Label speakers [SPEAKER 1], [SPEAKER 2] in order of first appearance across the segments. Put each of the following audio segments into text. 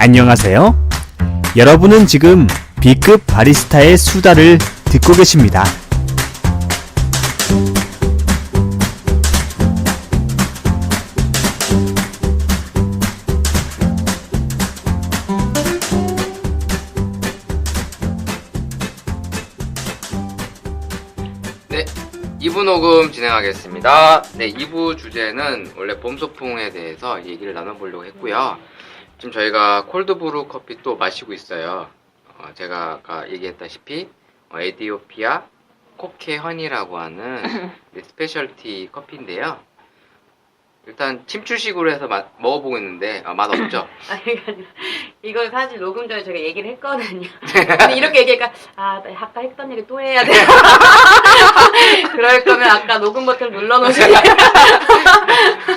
[SPEAKER 1] 안녕하세요. 여러분은 지금 B급 바리스타의 수다를 듣고 계십니다.
[SPEAKER 2] 네, 2부 녹음 진행하겠습니다. 네, 2부 주제는 원래 봄 소풍에 대해서 얘기를 나눠보려고 했고요. 지금 저희가 콜드브루 커피 또 마시고 있어요. 제가 아까 얘기했다시피 에디오피아 코케 허니라고 하는 스페셜티 커피인데요. 일단 침출식으로 해서 먹어보고 있는데 맛 없죠?
[SPEAKER 3] 아니, 이걸 사실 녹음 전에 제가 얘기를 했거든요. 근데 이렇게 얘기하니까 나 아까 했던 얘기 또 해야 돼. 그럴 거면 아까 녹음 버튼 눌러놓으세요.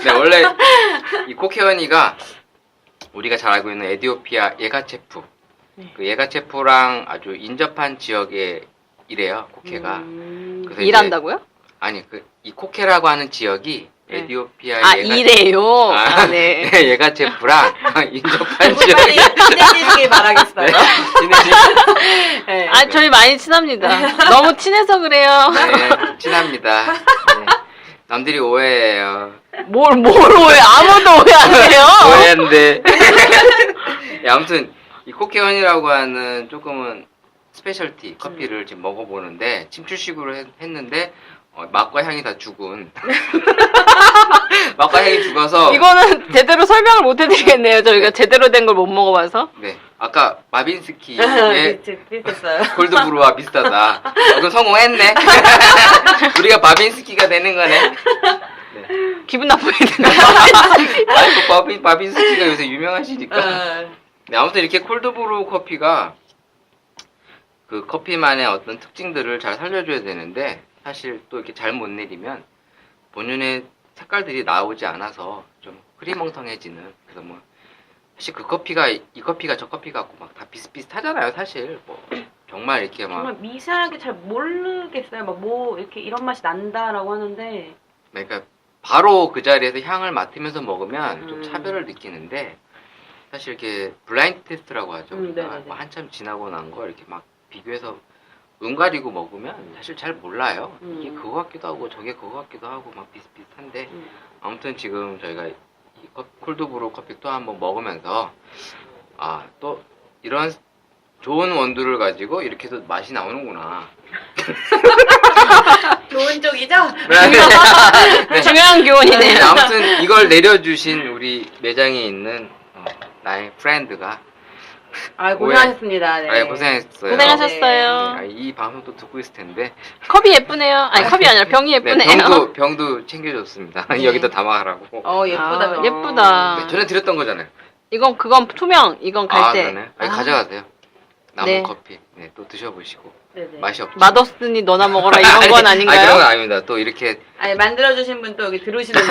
[SPEAKER 2] 네, 원래 이 코케 허니가 우리가 잘 알고 있는 에디오피아 예가체프,
[SPEAKER 3] 네.
[SPEAKER 2] 그 예가체프랑 아주 인접한 지역에 이래요, 코케가. 그래서
[SPEAKER 4] 일한다고요?
[SPEAKER 2] 아니, 이 코케라고 하는 지역이
[SPEAKER 3] 네.
[SPEAKER 2] 에디오피아
[SPEAKER 4] 이래요?
[SPEAKER 2] 네, 예가체프랑 인접한
[SPEAKER 3] 빨리
[SPEAKER 2] 지역이.
[SPEAKER 3] 친해지시길 바라겠어요. 네.
[SPEAKER 4] 저희 많이 친합니다. 너무 친해서 그래요.
[SPEAKER 2] 네, 친합니다. 네. 남들이 오해해요.
[SPEAKER 4] 뭘 오해? 아무도 오해 안 해요.
[SPEAKER 2] 오해인데. 네, 아무튼 이 코케원이라고 하는 조금은 스페셜티 커피를 지금 먹어보는데 침출식으로 했는데 맛과 향이 다 죽은. 맛과 향이 죽어서.
[SPEAKER 4] 이거는 제대로 설명을 못 해드리겠네요. 저희가 제대로 된 걸 못 먹어봐서.
[SPEAKER 2] 네, 아까 마빈스키의
[SPEAKER 3] 비슷했어요.
[SPEAKER 2] 콜드브루와 비슷하다. 그럼 성공했네. 우리가 바빈스키가 되는 거네. 네.
[SPEAKER 4] 기분 나쁘겠네.
[SPEAKER 2] 아니, 바빈스키가 요새 유명하시니까. 네, 아무튼 이렇게 콜드브루 커피가 그 커피만의 어떤 특징들을 잘 살려줘야 되는데 사실 또 이렇게 잘 못 내리면 본연의 색깔들이 나오지 않아서 좀 흐리멍텅해지는. 그래서 뭐 사실 이 커피가 저 커피 같고 막 다 비슷비슷하잖아요. 사실 뭐 정말 이렇게 막
[SPEAKER 3] 정말 미세하게 잘 모르겠어요. 막 뭐 이렇게 이런 맛이 난다라고 하는데.
[SPEAKER 2] 그러니까 바로 그 자리에서 향을 맡으면서 먹으면 좀 차별을 느끼는데 사실 이렇게 블라인드 테스트라고 하죠. 그러니까 뭐 한참 지나고 난 거 이렇게 막 비교해서 눈 가리고 먹으면 사실 잘 몰라요. 이게 그거 같기도 하고 저게 그거 같기도 하고 막 비슷비슷한데 아무튼 지금 저희가 이 콜드브루 커피 또 한번 먹으면서 또 이런 좋은 원두를 가지고 이렇게도 맛이 나오는구나.
[SPEAKER 3] 좋은 쪽이죠?
[SPEAKER 2] 네.
[SPEAKER 4] 중요한 교훈이네요.
[SPEAKER 2] 네, 아무튼 이걸 내려주신 우리 매장에 있는 나의 프렌드가
[SPEAKER 3] 고생하셨습니다. 네.
[SPEAKER 2] 고생했어요.
[SPEAKER 4] 고생하셨어요.
[SPEAKER 2] 이 방송도 듣고 있을 텐데.
[SPEAKER 4] 컵이 예쁘네요. 컵이 아니라 병이 예쁘네요.
[SPEAKER 2] 네, 병도 챙겨줬습니다.
[SPEAKER 3] 네.
[SPEAKER 2] 여기다 담아가라고.
[SPEAKER 3] 예쁘다.
[SPEAKER 4] 예쁘다.
[SPEAKER 2] 네, 전에 드렸던 거잖아요.
[SPEAKER 4] 그건 투명. 이건 갈색.
[SPEAKER 2] 그러네. 가져가세요. 남은
[SPEAKER 4] 네.
[SPEAKER 2] 커피. 네, 또 드셔보시고.
[SPEAKER 3] 네네.
[SPEAKER 2] 맛이 없죠.
[SPEAKER 4] 맛없으니 너나 먹어라 이런 건 아닌가요?
[SPEAKER 2] 그런 건 아닙니다. 또 이렇게.
[SPEAKER 3] 만들어주신 분 또 여기 들으시는데.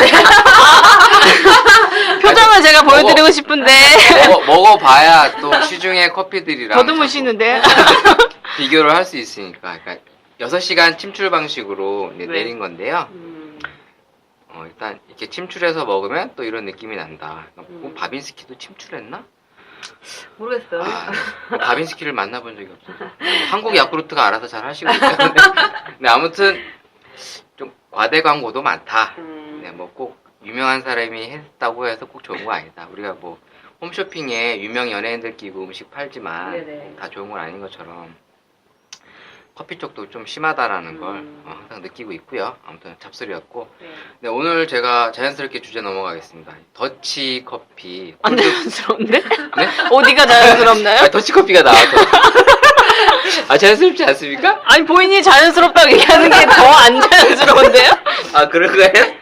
[SPEAKER 4] 표정을 제가 보여드리고 싶은데.
[SPEAKER 2] 먹어봐야 또 시중의 커피들이랑.
[SPEAKER 4] 더듬으시는데.
[SPEAKER 2] 비교를 할 수 있으니까. 그러니까 6시간 침출 방식으로
[SPEAKER 3] 네.
[SPEAKER 2] 내린 건데요. 일단 이렇게 침출해서 먹으면 또 이런 느낌이 난다. 바빈스키도 침출했나?
[SPEAKER 3] 모르겠어요.
[SPEAKER 2] 바빈스키를 만나본 적이 없어서. 한국 야쿠르트가 알아서 잘 하시고 있죠. 네, 아무튼 좀 과대 광고도 많다. 네, 뭐 꼭 유명한 사람이 했다고 해서 꼭 좋은 거 아니다. 우리가 뭐 홈쇼핑에 유명 연예인들 끼고 음식 팔지만
[SPEAKER 3] 네네.
[SPEAKER 2] 다 좋은 건 아닌 것처럼 커피 쪽도 좀 심하다라는 걸 항상 느끼고 있고요. 아무튼 잡소리였고. 네, 오늘 제가 자연스럽게 주제 넘어가겠습니다. 더치 커피.
[SPEAKER 4] 안 자연스러운데?
[SPEAKER 2] 네?
[SPEAKER 4] 어디가 자연스럽나요?
[SPEAKER 2] 더치 커피가 나와서. 자연스럽지 않습니까?
[SPEAKER 4] 아니 본인이 자연스럽다고 얘기하는 게 더 안 자연스러운데요?
[SPEAKER 2] 그런가요?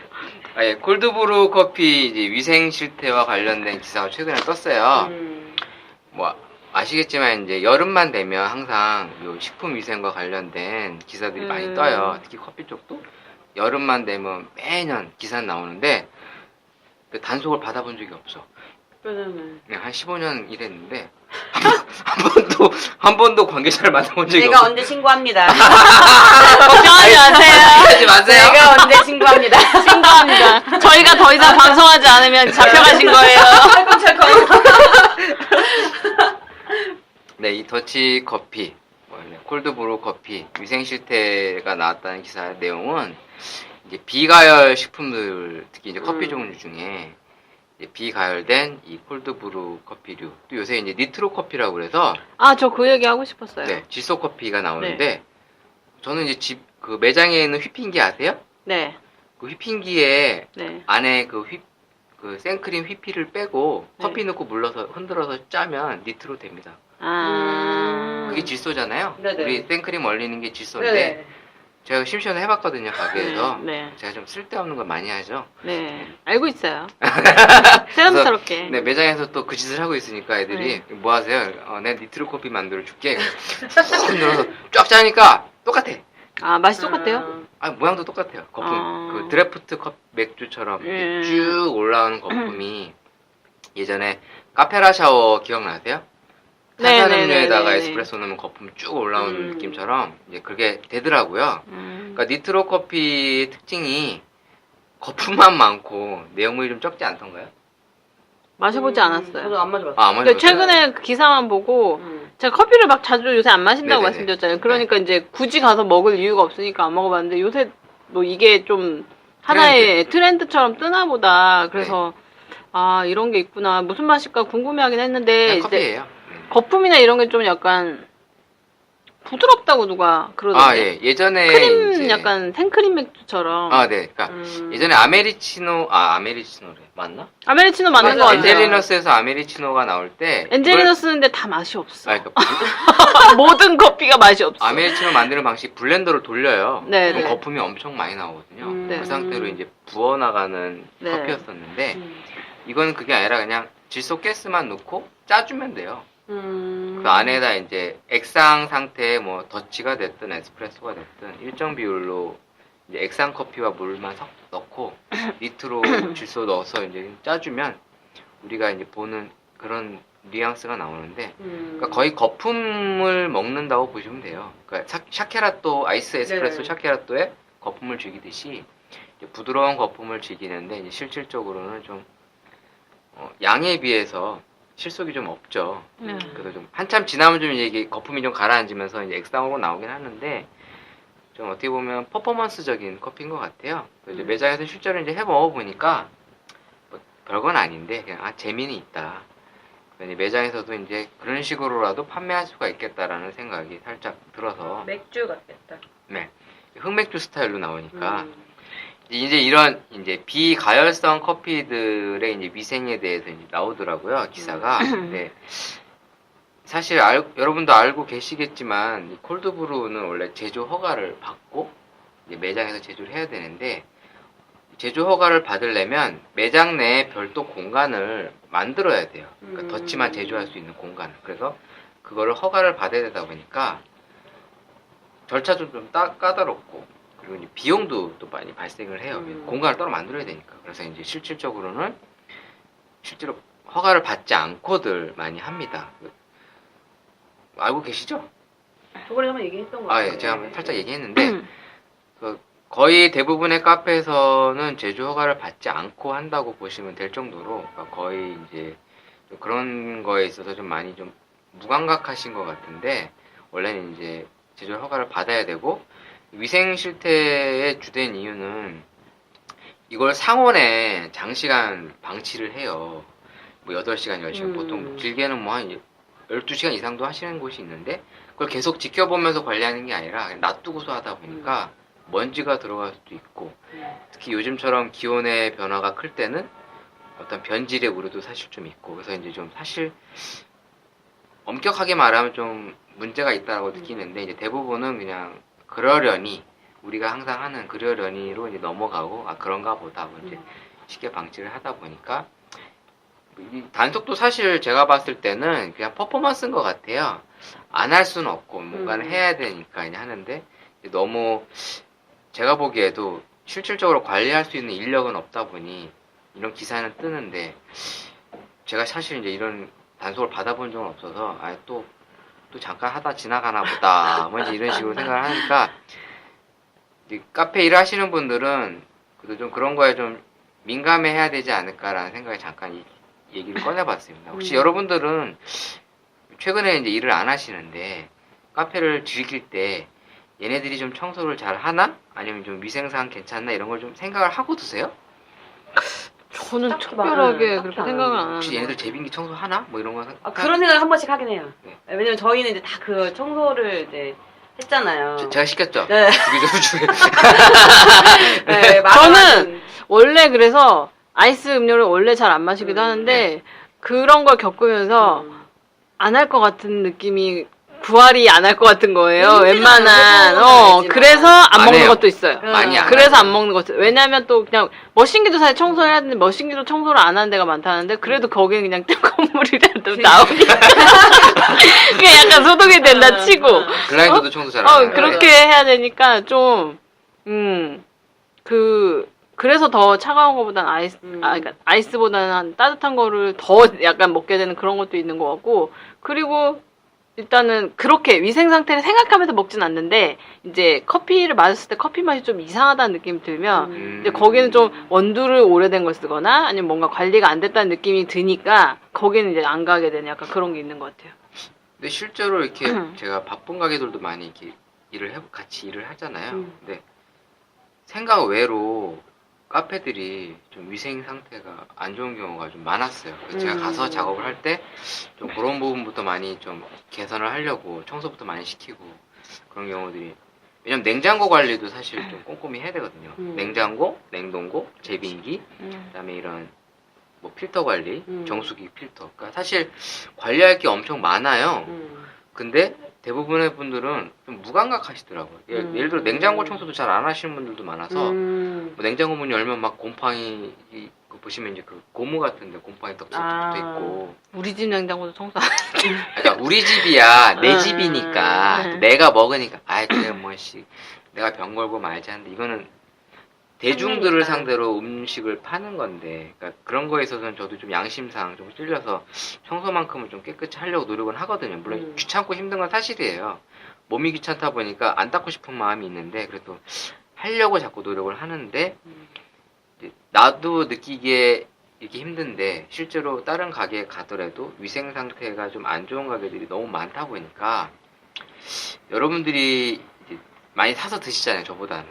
[SPEAKER 2] 콜드브루 커피 이제 위생 실태와 관련된 기사가 최근에 떴어요. 뭐 아시겠지만 이제 여름만 되면 항상 요 식품 위생과 관련된 기사들이 많이 떠요. 특히 커피 쪽도 여름만 되면 매년 기사 나오는데 그 단속을 받아본 적이 없어. 그냥 한 15년 일했는데 한 번도 관계자를 만나본 적이 없어.
[SPEAKER 3] 제가 언제 신고합니다.
[SPEAKER 4] 걱정하지 마세요.
[SPEAKER 2] 하지 마세요.
[SPEAKER 3] 제가 언제 신고합니다.
[SPEAKER 4] 신고합니다. 저희가 더 이상 방송하지 않으면 잡혀가신 거예요.
[SPEAKER 3] 찰컹찰컹.
[SPEAKER 2] 네, 이 더치 커피, 콜드브루 커피 위생 실태가 나왔다는 기사의 내용은 이제 비가열 식품들, 특히 이제 커피 종류 중에 이제 비가열된 이 콜드브루 커피류, 또 요새 이제 니트로 커피라고 그래서
[SPEAKER 4] 아, 저 그 얘기 하고 싶었어요.
[SPEAKER 2] 네, 질소 커피가 나오는데 저는 이제 그 매장에 있는 휘핑기 아세요?
[SPEAKER 4] 네.
[SPEAKER 2] 그 휘핑기에
[SPEAKER 4] 네.
[SPEAKER 2] 안에 그 생크림 휘피를 빼고
[SPEAKER 4] 네.
[SPEAKER 2] 커피 넣고 물러서 흔들어서 짜면 니트로 됩니다.
[SPEAKER 4] 아.
[SPEAKER 2] 그게 질소잖아요.
[SPEAKER 3] 네네.
[SPEAKER 2] 우리 생크림 얼리는 게 질소인데
[SPEAKER 3] 네.
[SPEAKER 2] 제가 심시원에 해봤거든요, 가게에서.
[SPEAKER 4] 네.
[SPEAKER 2] 제가 좀 쓸데없는 걸 많이 하죠.
[SPEAKER 4] 네. 알고 있어요. 새삼스럽게.
[SPEAKER 2] 네, 매장에서 또 그 짓을 하고 있으니까 애들이 뭐 하세요? 내가 니트로 커피 만들어 줄게. 푹 흔들어서 쫙 짜니까 똑같아.
[SPEAKER 4] 아, 맛이 똑같아요?
[SPEAKER 2] 아, 모양도 똑같아요. 거품. 그 드래프트 맥주처럼 이렇게 쭉 올라오는 거품이 예전에 카페라 샤워 기억나세요? 탄산음료에다가
[SPEAKER 4] 네네네네네.
[SPEAKER 2] 에스프레소 넣으면 거품 쭉 올라오는 느낌처럼 이제 그게 되더라고요. 그러니까 니트로 커피의 특징이 거품만 많고 내용물이 좀 적지 않던가요?
[SPEAKER 4] 마셔보지 않았어요.
[SPEAKER 3] 저도 안 마셔봤어요.
[SPEAKER 2] 아,
[SPEAKER 4] 근데
[SPEAKER 2] 맞아요.
[SPEAKER 4] 최근에 그 기사만 보고 제가 커피를 막 자주 요새 안 마신다고
[SPEAKER 2] 네네네.
[SPEAKER 4] 말씀드렸잖아요. 그러니까 이제 굳이 가서 먹을 이유가 없으니까 안 먹어봤는데 요새 뭐 이게 좀 하나의 트렌드처럼 뜨나 보다. 그래서 아, 이런 게 있구나. 무슨 맛일까 궁금해하긴 했는데
[SPEAKER 2] 그냥
[SPEAKER 4] 이제
[SPEAKER 2] 커피예요.
[SPEAKER 4] 거품이나 이런 게 좀 약간 부드럽다고 누가 그러던데.
[SPEAKER 2] 아, 예. 예전에
[SPEAKER 4] 크림
[SPEAKER 2] 이제
[SPEAKER 4] 약간 생크림 맥주처럼.
[SPEAKER 2] 아, 네. 그러니까 예전에 아메리치노래 맞나?
[SPEAKER 4] 아메리치노 맞는 것 같아요.
[SPEAKER 2] 엔젤리너스에서 아메리치노가 나올 때
[SPEAKER 4] 엔젤리너스인데 다 맛이 없어.
[SPEAKER 2] 그러니까
[SPEAKER 4] 모든 커피가 맛이 없어.
[SPEAKER 2] 아메리치노 만드는 방식 블렌더를 돌려요.
[SPEAKER 4] 네,
[SPEAKER 2] 그럼
[SPEAKER 4] 네.
[SPEAKER 2] 거품이 엄청 많이 나오거든요.
[SPEAKER 4] 네.
[SPEAKER 2] 그 상태로 이제 부어나가는
[SPEAKER 4] 네.
[SPEAKER 2] 커피였었는데 이거는 그게 아니라 그냥 질소 가스만 넣고 짜주면 돼요. 그 안에다 이제 액상 상태에 뭐 더치가 됐든 에스프레소가 됐든 일정 비율로 이제 액상 커피와 물만 넣고 니트로 질소 넣어서 이제 짜주면 우리가 이제 보는 그런 뉘앙스가 나오는데 그러니까 거의 거품을 먹는다고 보시면 돼요. 그러니까 샤케라또 아이스 에스프레소
[SPEAKER 3] 네.
[SPEAKER 2] 샤케라또에 거품을 즐기듯이 이제 부드러운 거품을 즐기는데 이제 실질적으로는 좀 양에 비해서 실속이 좀 없죠. 그래서 좀 한참 지나면 좀 이게 거품이 좀 가라앉으면서 이제 액상으로 나오긴 하는데 좀 어떻게 보면 퍼포먼스적인 커피인 것 같아요. 이제 매장에서 실제로 이제 해 먹어보니까 뭐 별건 아닌데 그냥 재미는 있다. 이제 매장에서도 이제 그런 식으로라도 판매할 수가 있겠다라는 생각이 살짝 들어서
[SPEAKER 3] 맥주 같겠다.
[SPEAKER 2] 네, 흑맥주 스타일로 나오니까 이제 이런 이제 비가열성 커피들의 이제 위생에 대해서 이제 나오더라고요 기사가. 근데 사실 여러분도 알고 계시겠지만 이 콜드브루는 원래 제조 허가를 받고 이제 매장에서 제조를 해야 되는데 제조 허가를 받으려면 매장 내에 별도 공간을 만들어야 돼요. 그러니까 더치만 제조할 수 있는 공간을. 그래서 그거를 허가를 받아야 되다 보니까 절차도 좀 까다롭고 그리고 이제 비용도 또 많이 발생을 해요. 공간을 따로 만들어야 되니까. 그래서 이제 실질적으로는 실제로 허가를 받지 않고들 많이 합니다. 알고 계시죠?
[SPEAKER 3] 저번에 한번 얘기했던 거
[SPEAKER 2] 아,
[SPEAKER 3] 같아요.
[SPEAKER 2] 예, 제가 한번 살짝 얘기했는데 거의 대부분의 카페에서는 제조 허가를 받지 않고 한다고 보시면 될 정도로 그러니까 거의 이제 좀 그런 거에 있어서 좀 많이 좀 무감각하신 것 같은데 원래는 이제 제조 허가를 받아야 되고 위생 실태의 주된 이유는 이걸 상온에 장시간 방치를 해요. 뭐 8시간, 10시간 보통 길게는 뭐 한 12시간 이상도 하시는 곳이 있는데 그걸 계속 지켜보면서 관리하는 게 아니라 그냥 놔두고서 하다 보니까 먼지가 들어갈 수도 있고 특히 요즘처럼 기온의 변화가 클 때는 어떤 변질의 우려도 사실 좀 있고 그래서 이제 좀 사실 엄격하게 말하면 좀 문제가 있다고 느끼는데 이제 대부분은 그냥 그러려니 우리가 항상 하는 그러려니로 이제 넘어가고 그런가 보다 뭐 이제 쉽게 방치를 하다 보니까 이 단속도 사실 제가 봤을 때는 그냥 퍼포먼스인 것 같아요. 안 할 수는 없고 뭔가를 해야 되니까 이제 하는데 너무 제가 보기에도 실질적으로 관리할 수 있는 인력은 없다 보니 이런 기사는 뜨는데 제가 사실 이제 이런 단속을 받아본 적은 없어서 또 잠깐 하다 지나가나 보다 뭐 이제 이런 식으로 생각을 하니까 카페 일을 하시는 분들은 그래도 좀 그런 거에 좀 민감해야 되지 않을까라는 생각에 잠깐 이 얘기를 꺼내봤습니다. 혹시 여러분들은 최근에 이제 일을 안 하시는데 카페를 즐길 때 얘네들이 좀 청소를 잘 하나? 아니면 좀 위생상 괜찮나? 이런 걸 좀 생각을 하고 드세요?
[SPEAKER 4] 저는
[SPEAKER 3] 딱히
[SPEAKER 4] 특별하게
[SPEAKER 3] 딱히
[SPEAKER 4] 그렇게
[SPEAKER 3] 안
[SPEAKER 4] 생각을 안
[SPEAKER 2] 혹시
[SPEAKER 4] 하는
[SPEAKER 2] 얘네들
[SPEAKER 4] 것
[SPEAKER 2] 제빙기 청소하나? 뭐 이런 거
[SPEAKER 3] 그런 생각 한 번씩 하긴 해요.
[SPEAKER 2] 네.
[SPEAKER 3] 왜냐면 저희는 이제 다 그 청소를 이제 했잖아요.
[SPEAKER 2] 제가 시켰죠?
[SPEAKER 3] 네.
[SPEAKER 2] 주기적으로
[SPEAKER 3] 네,
[SPEAKER 4] 저는 원래 그래서 아이스 음료를 원래 잘 안 마시기도 하는데 그런 걸 겪으면서 안 할 것 같은 느낌이 부활이 안 할 것 같은 거예요. 웬만한. 그래서 안
[SPEAKER 2] 안
[SPEAKER 4] 먹는
[SPEAKER 2] 해요.
[SPEAKER 4] 것도 있어요.
[SPEAKER 2] 많이 안
[SPEAKER 4] 그래서
[SPEAKER 2] 하죠.
[SPEAKER 4] 안 먹는 것도. 왜냐면 또 그냥 머신기도 사실 청소를 해야 되는데 머신기도 청소를 안 하는 데가 많다는데 그래도 거기는 그냥 뜨거운 물이라도 나오니까 그냥 약간 소독이 된다 치고
[SPEAKER 2] 블라인드도 청소 잘 안 하는데
[SPEAKER 4] 그렇게 해야 되니까 좀 그래서 더 차가운 거보다는 그러니까 아이스보다는 따뜻한 거를 더 약간 먹게 되는 그런 것도 있는 것 같고, 그리고 일단은 그렇게 위생 상태를 생각하면서 먹진 않는데, 이제 커피를 마셨을 때 커피 맛이 좀 이상하다는 느낌이 들면, 이제 거기는 좀 원두를 오래된 걸 쓰거나, 아니면 뭔가 관리가 안 됐다는 느낌이 드니까, 거기는 이제 안 가게 되는 약간 그런 게 있는 것 같아요.
[SPEAKER 2] 근데 실제로 이렇게 제가 바쁜 가게들도 많이 이렇게 같이 일을 하잖아요. 근데 생각 외로 카페들이 좀 위생 상태가 안 좋은 경우가 좀 많았어요. 그래서 제가 가서 작업을 할 때 좀 그런 부분부터 많이 좀 개선을 하려고 청소부터 많이 시키고 그런 경우들이, 왜냐면 냉장고 관리도 사실 좀 꼼꼼히 해야 되거든요. 냉장고, 냉동고, 제빙기, 그다음에 이런 뭐 필터 관리, 정수기 필터. 그러니까 사실 관리할 게 엄청 많아요. 근데 대부분의 분들은 좀 무감각하시더라고요. 예를 들어 냉장고 청소도 잘 안 하시는 분들도 많아서 뭐 냉장고 문 열면 막 곰팡이 보시면 이제 그 고무 같은데 곰팡이 떡 붙어 있고.
[SPEAKER 4] 우리 집 냉장고도 청소 안
[SPEAKER 2] 그러니까 우리 집이야 내 집이니까 내가 먹으니까 아이 그래 뭐씨 내가 병 걸고 말지 하는데 이거는 대중들을 상대로 음식을 파는 건데, 그러니까 그런 거에 있어서는 저도 좀 양심상 좀 찔려서 청소만큼은 좀 깨끗이 하려고 노력은 하거든요. 물론 귀찮고 힘든 건 사실이에요. 몸이 귀찮다 보니까 안 닦고 싶은 마음이 있는데 그래도 하려고 자꾸 노력을 하는데, 이제 나도 느끼기에 이게 힘든데 실제로 다른 가게에 가더라도 위생 상태가 좀 안 좋은 가게들이 너무 많다 보니까 여러분들이 이제 많이 사서 드시잖아요, 저보다는.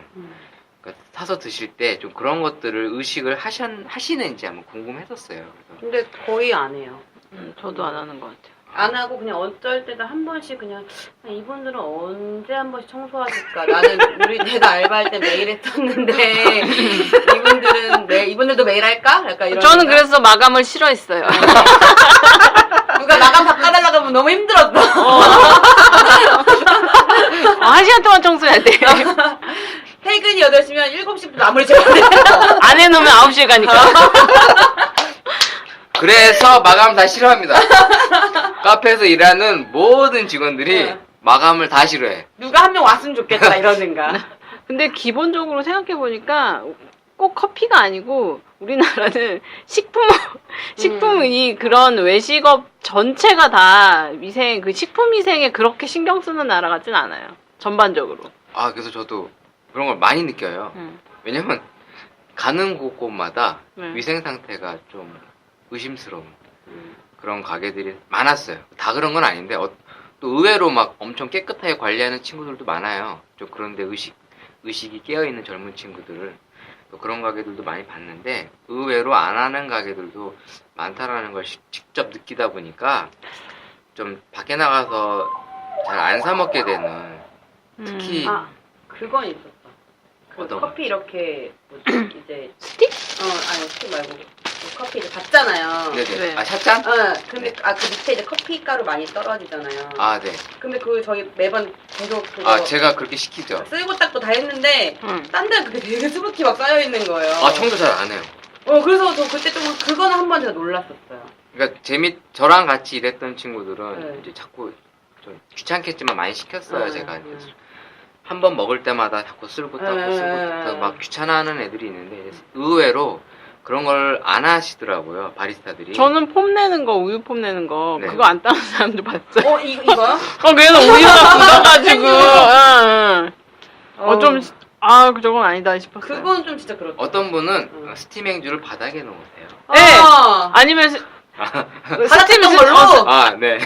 [SPEAKER 2] 그러니까 사서 드실 때 좀 그런 것들을 의식을 하시는지 한번 궁금했었어요. 그래서
[SPEAKER 3] 근데 거의 안 해요.
[SPEAKER 4] 저도 안 하는 것 같아요.
[SPEAKER 3] 안 하고 그냥 어쩔 때도 한 번씩 그냥 이분들은 언제 한 번씩 청소하실까? 나는 내가 알바할 때 매일 했었는데 이분들도 매일 할까? 약간 이런.
[SPEAKER 4] 저는 그래서 마감을 싫어했어요.
[SPEAKER 3] 누가 마감 바꿔달라고 하면 너무 힘들었어.
[SPEAKER 4] 한 시간 동안 청소해야 돼.
[SPEAKER 3] 퇴근이 8시면 7시부터 마무리 줘야 돼.
[SPEAKER 4] 안 해놓으면 9시에 가니까.
[SPEAKER 2] 그래서 마감 다 싫어합니다. 카페에서 일하는 모든 직원들이 마감을 다 싫어해.
[SPEAKER 3] 누가 한 명 왔으면 좋겠다 이러는가.
[SPEAKER 4] 근데 기본적으로 생각해보니까 꼭 커피가 아니고 우리나라는 식품이 그런 외식업 전체가 다 식품 위생에 그렇게 신경 쓰는 나라 같진 않아요. 전반적으로.
[SPEAKER 2] 그래서 저도 그런 걸 많이 느껴요. 왜냐면 가는 곳곳마다 위생 상태가 좀 의심스러운 그런 가게들이 많았어요. 다 그런 건 아닌데 또 의외로 막 엄청 깨끗하게 관리하는 친구들도 많아요. 좀 그런데 의식이 깨어있는 젊은 친구들을 또 그런 가게들도 많이 봤는데 의외로 안 하는 가게들도 많다라는 걸 직접 느끼다 보니까 좀 밖에 나가서 잘 안 사 먹게 되는, 특히
[SPEAKER 3] 그건 있었어.
[SPEAKER 2] 어떤
[SPEAKER 3] 커피 이렇게 이제
[SPEAKER 4] 스틱?
[SPEAKER 3] 아니 스틱 말고 커피 이제 받잖아요.
[SPEAKER 2] 네네.
[SPEAKER 4] 네.
[SPEAKER 2] 샷잔?
[SPEAKER 3] 근데 그 밑에 이제 커피 가루 많이 떨어지잖아요.
[SPEAKER 2] 네.
[SPEAKER 3] 근데 저희 매번 계속 그거
[SPEAKER 2] 제가 그렇게 시키죠.
[SPEAKER 3] 쓸고 닦고 다 했는데 딴 데는 그게 되게 스무티 막 쌓여 있는 거예요.
[SPEAKER 2] 청소 잘 안 해요.
[SPEAKER 3] 그래서 저 그때 좀 그거는 한 번 제가 놀랐었어요.
[SPEAKER 2] 그러니까 저랑 같이 일했던 친구들은 이제 자꾸 좀 귀찮겠지만 많이 시켰어요. 제가 한 번 먹을 때마다 자꾸 쓸고 닦고 막 귀찮아하는 애들이 있는데 의외로 그런 걸 안 하시더라고요, 바리스타들이.
[SPEAKER 4] 저는 폼 내는 거, 우유 폼 내는 거,
[SPEAKER 2] 네.
[SPEAKER 4] 그거 안 따는 사람도 봤어요.
[SPEAKER 3] 이거요?
[SPEAKER 4] 그래서 우유가 굳어가지고, 저건 아니다 싶었어요.
[SPEAKER 3] 그건 좀 진짜 그렇다.
[SPEAKER 2] 어떤 분은 스팀 행주를 바닥에 놓으세요.
[SPEAKER 4] 네. 아니면
[SPEAKER 3] 받았던 걸로.
[SPEAKER 2] 아, 네.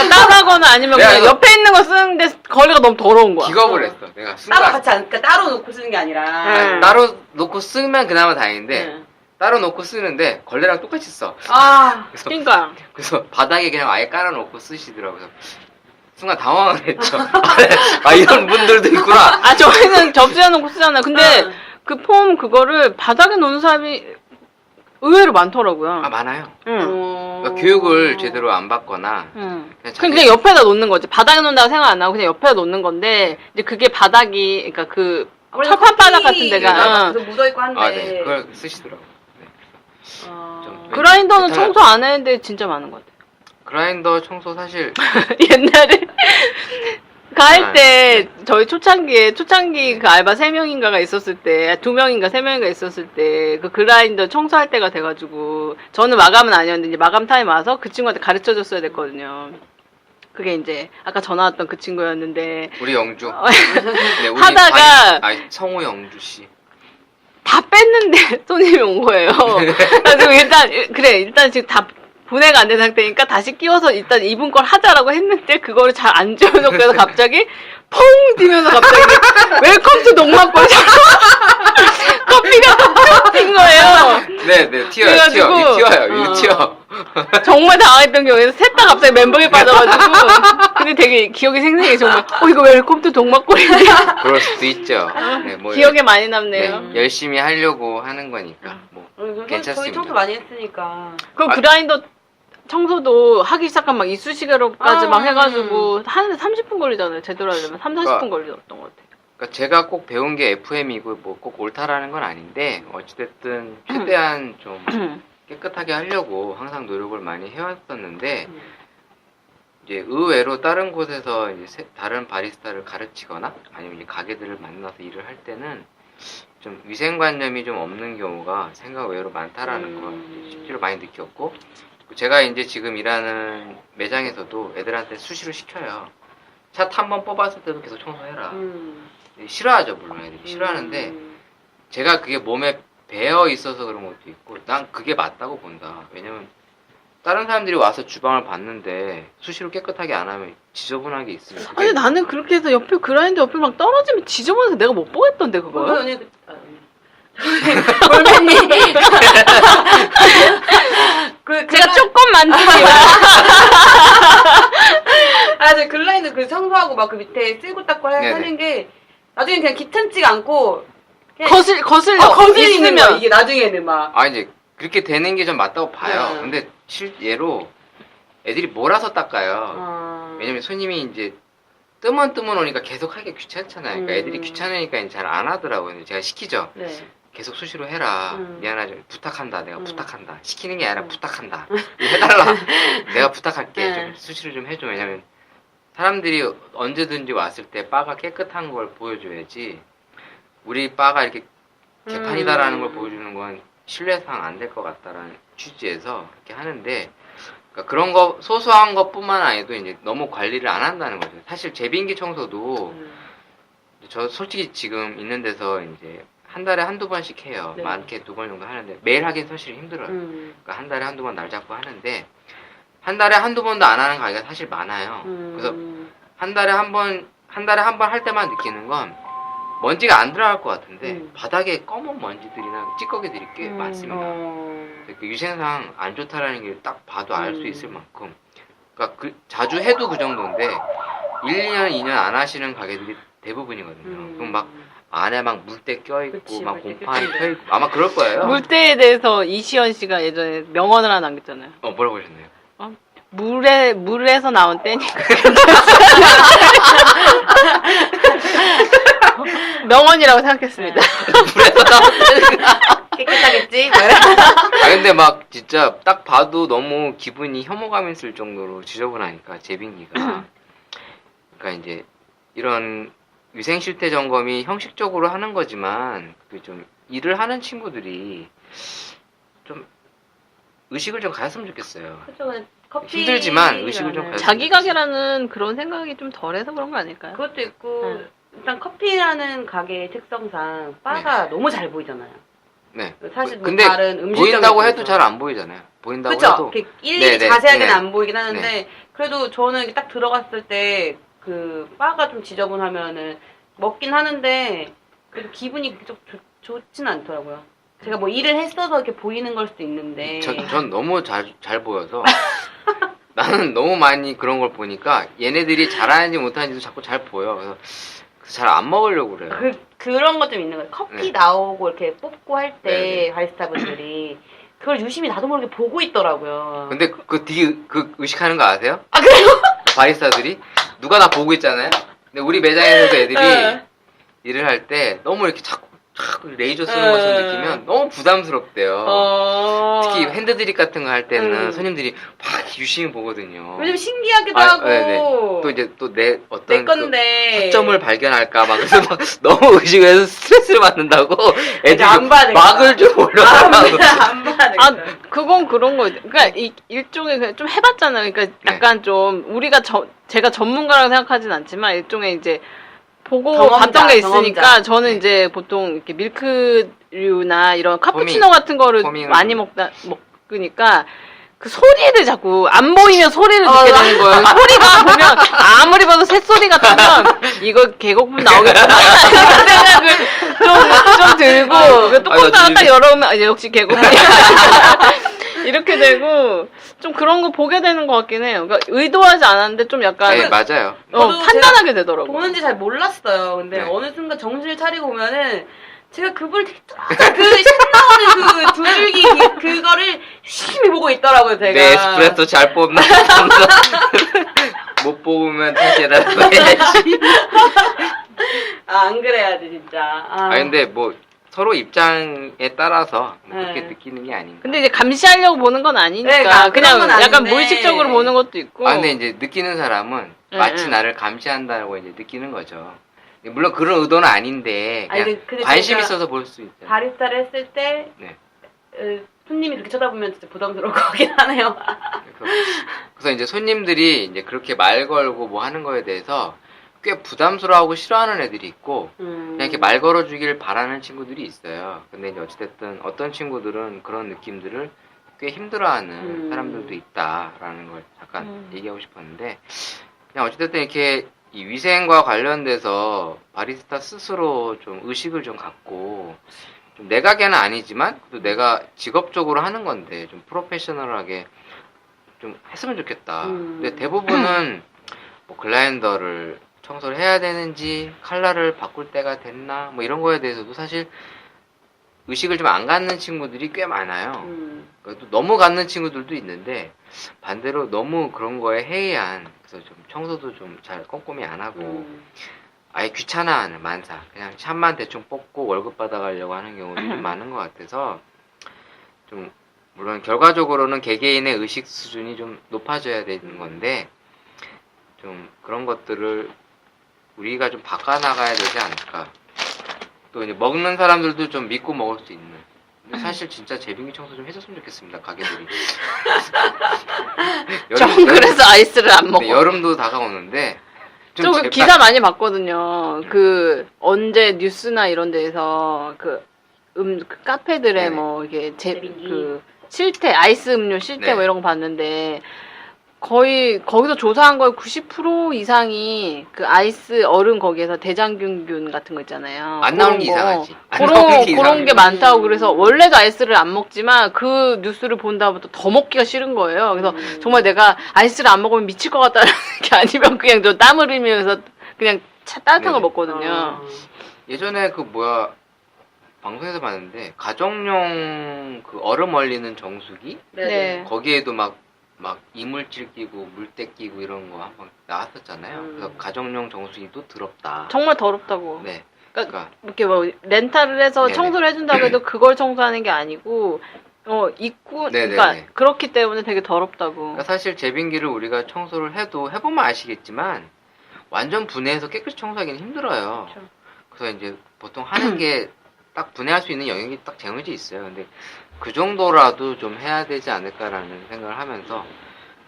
[SPEAKER 4] 따가거나 아니면
[SPEAKER 2] 내가
[SPEAKER 4] 그냥
[SPEAKER 2] 이거-
[SPEAKER 4] 옆에 있는 거 쓰는데 거리가 너무 더러운 거야.
[SPEAKER 2] 기겁을 했어. 내가
[SPEAKER 3] 따로
[SPEAKER 2] 순간
[SPEAKER 3] 같이 안, 그러니까 따로 놓고 쓰는 게 아니라.
[SPEAKER 4] 네.
[SPEAKER 2] 따로 놓고 쓰면 그나마 다행인데
[SPEAKER 3] 네.
[SPEAKER 2] 따로 놓고 쓰는데 걸레랑 똑같이 써.
[SPEAKER 3] 아,
[SPEAKER 2] 그래서
[SPEAKER 4] 그러니까
[SPEAKER 2] 바닥에 그냥 아예 깔아놓고 쓰시더라고요. 그래서 순간 당황을 했죠. 아, 이런 분들도 있구나.
[SPEAKER 4] 아 저희는 접시에 놓고 쓰잖아요. 근데
[SPEAKER 3] 응.
[SPEAKER 4] 그 폼 그거를 바닥에 놓는 사람이 의외로 많더라고요.
[SPEAKER 2] 아, 많아요.
[SPEAKER 4] 응.
[SPEAKER 2] 그러니까 교육을 제대로 안 받거나
[SPEAKER 4] 응.
[SPEAKER 2] 그냥 자기-
[SPEAKER 4] 그냥 옆에다 놓는 거지. 바닥에 놓는다고 생각 안 하고 그냥 옆에다 놓는 건데 이제 그게 바닥이 그러니까 그 철판 바닥 같은 데가 응.
[SPEAKER 3] 묻어있고 한데.
[SPEAKER 2] 아, 네. 그걸 쓰시더라고요. 네.
[SPEAKER 3] 어.
[SPEAKER 2] 좀-
[SPEAKER 4] 그라인더는
[SPEAKER 2] 일단-
[SPEAKER 4] 청소 안 했는데 진짜 많은 것 같아요.
[SPEAKER 2] 그라인더 청소 사실
[SPEAKER 4] 옛날에 할 때 저희 초창기 그 알바 3명인가가 있었을 때 2명인가 3명인가 있었을 때 그 그라인더 청소할 때가 돼가지고 저는 마감은 아니었는데 이제 마감 타임 와서 그 친구한테 가르쳐 줬어야 됐거든요. 그게 이제 아까 전화 왔던 그 친구였는데
[SPEAKER 2] 우리 영주 네, 우리
[SPEAKER 4] 하다가
[SPEAKER 2] 성우 영주 씨.
[SPEAKER 4] 다 뺐는데 손님이 온 거예요. 그래가지고 일단 지금 다 분해가 안 된 상태니까 다시 끼워서 일단 입은 걸 하자라고 했는데 그거를 잘 안 지워놓고 해서 갑자기 퐁 뛰면서 갑자기 웰컴 투 농막골 커피가 뿅 거예요.
[SPEAKER 2] 네, 튀어요.
[SPEAKER 4] 그래가지고,
[SPEAKER 2] 이거 튀어요.
[SPEAKER 4] 정말 당황했던 경우에는 셋 다 갑자기 멘붕에 빠져가지고 근데 되게 기억이 생생해 정말 이거 웰컴 투 농막골인데
[SPEAKER 2] 그럴 수도 있죠. 네, 뭐
[SPEAKER 4] 기억에 많이 남네요.
[SPEAKER 2] 네, 열심히 하려고 하는 거니까 뭐
[SPEAKER 3] 저희
[SPEAKER 2] 괜찮습니다.
[SPEAKER 3] 청소 많이 했으니까.
[SPEAKER 4] 그럼
[SPEAKER 2] 아.
[SPEAKER 4] 그라인더 청소도 하기 시작하면 막 이쑤시개로까지 막 해가지고 하는데 30분 걸리잖아요. 제대로 하려면 3, 40분 걸렸던 것 같아요.
[SPEAKER 2] 그러니까 제가 꼭 배운 게 FM이고 뭐 꼭 옳다라는 건 아닌데 어찌됐든 최대한 좀 깨끗하게 하려고 항상 노력을 많이 해왔었는데 이제 의외로 다른 곳에서 이제 다른 바리스타를 가르치거나 아니면 이제 가게들을 만나서 일을 할 때는 좀 위생관념이 좀 없는 경우가 생각 외로 많다라는 걸 실제로 많이 느꼈고 제가 이제 지금 일하는 매장에서도 애들한테 수시로 시켜요. 샷 한 번 뽑았을 때도 계속 청소해라. 싫어하죠, 물론 애들이 싫어하는데 제가 그게 몸에 배어 있어서 그런 것도 있고 난 그게 맞다고 본다. 왜냐면 다른 사람들이 와서 주방을 봤는데 수시로 깨끗하게 안 하면 지저분하게 있으면 그게
[SPEAKER 4] 아니 나는 그렇게 해서 옆에 그라인더 옆에 막 떨어지면 지저분해서 내가 못 보겠던데 그거.
[SPEAKER 3] 언니, 골반님.
[SPEAKER 4] 제가 조금 만지지만
[SPEAKER 3] 저 글라인더 그 청소하고 막 그 밑에 쓸고 닦고 하는 게 나중에 그냥 귀찮지가 않고 그냥
[SPEAKER 4] 거슬려
[SPEAKER 3] 거슬리는 거야
[SPEAKER 4] 있으면
[SPEAKER 3] 이게 나중에는 막.
[SPEAKER 2] 아 이제 그렇게 되는 게 좀 맞다고 봐요.
[SPEAKER 3] 네.
[SPEAKER 2] 근데 실예로 애들이 몰아서 닦아요. 왜냐면 손님이 이제 뜨문 오니까 계속 하기 귀찮잖아요. 그러니까 애들이 귀찮으니까 이제 잘 안 하더라고요. 근데 제가 시키죠.
[SPEAKER 3] 네.
[SPEAKER 2] 계속 수시로 해라. 미안하죠. 부탁한다. 내가 부탁한다. 시키는 게 아니라 부탁한다. 이거 해달라. 내가 부탁할게. 좀 수시로 좀 해줘. 왜냐면 사람들이 언제든지 왔을 때 바가 깨끗한 걸 보여줘야지 우리 바가 이렇게 개판이다라는 걸 보여주는 건 신뢰상 안 될 것 같다라는 취지에서 그렇게 하는데 그러니까 그런 거 소소한 것뿐만 아니도 이제 너무 관리를 안 한다는 거죠. 사실 제빙기 청소도 저 솔직히 지금 있는 데서 이제 한 달에 한두 번씩 해요.
[SPEAKER 3] 네.
[SPEAKER 2] 많게 2번 정도 하는데 매일 하긴 사실 힘들어요. 그러니까 한 달에 한두 번 날 잡고 하는데 한 달에 한두 번도 안 하는 가게가 사실 많아요. 그래서 한 달에 한 번 할 때만 느끼는 건 먼지가 안 들어갈 것 같은데 바닥에 검은 먼지들이나 찌꺼기들이 꽤 많습니다. 그 위생상 안 좋다라는 게 딱 봐도 알 수 있을 만큼 그러니까 자주 해도 그 정도인데 1, 2년, 2년 안 하시는 가게들이 대부분이거든요. 그럼 막 안에 막 물때 껴있고
[SPEAKER 3] 그치,
[SPEAKER 2] 막
[SPEAKER 3] 물때
[SPEAKER 2] 곰팡이
[SPEAKER 3] 껴있고.
[SPEAKER 2] 껴있고 아마 그럴 거예요.
[SPEAKER 4] 물때에 대해서 이시연 씨가 예전에 명언을 하나 남겼잖아요.
[SPEAKER 2] 뭐라고 하셨나요?
[SPEAKER 4] 물에서 나온 때니까. 명언이라고 생각했습니다.
[SPEAKER 3] 깨끗하겠지?
[SPEAKER 2] 아 근데 막 진짜 딱 봐도 너무 기분이 혐오감 있을 정도로 지저분하니까 제빙기가 그러니까 이제 이런 위생 실태 점검이 형식적으로 하는 거지만 그 좀 일을 하는 친구들이 좀 의식을 좀 가졌으면 좋겠어요.
[SPEAKER 3] 그쵸, 커피
[SPEAKER 2] 힘들지만 의식을 좀 가졌으면
[SPEAKER 4] 자기 가게라는 그런 생각이 좀 덜해서 그런 거 아닐까요?
[SPEAKER 3] 그것도 있고 일단 커피라는 가게의 특성상 바가 너무 잘 보이잖아요.
[SPEAKER 2] 네.
[SPEAKER 3] 사실 뭐
[SPEAKER 2] 근데
[SPEAKER 3] 다른 음식점이
[SPEAKER 2] 보인다고 해도
[SPEAKER 3] 있죠.
[SPEAKER 2] 잘 안 보이잖아요. 보인다고
[SPEAKER 3] 그쵸?
[SPEAKER 2] 해도.
[SPEAKER 3] 이렇게 일일이
[SPEAKER 2] 네네,
[SPEAKER 3] 자세하게는
[SPEAKER 2] 네.
[SPEAKER 3] 안 보이긴 하는데
[SPEAKER 2] 네.
[SPEAKER 3] 그래도 저는 이렇게 딱 들어갔을 때 그 바가 좀 지저분하면은 먹긴 하는데 그래도 기분이 그렇게 좀 좋진 않더라고요. 제가 뭐 일을 했어서 이렇게 보이는 걸 수도 있는데
[SPEAKER 2] 전 너무 잘 보여서 나는 너무 많이 그런 걸 보니까 얘네들이 잘하는지 못하는지도 자꾸 잘 보여. 그래서 잘 안 먹으려고 그래요.
[SPEAKER 3] 그런 거 좀 있는 거예요. 커피
[SPEAKER 2] 네.
[SPEAKER 3] 나오고 이렇게 뽑고 할 때
[SPEAKER 2] 네네.
[SPEAKER 3] 바리스타 분들이 그걸 유심히 나도 모르게 보고 있더라고요.
[SPEAKER 2] 근데 되게 의식하는 거 아세요?
[SPEAKER 3] 아 그래요?
[SPEAKER 2] 바리스타들이 누가 나 보고 있잖아요. 근데 우리 매장에서도 애들이
[SPEAKER 3] 네.
[SPEAKER 2] 일을 할 때 너무 이렇게 자꾸 레이저 쏘는 것처럼 느끼면 너무 부담스럽대요. 특히 핸드드립 같은 거 할 때는 손님들이 막 유심히 보거든요.
[SPEAKER 3] 왜냐면 신기하기도
[SPEAKER 2] 아,
[SPEAKER 3] 하고
[SPEAKER 2] 네네. 또 이제 또 내 어떤
[SPEAKER 3] 내 건데
[SPEAKER 2] 허점을 발견할까 막 그래서 막 너무 의식을 해서 스트레스를 받는다고 애들이
[SPEAKER 3] 안 봐야 되겠다.
[SPEAKER 2] 막을 좀 올려달라고.
[SPEAKER 3] 안 봐야 되겠다.
[SPEAKER 4] 아, 그건 그런 거. 그러니까 일종의 그냥 좀 해봤잖아요. 그러니까
[SPEAKER 2] 네.
[SPEAKER 4] 약간 좀 우리가 제가 전문가라고 생각하진 않지만 일종의 이제 보고
[SPEAKER 3] 경험자,
[SPEAKER 4] 봤던 게 있으니까
[SPEAKER 3] 경험자.
[SPEAKER 4] 저는
[SPEAKER 2] 네.
[SPEAKER 4] 이제 보통 이렇게 밀크류나 이런 카푸치노 같은 거를
[SPEAKER 2] 포밍을
[SPEAKER 4] 많이
[SPEAKER 2] 좀-
[SPEAKER 4] 먹으니까 그 소리를 자꾸 안 보이면 소리를 듣게
[SPEAKER 3] 나-
[SPEAKER 4] 되는 거예요. 소리가 보면 아무리 봐도 새소리 같으면 이거 계곡물 나오겠구나 이런 생각을 좀 들고 그 뚜껑
[SPEAKER 2] 나
[SPEAKER 4] 딱 열어보면 아, 역시 계곡물이야 이렇게 되고 좀 그런 거 보게 되는 것 같긴 해요. 그러니까 의도하지 않았는데 좀 약간
[SPEAKER 2] 네, 맞아요.
[SPEAKER 3] 저도
[SPEAKER 4] 판단하게 되더라고요.
[SPEAKER 3] 보는지 잘 몰랐어요. 근데
[SPEAKER 2] 네.
[SPEAKER 3] 어느 순간 정신을 차리고 보면은 제가 그걸 되게 그 나오는 그 두 줄기 그거를 열심히 보고 있더라고요, 제가.
[SPEAKER 2] 내 에스프레소 잘 뽑나? 못 뽑으면 다시라도 해야지.
[SPEAKER 3] 안 그래야지 진짜.
[SPEAKER 2] 근데 뭐 서로 입장에 따라서 뭐 그렇게
[SPEAKER 3] 네.
[SPEAKER 2] 느끼는 게 아닌가.
[SPEAKER 4] 근데 이제 감시하려고 보는 건 아니니까
[SPEAKER 3] 네, 그런
[SPEAKER 4] 그냥
[SPEAKER 3] 건
[SPEAKER 4] 약간
[SPEAKER 3] 아닌데.
[SPEAKER 4] 무의식적으로 보는 것도 있고.
[SPEAKER 2] 근데 이제 느끼는 사람은
[SPEAKER 4] 네,
[SPEAKER 2] 마치
[SPEAKER 4] 네.
[SPEAKER 2] 나를 감시한다고 이제 느끼는 거죠. 물론 그런 의도는 아닌데 그냥
[SPEAKER 3] 근데
[SPEAKER 2] 관심
[SPEAKER 3] 제가
[SPEAKER 2] 있어서 볼 수 있죠.
[SPEAKER 3] 바리스타를 했을 때
[SPEAKER 2] 네.
[SPEAKER 3] 손님이 그렇게 쳐다보면 진짜 부담스러울 것 같긴 하네요.
[SPEAKER 2] 그래서 이제 손님들이 이제 그렇게 말 걸고 뭐 하는 거에 대해서 꽤 부담스러워하고 싫어하는 애들이 있고 그냥 이렇게 말 걸어주길 바라는 친구들이 있어요. 근데 이제 어찌됐든 어떤 친구들은 그런 느낌들을 꽤 힘들어하는 사람들도 있다라는 걸 잠깐 얘기하고 싶었는데 그냥 어찌됐든 이렇게 이 위생과 관련돼서 바리스타 스스로 좀 의식을 좀 갖고 좀 내가게는 아니지만 또 내가 직업적으로 하는 건데 좀 프로페셔널하게 좀 했으면 좋겠다. 근데 대부분은 뭐 글라인더를 청소를 해야 되는지 컬러를 바꿀 때가 됐나 뭐 이런 거에 대해서도 사실 의식을 좀 안 갖는 친구들이 꽤 많아요. 또 너무 갖는 친구들도 있는데 반대로 너무 그런 거에 해이한 그래서 좀 청소도 좀 잘 꼼꼼히 안 하고 아예 귀찮아하는 만사 그냥 샵만 대충 뽑고 월급 받아가려고 하는 경우도 좀 많은 것 같아서 좀 물론 결과적으로는 개개인의 의식 수준이 좀 높아져야 되는 건데 좀 그런 것들을 우리가 좀 바꿔나가야 되지 않을까. 또 이제 먹는 사람들도 좀 믿고 먹을 수 있는. 근데 사실 진짜 재빙이 청소 좀 해줬으면 좋겠습니다, 가게들이.
[SPEAKER 4] 전 그래서 아이스를 안 먹어.
[SPEAKER 2] 여름도 다가오는데. 좀
[SPEAKER 4] 저
[SPEAKER 2] 제발-
[SPEAKER 4] 기사 많이 봤거든요. 그 언제 뉴스나 이런 데에서 그 카페들의
[SPEAKER 2] 네네.
[SPEAKER 4] 뭐 이게
[SPEAKER 3] 재빙기.
[SPEAKER 4] 그 실태 아이스 음료 실태
[SPEAKER 2] 네.
[SPEAKER 4] 뭐 이런 거 봤는데 거의 거기서 조사한 거의 90% 이상이 그 아이스 얼음 거기에서 대장균 같은 거 있잖아요.
[SPEAKER 2] 안 나오는 게
[SPEAKER 4] 그런 거.
[SPEAKER 2] 이상하지. 안 나오는 게
[SPEAKER 4] 그런
[SPEAKER 2] 이상해.
[SPEAKER 4] 게 많다고 그래서 원래도 아이스를 안 먹지만 그 뉴스를 본 다음부터 더 먹기가 싫은 거예요. 그래서 정말 내가 아이스를 안 먹으면 미칠 것 같다는 게 아니면 그냥 저 땀을 흘리면서 그냥 따뜻한 걸
[SPEAKER 2] 네네.
[SPEAKER 4] 먹거든요.
[SPEAKER 2] 예전에 그 뭐야 방송에서 봤는데 가정용 그 얼음 얼리는 정수기
[SPEAKER 4] 네.
[SPEAKER 2] 거기에도 막 이물질 끼고 물때 끼고 이런 거 한번 나왔었잖아요. 그래서 가정용 정수기도 더럽다.
[SPEAKER 4] 정말 더럽다고.
[SPEAKER 2] 네.
[SPEAKER 4] 그러니까 이렇게 뭐 렌탈을 해서
[SPEAKER 2] 네네.
[SPEAKER 4] 청소를 해준다고 해도 그걸 청소하는 게 아니고 입구
[SPEAKER 2] 네네네.
[SPEAKER 4] 그러니까 그렇기 때문에 되게 더럽다고.
[SPEAKER 2] 그러니까 사실 제빙기를 우리가 청소를 해도 해보면 아시겠지만 완전 분해해서 깨끗이 청소하기는 힘들어요.
[SPEAKER 3] 그렇죠.
[SPEAKER 2] 그래서 이제 보통 하는 게 딱 분해할 수 있는 영역이 딱 정해져 있어요. 근데 그 정도라도 좀 해야 되지 않을까라는 생각을 하면서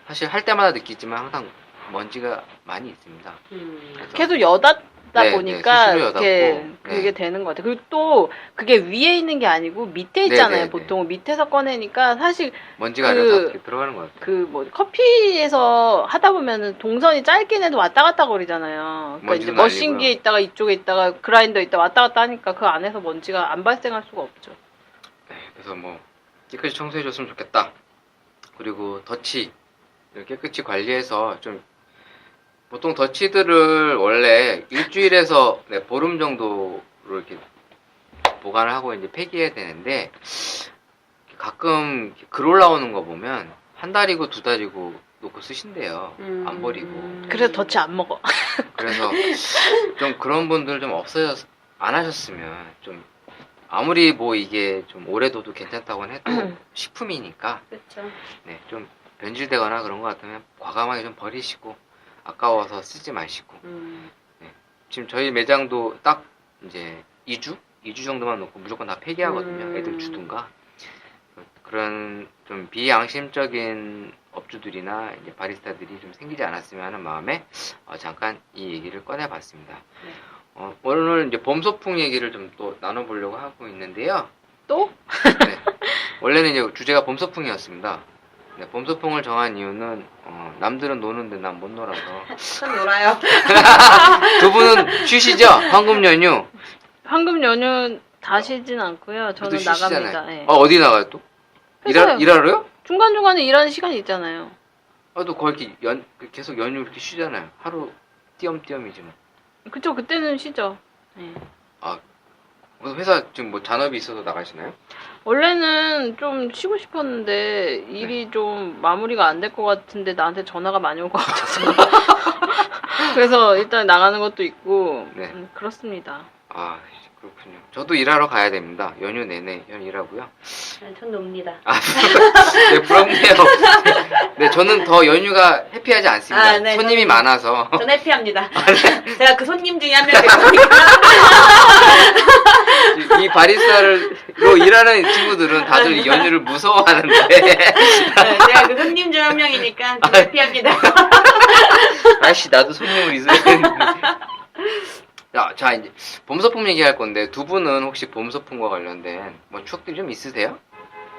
[SPEAKER 2] 사실 할 때마다 느끼지만 항상 먼지가 많이 있습니다. 그래서
[SPEAKER 4] 계속 여닫다 닫다
[SPEAKER 2] 네,
[SPEAKER 4] 보니까
[SPEAKER 2] 네, 스스로
[SPEAKER 4] 이렇게
[SPEAKER 2] 여닫고.
[SPEAKER 4] 그게
[SPEAKER 2] 네.
[SPEAKER 4] 되는 것 같아요. 그리고 또 그게 위에 있는 게 아니고 밑에 있잖아요.
[SPEAKER 2] 네, 네,
[SPEAKER 4] 보통 밑에서 꺼내니까 사실
[SPEAKER 2] 먼지가
[SPEAKER 4] 그-
[SPEAKER 2] 이렇게 다 들어가는 것 같아요.
[SPEAKER 4] 그 뭐 커피에서 하다 보면은 동선이 짧긴 해도 왔다 갔다 거리잖아요. 그러니까 이제
[SPEAKER 2] 먼지도
[SPEAKER 4] 머신기에
[SPEAKER 2] 날리고요.
[SPEAKER 4] 있다가 이쪽에 있다가 그라인더 있다 왔다 갔다 하니까 그 안에서 먼지가 안 발생할 수가 없죠.
[SPEAKER 2] 네, 그래서 뭐 깨끗이 청소해줬으면 좋겠다. 그리고 덧치를 깨끗이 관리해서 좀 보통 덧치들을 원래 일주일에서 네, 보름 정도로 이렇게 보관을 하고 이제 폐기해야 되는데 가끔 글 올라오는 거 보면 한 달이고 두 달이고 놓고 쓰신대요. 안 버리고.
[SPEAKER 4] 그래서 덫이 안 먹어.
[SPEAKER 2] 그래서 좀 그런 분들 좀 안 하셨으면 좀 아무리 뭐 이게 좀 오래 둬도 괜찮다고는 해도 식품이니까
[SPEAKER 3] 그렇죠.
[SPEAKER 2] 네, 좀 변질되거나 그런 것 같으면 과감하게 좀 버리시고 아까워서 쓰지 마시고 지금 저희 매장도 딱 이제 2주 정도만 놓고 무조건 다 폐기하거든요. 애들 주든가 그런 좀 비양심적인 업주들이나 이제 바리스타들이 좀 생기지 않았으면 하는 마음에 잠깐 이 얘기를 꺼내봤습니다.
[SPEAKER 3] 네.
[SPEAKER 2] 오늘 이제 봄소풍 얘기를 좀 또 나눠보려고 하고 있는데요.
[SPEAKER 4] 또?
[SPEAKER 2] 네. 원래는 이제 주제가 봄소풍이었습니다. 네, 봄소풍을 정한 이유는 남들은 노는데 난 못 놀아서
[SPEAKER 3] 전 놀아요.
[SPEAKER 2] 두 분은 쉬시죠? 황금 연휴
[SPEAKER 4] 황금 연휴 다 쉬진 않고요. 저는
[SPEAKER 2] 그래도 쉬시잖아요.
[SPEAKER 4] 나갑니다. 예.
[SPEAKER 2] 어디 나가요 또?
[SPEAKER 4] 회사요.
[SPEAKER 2] 일하러요?
[SPEAKER 4] 중간중간에 일하는 시간이 있잖아요.
[SPEAKER 2] 또 거의 이렇게 계속 연휴 이렇게 쉬잖아요. 하루 띄엄띄엄이지 뭐.
[SPEAKER 4] 그쵸, 그때는 쉬죠. 예.
[SPEAKER 2] 그래서 회사 지금 뭐 잔업이 있어서 나가시나요?
[SPEAKER 4] 원래는 좀 쉬고 싶었는데
[SPEAKER 2] 네.
[SPEAKER 4] 일이 좀 마무리가 안 될 것 같은데 나한테 전화가 많이 올 것 같아서 그래서 일단 나가는 것도 있고
[SPEAKER 2] 네.
[SPEAKER 4] 그렇습니다.
[SPEAKER 2] 아 그렇군요. 저도 일하러 가야 됩니다. 연휴 내내 일하고요.
[SPEAKER 3] 전 놉니다.
[SPEAKER 2] 네, 부럽네요. 네, 저는 더 연휴가 해피하지 않습니다.
[SPEAKER 3] 네,
[SPEAKER 2] 손님이
[SPEAKER 3] 저는-
[SPEAKER 2] 많아서.
[SPEAKER 3] 전 해피합니다. 제가 그 손님 중에 한 명 될 거니까.
[SPEAKER 2] 이 바리스타로 일하는 친구들은 다들 이 연휴를 무서워하는데.
[SPEAKER 3] 네, 제가 그 손님 중 한 명이니까 전 해피합니다.
[SPEAKER 2] 아이씨, 나도 손님을 있어야 되는데. 자, 이제 봄소풍 얘기할 건데, 두 분은 혹시 봄소풍과 관련된 뭐 추억들이 좀 있으세요?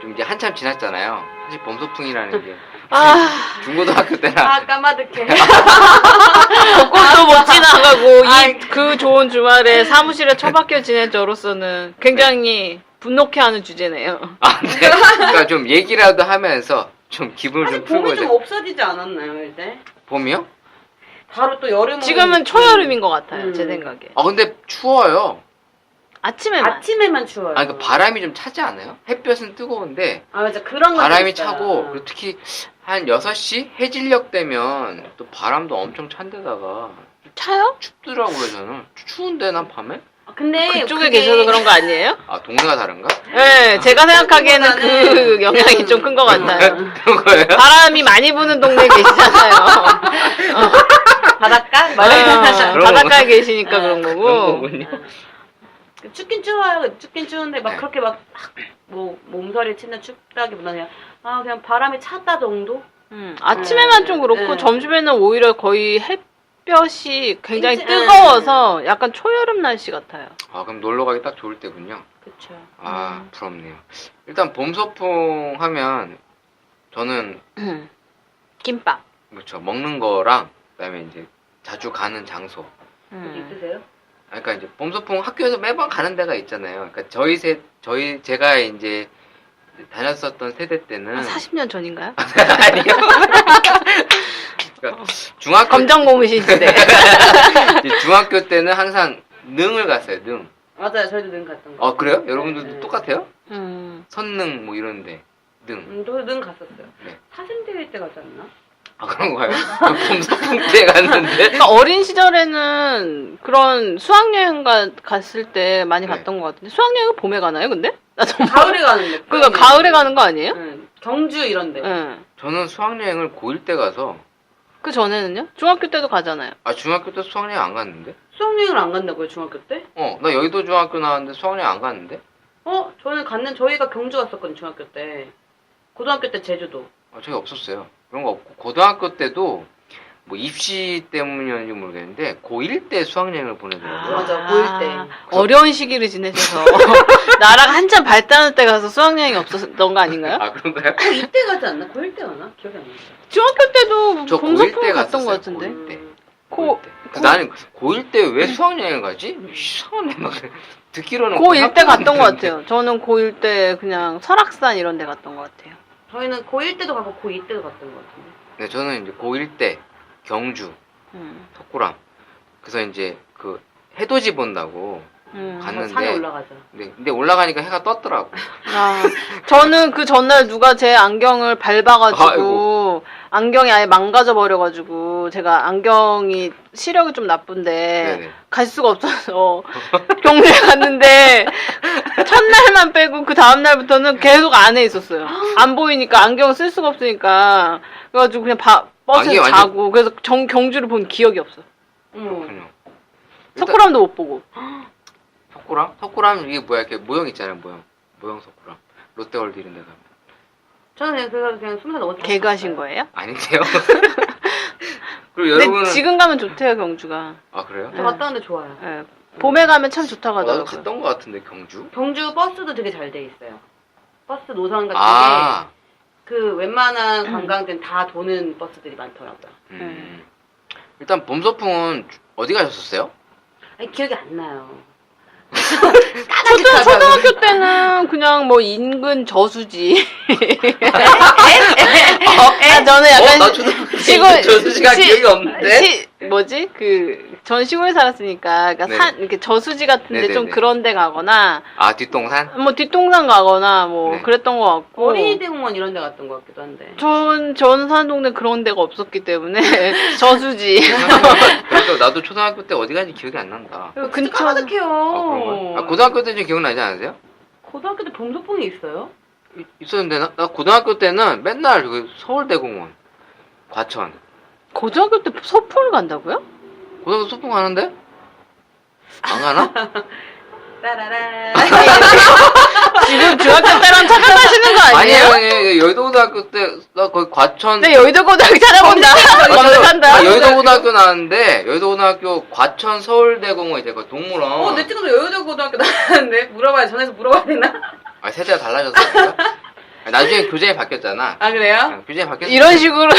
[SPEAKER 2] 좀 이제 한참 지났잖아요. 사실 봄소풍이라는 게. 중고등학교 때나.
[SPEAKER 3] 까마득해.
[SPEAKER 4] 벚꽃도 못 지나가고
[SPEAKER 3] 아이.
[SPEAKER 4] 그 좋은 주말에 사무실에 처박혀 지낸 저로서는 굉장히 분노케 하는 주제네요.
[SPEAKER 2] 네. 그러니까 좀 얘기라도 하면서 좀 기분을
[SPEAKER 3] 사실
[SPEAKER 2] 좀 풀고
[SPEAKER 3] 봄이 좀
[SPEAKER 2] 이제.
[SPEAKER 3] 없어지지 않았나요, 이제?
[SPEAKER 2] 봄이요?
[SPEAKER 3] 바로 또 여름은
[SPEAKER 4] 지금은 초여름인 것 같아요, 제
[SPEAKER 3] 음.
[SPEAKER 4] 생각에.
[SPEAKER 2] 근데 추워요.
[SPEAKER 4] 아침에만.
[SPEAKER 3] 아침에만 추워요.
[SPEAKER 2] 그 바람이 좀 차지 않아요? 햇볕은 뜨거운데
[SPEAKER 3] 맞아. 그런 거
[SPEAKER 2] 바람이 차고 그리고 특히 한 6시 해질녘 되면 또 바람도 엄청 찬데다가
[SPEAKER 4] 차요?
[SPEAKER 2] 춥더라고요. 저는 추운데 난 밤에?
[SPEAKER 3] 근데
[SPEAKER 4] 그쪽에
[SPEAKER 3] 그게
[SPEAKER 4] 계셔서 그런 거 아니에요?
[SPEAKER 2] 동네가 다른가?
[SPEAKER 4] 네, 제가 생각하기에는 그
[SPEAKER 3] 그거보다는
[SPEAKER 4] 영향이 좀 큰 것 같아요.
[SPEAKER 2] 그런 거예요?
[SPEAKER 4] 바람이 많이 부는 동네에 계시잖아요.
[SPEAKER 3] 바닷가?
[SPEAKER 2] 그런
[SPEAKER 4] 바닷가에 계시니까 그런
[SPEAKER 2] 그런
[SPEAKER 4] 거고.
[SPEAKER 2] 거군요.
[SPEAKER 3] 춥긴 추워요. 춥긴 추운데 막
[SPEAKER 2] 네.
[SPEAKER 3] 그렇게 막 뭐 몸서리 치는 춥다기보다는 그냥 바람이 찼다 정도?
[SPEAKER 4] 아침에만 좀 그렇고
[SPEAKER 3] 네.
[SPEAKER 4] 점심에는 오히려 거의 햇볕이 굉장히
[SPEAKER 3] 일찍-
[SPEAKER 4] 뜨거워서 약간 초여름 날씨 같아요.
[SPEAKER 2] 그럼 놀러 가기 딱 좋을 때군요.
[SPEAKER 3] 그쵸.
[SPEAKER 2] 부럽네요. 일단 봄소풍 하면 저는
[SPEAKER 4] 김밥.
[SPEAKER 2] 그렇죠. 먹는 거랑 그다음에 이제 자주 가는 장소.
[SPEAKER 3] 있으세요?
[SPEAKER 2] 그러니까 이제 봄소풍 학교에서 매번 가는 데가 있잖아요. 그러니까 제가 이제 다녔었던 세대 때는
[SPEAKER 4] 40년 전인가요?
[SPEAKER 2] 아니요. 그러니까 중학교
[SPEAKER 4] 검정 고무신 시대.
[SPEAKER 2] 이제 중학교 때는 항상 능을 갔어요. 능.
[SPEAKER 3] 맞아요. 저희도 능 갔던 거.
[SPEAKER 2] 그래요? 여러분들도
[SPEAKER 3] 네.
[SPEAKER 2] 똑같아요?
[SPEAKER 3] 선능
[SPEAKER 2] 뭐 이런데 능.
[SPEAKER 3] 저도 능 갔었어요.
[SPEAKER 2] 네.
[SPEAKER 3] 사생대회 때 가지 않나?
[SPEAKER 2] 그런가요? 봄소풍 때 갔는데.
[SPEAKER 4] 그러니까 어린 시절에는 그런 수학여행 갔을 때 많이
[SPEAKER 2] 네.
[SPEAKER 4] 갔던 것 같은데 수학여행은 봄에 가나요? 근데? 나 정말
[SPEAKER 3] 가을에 가는데.
[SPEAKER 4] 그러니까 가을에 가는 거 아니에요?
[SPEAKER 3] 응. 경주 이런데.
[SPEAKER 4] 응.
[SPEAKER 2] 저는 수학여행을 고1 때 가서
[SPEAKER 4] 그 전에는요? 중학교 때도 가잖아요.
[SPEAKER 2] 중학교 때 수학여행 안 갔는데?
[SPEAKER 3] 수학여행을 안 간다고요 중학교 때?
[SPEAKER 2] 나 여의도 중학교 나왔는데 수학여행 안 갔는데?
[SPEAKER 3] 저는 저희가 경주 갔었거든요 중학교 때. 고등학교 때 제주도.
[SPEAKER 2] 저희 없었어요. 그런 거 없고 고등학교 때도 뭐 입시 때문이었는지 모르겠는데 고1 때 수학여행을 보내더라고요.
[SPEAKER 3] 맞아, 고1 때.
[SPEAKER 4] 어려운 시기를 지내셔서 나랑 한참 발달할 때 가서 수학여행이 없었던 거 아닌가요?
[SPEAKER 2] 아 그런가요?
[SPEAKER 3] 고2 때 가지 않나? 고1 때 가나? 기억이 안 나.
[SPEAKER 4] 중학교 때도
[SPEAKER 2] 저
[SPEAKER 4] 봉사품
[SPEAKER 2] 고1 때
[SPEAKER 4] 갔던 것
[SPEAKER 2] 갔었어요.
[SPEAKER 4] 같은데.
[SPEAKER 2] 고1 때.
[SPEAKER 4] 고,
[SPEAKER 2] 나는 고1 때 왜 수학여행을 가지? 이상하네 막 듣기로는
[SPEAKER 4] 고1 때 갔던 것
[SPEAKER 2] 갔는데.
[SPEAKER 4] 같아요. 저는 고1 때 그냥 설악산 이런 데 갔던 것 같아요.
[SPEAKER 3] 저희는 고1 때도 가고 고2 때도 갔던 것 같은데.
[SPEAKER 2] 네, 저는 이제 고1 때 경주, 석굴암. 그래서 이제 그 해돋이 본다고 갔는데
[SPEAKER 3] 산에 올라가죠.
[SPEAKER 2] 네, 근데 올라가니까 해가 떴더라고.
[SPEAKER 4] 아, 저는 그 전날 누가 제 안경을 밟아가지고
[SPEAKER 2] 아이고.
[SPEAKER 4] 안경이 아예 망가져 버려가지고 제가 안경이 시력이 좀 나쁜데
[SPEAKER 2] 네네.
[SPEAKER 4] 갈 수가 없어서 경주에 갔는데 첫날만 빼고 그 다음 날부터는 계속 안에 있었어요. 안 보이니까 안경 쓸 수가 없으니까 그래가지고 그냥 버스에서
[SPEAKER 2] 안경이
[SPEAKER 4] 자고 그래서 경주를 본 기억이 없어.
[SPEAKER 2] 그렇군요.
[SPEAKER 4] 석굴암도 못 보고.
[SPEAKER 2] 석굴암? 석굴암 이게 뭐야? 이렇게 모형 있잖아요, 모형 석굴암. 롯데월드 이런 데 가면.
[SPEAKER 3] 저는 그냥 20살 넘어서
[SPEAKER 4] 개가신 거예요?
[SPEAKER 2] 아닌데요? 그리고
[SPEAKER 4] 근데
[SPEAKER 2] 여러분은
[SPEAKER 4] 지금 가면 좋대요 경주가.
[SPEAKER 2] 아 그래요?
[SPEAKER 3] 저 갔다 왔는데 좋아요.
[SPEAKER 4] 예. 봄에 가면 참 좋다고
[SPEAKER 2] 나도
[SPEAKER 4] 하더라고요.
[SPEAKER 2] 갔던 것 같은데 경주?
[SPEAKER 3] 경주 버스도 되게 잘 돼 있어요. 버스 노선 같은
[SPEAKER 2] 아,
[SPEAKER 3] 게 그 웬만한 관광지는 다 도는 버스들이 많더라고요.
[SPEAKER 2] 일단 봄소풍은 어디 가셨었어요?
[SPEAKER 3] 아니, 기억이 안 나요.
[SPEAKER 4] 초등학교 때는 그냥 뭐 인근 저수지. 저는 약간
[SPEAKER 2] 나 초등학교 때
[SPEAKER 4] 시골-
[SPEAKER 2] 저수지가
[SPEAKER 4] 시-
[SPEAKER 2] 기억이 없는데?
[SPEAKER 4] 뭐지? 전 시골에 살았으니까, 그러니까
[SPEAKER 2] 네.
[SPEAKER 4] 이렇게 저수지 같은데 좀
[SPEAKER 2] 네네네.
[SPEAKER 4] 그런 데 가거나,
[SPEAKER 2] 아 뒷동산?
[SPEAKER 4] 뭐 뒷동산 가거나, 뭐
[SPEAKER 2] 네.
[SPEAKER 4] 그랬던 것 같고.
[SPEAKER 3] 어린이대공원 이런 데 갔던 것 같기도 한데.
[SPEAKER 4] 전 사는 동네 그런 데가 없었기 때문에, 저수지.
[SPEAKER 2] 그러니까 나도 초등학교 때 어디 간지 기억이 안 난다.
[SPEAKER 4] 그리고
[SPEAKER 3] 근처
[SPEAKER 4] 근처,
[SPEAKER 3] 까마득해요.
[SPEAKER 2] 아 그런가요? 아, 고등학교 때 좀 기억나지 않으세요?
[SPEAKER 3] 고등학교 때 봄소풍이 있어요?
[SPEAKER 2] 있었는데 나 고등학교 때는 맨날 그 서울대공원, 과천.
[SPEAKER 4] 고등학교 때 소풍을 간다고요?
[SPEAKER 2] 고등학교 소풍 가는데? 안 가나?
[SPEAKER 3] 따라라.
[SPEAKER 4] 지금 중학교 때랑 착각하시는 거 아니에요?
[SPEAKER 2] 아니 여의도고등학교 때 나 거기 과천.
[SPEAKER 4] 네, 여의도고등학교 찾아본다. 검색한다.
[SPEAKER 2] 아, 여의도고등학교 나왔는데 여의도고등학교 과천 서울대공원 이제 그 동물원.
[SPEAKER 3] 내 친구도 여의도 고등학교 나왔는데 전화해서 물어봐야 되나?
[SPEAKER 2] 아 세대가 달라졌어요. 나중에 교장이 바뀌었잖아.
[SPEAKER 3] 아 그래요?
[SPEAKER 2] 교장이 바뀌었어.
[SPEAKER 4] 이런 식으로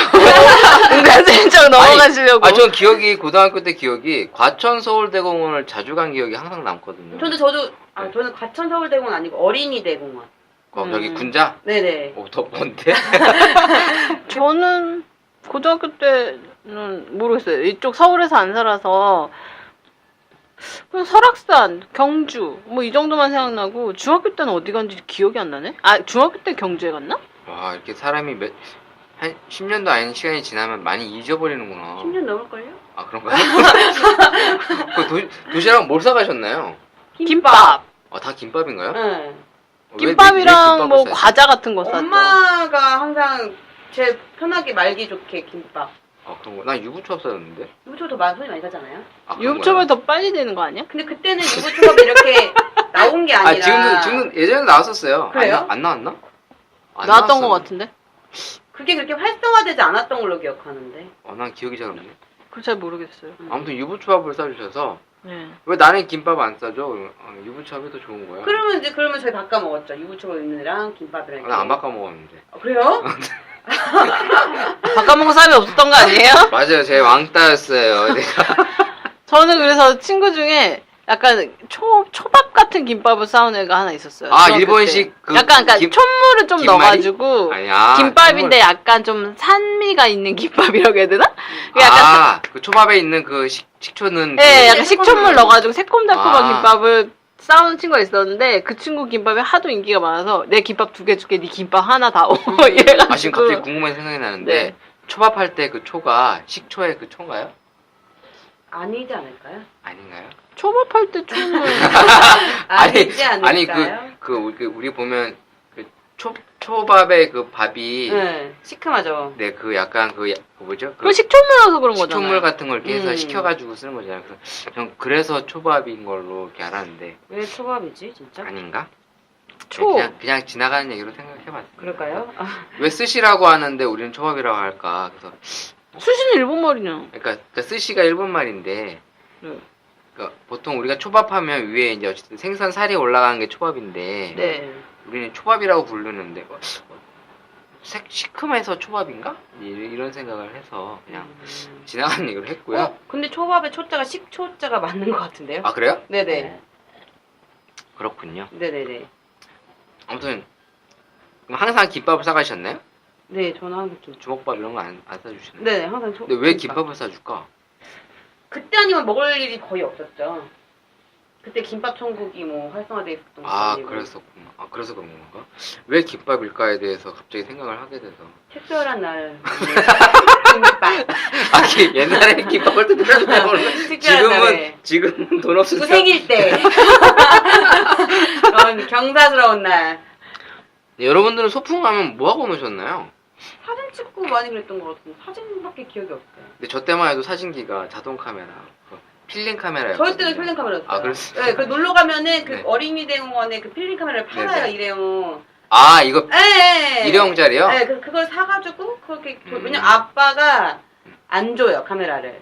[SPEAKER 4] 은간슬쩍 넘어가시려고.
[SPEAKER 2] 전 기억이 고등학교 때 기억이 과천 서울대공원을 자주 간 기억이 항상 남거든요.
[SPEAKER 3] 저는 과천 서울대공원 아니고 어린이대공원.
[SPEAKER 2] 여기 군자?
[SPEAKER 3] 네네.
[SPEAKER 2] 더 먼데?
[SPEAKER 4] 저는 고등학교 때는 모르겠어요. 이쪽 서울에서 안 살아서 그냥 설악산, 경주 뭐 이 정도만 생각나고 중학교 때는 어디 간지 기억이 안 나네. 아 중학교 때 경주에 갔나?
[SPEAKER 2] 와 이렇게 사람이 한 10년도 아닌 시간이 지나면 많이 잊어버리는구나.
[SPEAKER 3] 10년 넘을걸요?
[SPEAKER 2] 아 그런가요? 그 도시락 뭘 사가셨나요?
[SPEAKER 4] 김밥.
[SPEAKER 2] 아 다 김밥인가요?
[SPEAKER 3] 네.
[SPEAKER 4] 김밥이랑 뭐
[SPEAKER 2] 과
[SPEAKER 4] 과자 같은 거 쌌죠.
[SPEAKER 3] 엄마가 항상 제 편하게 말기 좋게 김밥.
[SPEAKER 2] 아 그런 거. 난 유부초밥 사였는데.
[SPEAKER 3] 유부초밥 더 손이 많이 가잖아요.
[SPEAKER 2] 아, 그런
[SPEAKER 4] 유부초밥이
[SPEAKER 2] 거예요?
[SPEAKER 4] 더 빨리 되는 거 아니야?
[SPEAKER 3] 근데 그때는 유부초밥이 이렇게 나온 게 아니라.
[SPEAKER 2] 지금도 예전에 나왔었어요.
[SPEAKER 3] 그래요?
[SPEAKER 2] 안 나왔나? 안
[SPEAKER 4] 나왔던
[SPEAKER 2] 나왔었는데.
[SPEAKER 4] 거 같은데.
[SPEAKER 3] 그게 그렇게 활성화되지 않았던 걸로 기억하는데.
[SPEAKER 2] 난 기억이 잘 없네.
[SPEAKER 4] 그걸 잘 모르겠어요.
[SPEAKER 2] 아무튼 유부초밥을 싸주셔서
[SPEAKER 4] 네.
[SPEAKER 2] 왜 나는 김밥 안 싸줘? 그러면, 유부초밥이 더 좋은 거야.
[SPEAKER 3] 그러면 저희 바꿔 먹었죠. 유부초밥 있는 애랑 김밥이랑.
[SPEAKER 2] 난 안 바꿔 먹었는데.
[SPEAKER 3] 그래요?
[SPEAKER 4] 바꿔먹은 사람이 없었던 거 아니에요?
[SPEAKER 2] 맞아요, 제 왕따였어요. 내가.
[SPEAKER 4] 저는 그래서 친구 중에 약간 초밥 같은 김밥을 싸운 애가 하나 있었어요.
[SPEAKER 2] 아,
[SPEAKER 4] 중학교
[SPEAKER 2] 일본식
[SPEAKER 4] 때. 약간 촛물을 좀
[SPEAKER 2] 김말이?
[SPEAKER 4] 넣어가지고
[SPEAKER 2] 아니야.
[SPEAKER 4] 김밥인데 약간 좀 산미가 있는 김밥이라고 해야 되나?
[SPEAKER 2] 그 초밥에 있는 그 식초는.
[SPEAKER 4] 네,
[SPEAKER 2] 그-
[SPEAKER 4] 약간 식초물 넣어가지고 새콤달콤한
[SPEAKER 2] 아.
[SPEAKER 4] 김밥을 싸우는 친구가 있었는데 그 친구 김밥이 하도 인기가 많아서 내 김밥 2개 줄게, 네 김밥 하나 다오. 이래가지고.
[SPEAKER 2] 지금 갑자기 궁금한 생각이 나는데
[SPEAKER 4] 네.
[SPEAKER 2] 초밥 할 때 그 초가 식초의 그 초인가요?
[SPEAKER 3] 아니지 않을까요?
[SPEAKER 2] 아닌가요?
[SPEAKER 4] 초밥할 때 춤을
[SPEAKER 3] 아니지 않을까요?
[SPEAKER 2] 아니 우리 보면 그 초밥의 그 밥이
[SPEAKER 3] 네, 시큼하죠.
[SPEAKER 2] 네 그 약간 그 뭐죠?
[SPEAKER 4] 그거 식초물이라서 그런 거잖아요.
[SPEAKER 2] 식초물 같은 걸 이렇게 해서
[SPEAKER 3] 음.
[SPEAKER 2] 식혀가지고 쓰는 거잖아요. 그래서 초밥인 걸로 이렇게 알았는데
[SPEAKER 3] 왜 초밥이지, 진짜?
[SPEAKER 2] 아닌가?
[SPEAKER 4] 초.
[SPEAKER 2] 그냥 지나가는 얘기로 생각해봤어요.
[SPEAKER 3] 그럴까요? 아,
[SPEAKER 2] 왜 스시라고 하는데 우리는 초밥이라고 할까? 그래서
[SPEAKER 4] 수시는 일본 말이냐?
[SPEAKER 2] 그러니까 스시가 일본 말인데
[SPEAKER 4] 네.
[SPEAKER 2] 그러니까 보통 우리가 초밥하면 위에 이제 어쨌든 생선 살이 올라가는 게 초밥인데
[SPEAKER 4] 네.
[SPEAKER 2] 우리는 초밥이라고 부르는데 시큼해서 초밥인가? 이런 생각을 해서 그냥 지나가는 얘기를 했고요.
[SPEAKER 3] 근데 초밥에 초자가 식초자가 맞는 것 같은데요?
[SPEAKER 2] 아 그래요?
[SPEAKER 3] 네네.
[SPEAKER 2] 그렇군요.
[SPEAKER 3] 네네네.
[SPEAKER 2] 아무튼 그럼 항상 김밥을 싸가셨나요?
[SPEAKER 3] 네, 저는 항상
[SPEAKER 2] 주먹밥 이런 거 안 싸주시나요?
[SPEAKER 3] 네네, 항상
[SPEAKER 2] 근데 왜 김밥을 싸줄까?
[SPEAKER 3] 그때 아니면 먹을 일이 거의 없었죠. 그때 김밥 천국이 뭐 활성화돼 있었던 거
[SPEAKER 2] 아
[SPEAKER 3] 아니고.
[SPEAKER 2] 그랬었구나. 아 그래서 그런 건가? 왜 김밥일까에 대해서 갑자기 생각을 하게 돼서.
[SPEAKER 3] 특별한 날 김밥.
[SPEAKER 2] 아 옛날에 김밥을 특별한 날 먹는
[SPEAKER 3] 특별한 날에.
[SPEAKER 2] 지금은 돈 없을
[SPEAKER 3] 또
[SPEAKER 2] 때.
[SPEAKER 3] 생일 때. 그런 경사스러운 날.
[SPEAKER 2] 네, 여러분들은 소풍 가면 뭐 하고 노셨나요?
[SPEAKER 3] 사진 찍고 많이 그랬던 것 같은데 사진밖에 기억이 없어요.
[SPEAKER 2] 근데 저 때만 해도 사진기가 자동 카메라, 필름 카메라였거든요.
[SPEAKER 3] 저희 때는 필름 카메라였어요.
[SPEAKER 2] 아 그랬어요?
[SPEAKER 3] 네, 그 놀러 가면은 그
[SPEAKER 2] 네.
[SPEAKER 3] 어린이대공원에 그 필름 카메라를 팔아요.
[SPEAKER 2] 네네.
[SPEAKER 3] 일회용.
[SPEAKER 2] 아 이거
[SPEAKER 3] 네.
[SPEAKER 2] 일회용짜리요?
[SPEAKER 3] 네, 그걸 사가지고 그렇게 왜냐면 아빠가 안 줘요 카메라를.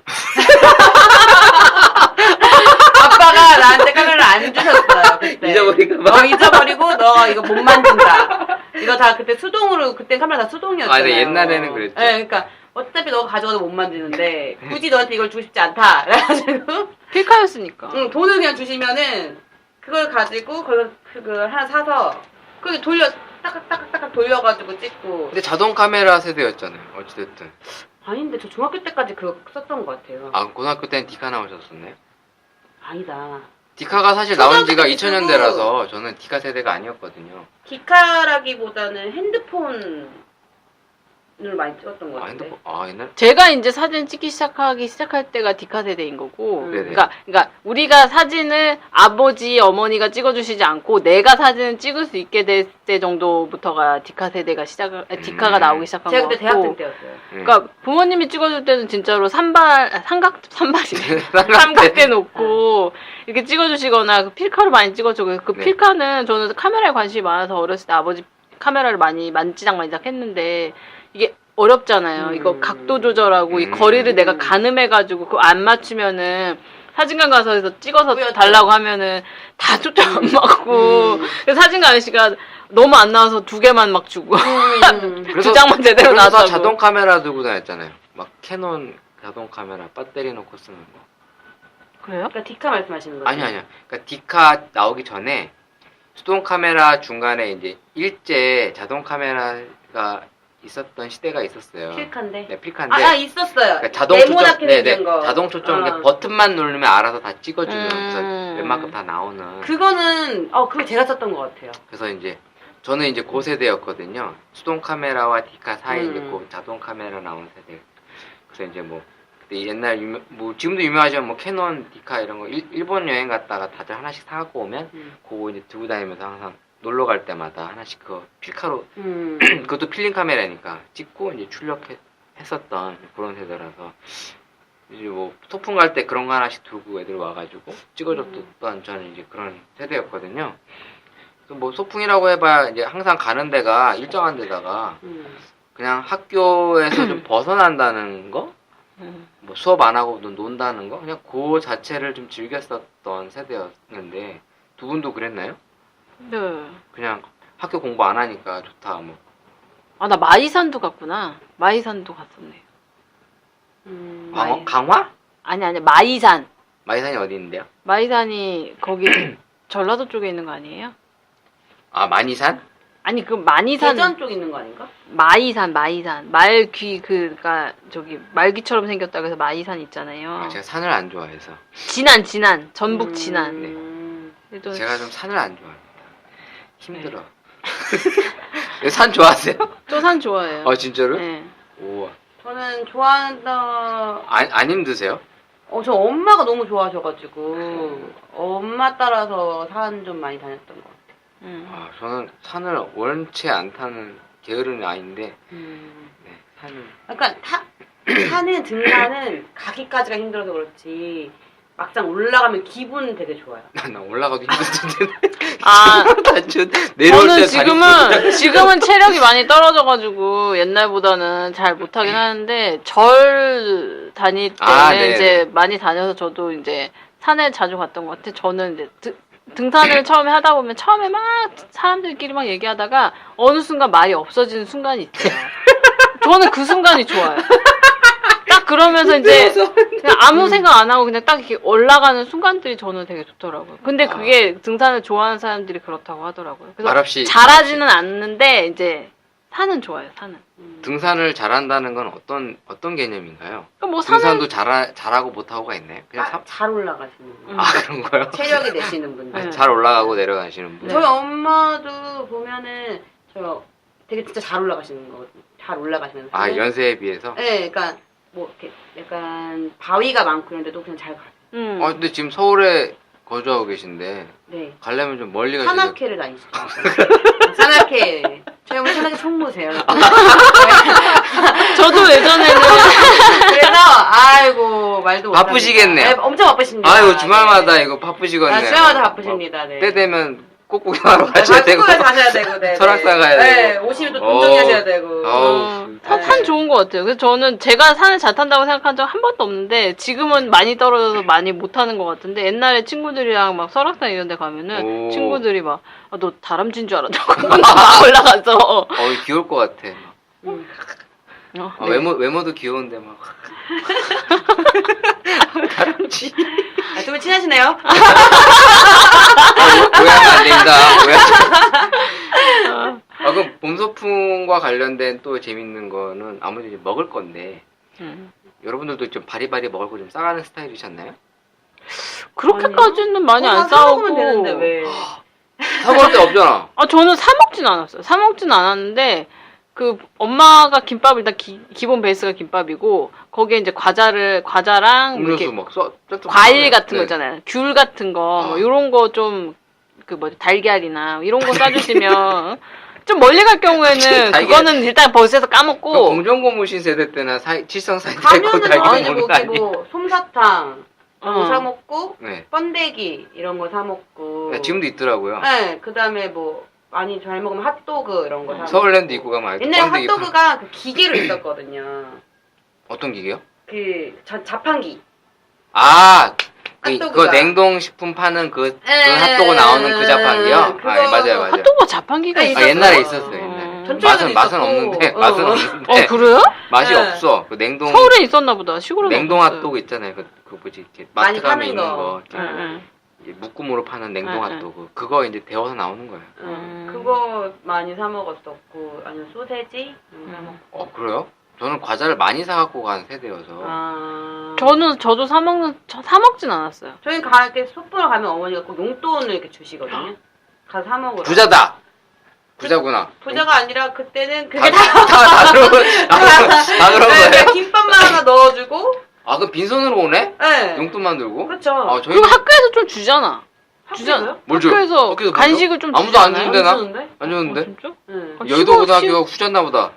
[SPEAKER 3] 아빠가 나한테 카메라를 안 주셨어요 그때.
[SPEAKER 2] 잊어버릴까 봐.
[SPEAKER 3] 잊어버리고 너 이거 못 만진다. 이거 다 그때 수동으로 그때 카메라 다 수동이었잖아요.
[SPEAKER 2] 아, 네, 옛날에는 그랬죠.
[SPEAKER 3] 네, 그러니까 어차피 너가 가져가도 못 만지는데 굳이 너한테 이걸 주고 싶지 않다. 그래가지고
[SPEAKER 4] 필카였으니까.
[SPEAKER 3] 응, 돈을 그냥 주시면은 그걸 가지고 그걸 하나 사서 그렇게 돌려 딱딱딱딱 돌려가지고 찍고.
[SPEAKER 2] 근데 자동 카메라 세대였잖아요. 어찌됐든.
[SPEAKER 3] 아닌데 저 중학교 때까지 그거 썼던 것 같아요.
[SPEAKER 2] 아 고등학교 때는 디카 나오셨었네요.
[SPEAKER 3] 아니다.
[SPEAKER 2] 디카가 사실 나온 지가
[SPEAKER 3] 초등학교 때도
[SPEAKER 2] 2000년대라서 저는 디카 세대가 아니었거든요.
[SPEAKER 3] 디카라기보다는 핸드폰을 많이 찍었던 것
[SPEAKER 2] 아
[SPEAKER 3] 같은데.
[SPEAKER 2] 핸드폰 아 옛날
[SPEAKER 4] 제가 이제 사진 찍기 시작할 때가 디카 세대인 거고,
[SPEAKER 2] 네네.
[SPEAKER 4] 그러니까 우리가 사진을 아버지, 어머니가 찍어주시지 않고 내가 사진을 찍을 수 있게 될 때 정도부터가 디카 세대가 디카가 나오기 시작한
[SPEAKER 3] 제가
[SPEAKER 4] 거
[SPEAKER 3] 그때
[SPEAKER 4] 같고.
[SPEAKER 3] 대학생 때였어요.
[SPEAKER 4] 그러니까 부모님이 찍어줄 때는 진짜로 삼각이네.
[SPEAKER 2] 삼각대.
[SPEAKER 4] 삼각대 놓고 이렇게 찍어주시거나 그 필카로 많이 찍어주고 그
[SPEAKER 2] 네.
[SPEAKER 4] 필카는 저는 카메라에 관심이 많아서 어렸을 때 아버지 카메라를 많이 만지작 했는데 이게 어렵잖아요. 이거 각도 조절하고 이 거리를 내가 가늠해가지고 그거 안 맞추면은 사진관 가서 찍어서
[SPEAKER 3] 뿌옇죠.
[SPEAKER 4] 달라고 하면은 다 초점 안 맞고 그래서 사진관 아저씨가 너무 안 나와서 2개만 막 주고 두 장만 제대로
[SPEAKER 2] 그래서
[SPEAKER 4] 나왔다고.
[SPEAKER 2] 자동 카메라 들고 다녔잖아요. 막 캐논 자동 카메라 배터리 넣고 쓰는 거.
[SPEAKER 4] 그래요?
[SPEAKER 3] 그러니까 디카 말씀하시는 거죠?
[SPEAKER 2] 아니야. 그러니까 디카 나오기 전에 수동 카메라 중간에 이제 일제 자동 카메라가 있었던 시대가 있었어요.
[SPEAKER 3] 필카인데.
[SPEAKER 2] 네, 필카인데.
[SPEAKER 3] 아 있었어요.
[SPEAKER 2] 그러니까 자동 초점,
[SPEAKER 3] 네모나게 생긴 거.
[SPEAKER 2] 자동 초점
[SPEAKER 3] 어.
[SPEAKER 2] 버튼만 누르면 알아서 다 찍어주는 그래서 웬만큼 다 나오는.
[SPEAKER 3] 그거는 그거 제가 썼던 것 같아요.
[SPEAKER 2] 그래서 이제 저는 이제 그 세대였거든요. 수동 카메라와 디카 사이 이제 그 자동 카메라 나온 세대. 그래서 이제 뭐 그때 옛날 뭐 지금도 유명하지만 뭐 캐논, 디카 이런 거 일본 여행 갔다가 다들 하나씩 사갖고 오면 그거 이제 들고 다니면서 항상 놀러 갈 때마다 하나씩 그 필카로 그것도 필름 카메라니까 찍고 이제 출력했었던 그런 세대라서 이제 뭐 소풍 갈 때 그런 거 하나씩 들고 애들 와가지고 찍어줬던 저는 이제 그런 세대였거든요. 그래서 뭐 소풍이라고 해봐야 이제 항상 가는 데가 일정한 데다가 그냥 학교에서 좀 벗어난다는 거, 뭐 수업 안 하고 논다는 거, 그냥 그 자체를 좀 즐겼었던 세대였는데 두 분도 그랬나요?
[SPEAKER 4] 네.
[SPEAKER 2] 그냥 학교 공부 안 하니까 좋다 뭐.
[SPEAKER 4] 아, 나 마이산도 갔구나. 마이산도 갔었네.
[SPEAKER 2] 강화?
[SPEAKER 4] 아니, 마이산.
[SPEAKER 2] 마이산이 어디 있는데요?
[SPEAKER 4] 마이산이 거기 전라도 쪽에 있는 거 아니에요?
[SPEAKER 2] 아 마니산?
[SPEAKER 4] 아니, 그 마니산.
[SPEAKER 3] 대전 쪽 있는 거 아닌가?
[SPEAKER 4] 마이산. 말귀, 그니까, 말귀처럼 생겼다 그래서 마이산 있잖아요.
[SPEAKER 2] 아, 제가 산을 안 좋아해서.
[SPEAKER 4] 진안. 전북 진안. 그래도
[SPEAKER 2] 제가 좀 산을 안 좋아해요. 힘들어. 산 좋아하세요?
[SPEAKER 4] 저 산 좋아해요.
[SPEAKER 2] 진짜로?
[SPEAKER 4] 네.
[SPEAKER 2] 우와.
[SPEAKER 3] 저는 좋아한다.
[SPEAKER 2] 안 힘드세요?
[SPEAKER 3] 저 엄마가 너무 좋아하셔가지고 엄마 따라서 산 좀 많이 다녔던 것 같아요.
[SPEAKER 2] 아, 저는 산을 원체 안 타는 게으른 아이인데, 네, 산을.
[SPEAKER 3] 그러니까 산은 등산은 가기까지가 힘들어서 그렇지 막상 올라가면 기분 되게 좋아요.
[SPEAKER 2] 나 올라가도 힘들 텐데.
[SPEAKER 4] 아,
[SPEAKER 2] 내려올
[SPEAKER 4] 저는
[SPEAKER 2] 때
[SPEAKER 4] 지금은 체력이 많이 떨어져가지고 옛날보다는 잘 못하긴 하는데 절 다닐 때는
[SPEAKER 2] 네.
[SPEAKER 4] 이제 많이 다녀서 저도 이제 산에 자주 갔던 것 같아요. 저는 이제 등산을 처음에 하다 보면 처음에 막 사람들끼리 막 얘기하다가 어느 순간 말이 없어지는 순간이 있어요. 저는 그 순간이 좋아요. 딱 그러면서 이제 그냥 아무 생각 안 하고 그냥 딱 이렇게 올라가는 순간들이 저는 되게 좋더라고요. 근데 그게 등산을 좋아하는 사람들이 그렇다고 하더라고요. 그래서
[SPEAKER 2] 말없이
[SPEAKER 4] 잘하지는 않는데 이제 산은 좋아요. 산은.
[SPEAKER 2] 등산을 잘한다는 건 어떤 개념인가요?
[SPEAKER 4] 그러니까 뭐 산을
[SPEAKER 2] 등산도 잘하고 못하고가 있나요? 그냥
[SPEAKER 3] 잘 올라가시는 분.
[SPEAKER 2] 그런 거요?
[SPEAKER 3] 체력이 되시는 분들.
[SPEAKER 4] 네.
[SPEAKER 2] 잘 올라가고 내려가시는 분.
[SPEAKER 3] 저희 엄마도 보면은 저 되게 진짜 잘 올라가시는 거거든요. 잘 올라가시는 분.
[SPEAKER 2] 연세에 비해서?
[SPEAKER 3] 네, 그러니까 뭐 이렇게 약간 바위가 많고 이런데도 그냥 잘 가요.
[SPEAKER 2] 근데 지금 서울에 거주하고 계신데
[SPEAKER 3] 네.
[SPEAKER 2] 가려면 좀 멀리 가셔야 돼.
[SPEAKER 3] 산악회를 다니시죠. 산악회. 저희 어머니 산악회 총무세요.
[SPEAKER 4] 저도 예전에는
[SPEAKER 3] 그래서 아이고 말도 못합니다.
[SPEAKER 2] 바쁘시겠네요.
[SPEAKER 3] 네, 엄청 바쁘십니다.
[SPEAKER 2] 아이고 주말마다
[SPEAKER 3] 네.
[SPEAKER 2] 이거 바쁘시겠네요.
[SPEAKER 3] 주말마다 바쁘십니다. 네.
[SPEAKER 2] 때 되면 꼭 구경하러 가셔야 되고.
[SPEAKER 3] 가셔야 되고. 네,
[SPEAKER 2] 설악산 가야
[SPEAKER 3] 네,
[SPEAKER 2] 되고.
[SPEAKER 3] 오시면 또 돈정리 하셔야 되고.
[SPEAKER 4] 산 좋은 것 같아요. 그래서 저는 제가 산을 잘 탄다고 생각한 적 한 번도 없는데 지금은 많이 떨어져서 많이 못 타는 것 같은데 옛날에 친구들이랑 막 설악산 이런 데 가면은 친구들이 막 너 다람쥐인 줄 알았다고 막 올라가서
[SPEAKER 2] 귀여울 것 같아.
[SPEAKER 3] 네.
[SPEAKER 2] 외모도 귀여운데 막. 다람쥐.
[SPEAKER 3] 두 분 친하시네요?
[SPEAKER 2] 오해하면 안 됩니다. 그럼 봄소풍과 관련된 또 재밌는 거는 아무래도 이제 먹을 건데 여러분들도 좀 바리바리 먹을 거 좀 싸가는 스타일이셨나요?
[SPEAKER 4] 그렇게까지는 많이 안 싸우고
[SPEAKER 3] 되는데 왜?
[SPEAKER 2] 사 먹을 데 없잖아.
[SPEAKER 4] 저는 사 먹진 않았어요. 사 먹진 않았는데 그 엄마가 김밥을 일단 기본 베이스가 김밥이고 거기에 이제 과자랑
[SPEAKER 2] 음료수
[SPEAKER 4] 이렇게
[SPEAKER 2] 막
[SPEAKER 4] 과일 같은 거
[SPEAKER 2] 네.
[SPEAKER 4] 있잖아요. 귤 같은 거 뭐 이런 거 좀 달걀이나 이런 거 싸주시면 좀 멀리 갈 경우에는 그거는 일단 버스에서 까먹고
[SPEAKER 2] 공정고무신 세대 때나 칠성사대
[SPEAKER 3] 가면은 거기 뭐 솜사탕 사 먹고
[SPEAKER 2] 네.
[SPEAKER 3] 번데기 이런 거 사 먹고.
[SPEAKER 2] 네, 지금도 있더라고요.
[SPEAKER 3] 네, 그다음에 뭐 많이 잘 먹으면 핫도그 이런 거 사 먹고.
[SPEAKER 2] 서울랜드 입고 가면
[SPEAKER 3] 옛날에 핫도그가 그 기계로 있었거든요.
[SPEAKER 2] 어떤 기계요?
[SPEAKER 3] 그 자판기.
[SPEAKER 2] 그거 냉동식품 파는 그 핫도그 나오는 그 자판기요? 맞아요.
[SPEAKER 4] 핫도그가 자판기가 있어요.
[SPEAKER 2] 옛날에 있었어요. 맛은 없는데
[SPEAKER 4] 그래요?
[SPEAKER 2] 맛이
[SPEAKER 3] 네.
[SPEAKER 2] 없어. 그 냉동
[SPEAKER 4] 서울에 있었나 보다. 시골에
[SPEAKER 2] 냉동 핫도그 있잖아요. 그 뭐지 이렇게 마트 가면 있는 거. 묶음으로 파는 냉동 핫도그. 그거 이제 데워서 나오는 거예요.
[SPEAKER 3] 그거 많이 사 먹었었고 아니면 소세지 사 먹고.
[SPEAKER 2] 그래요? 저는 과자를 많이 사갖고 간 세대여서.
[SPEAKER 4] 저도 사 먹진 않았어요.
[SPEAKER 3] 저희 이렇게 소풍을 가면 어머니가 꼭 용돈을 이렇게 주시거든요. 가서 사 먹으러.
[SPEAKER 2] 부자다. 부자구나.
[SPEAKER 3] 부자가 아니라 그때는 그게
[SPEAKER 2] 다 그런 거예요?
[SPEAKER 3] 그냥 김밥만 하나 넣어주고.
[SPEAKER 2] 그럼 빈손으로 오네?
[SPEAKER 3] 네.
[SPEAKER 2] 용돈만 들고?
[SPEAKER 3] 그렇죠.
[SPEAKER 2] 저희
[SPEAKER 4] 그리고 학교에서 좀 주잖아.
[SPEAKER 3] 주잖아요?
[SPEAKER 2] 뭘 줘요?
[SPEAKER 4] 학교에서 간식을 좀
[SPEAKER 2] 아무도 안
[SPEAKER 4] 주잖아요.
[SPEAKER 2] 주는데 나?
[SPEAKER 3] 주는데?
[SPEAKER 2] 안 주는데?
[SPEAKER 4] 진짜?
[SPEAKER 3] 네.
[SPEAKER 2] 여의도 고등학교가 후졌나 보다.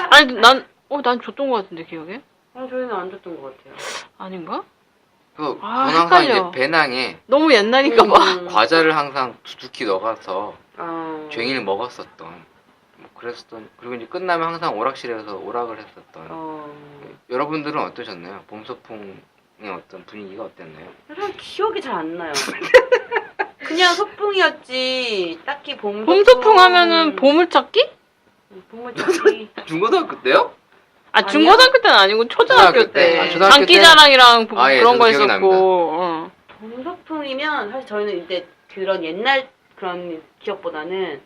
[SPEAKER 4] 아니 난 줬던 것 같은데 기억에?
[SPEAKER 3] 저희는 안 줬던 것 같아요.
[SPEAKER 4] 아닌가?
[SPEAKER 2] 저는 항상
[SPEAKER 4] 헷갈려.
[SPEAKER 2] 이제 배낭에
[SPEAKER 4] 너무 옛날인가 봐.
[SPEAKER 2] 과자를 항상 두둑히 넣어가서 종일 먹었었던. 그랬었던. 그리고 이제 끝나면 항상 오락실에서 오락을 했었던. 여러분들은 어떠셨나요? 봄소풍의 어떤 분위기가 어땠나요?
[SPEAKER 3] 저는 기억이 잘 안 나요. 그냥 소풍이었지. 딱히
[SPEAKER 4] 봄소풍 하면은 보물찾기?
[SPEAKER 3] 보물찾기.
[SPEAKER 2] 중고등학교 때요?
[SPEAKER 4] 중고등학교 때는 아니고 초등학교 때.
[SPEAKER 2] 초등학교
[SPEAKER 4] 장기자랑이랑
[SPEAKER 2] 예,
[SPEAKER 4] 그런 거
[SPEAKER 2] 저도
[SPEAKER 4] 있었고.
[SPEAKER 3] 봄소풍이면 사실 저희는 이제 그런 옛날 그런 기억보다는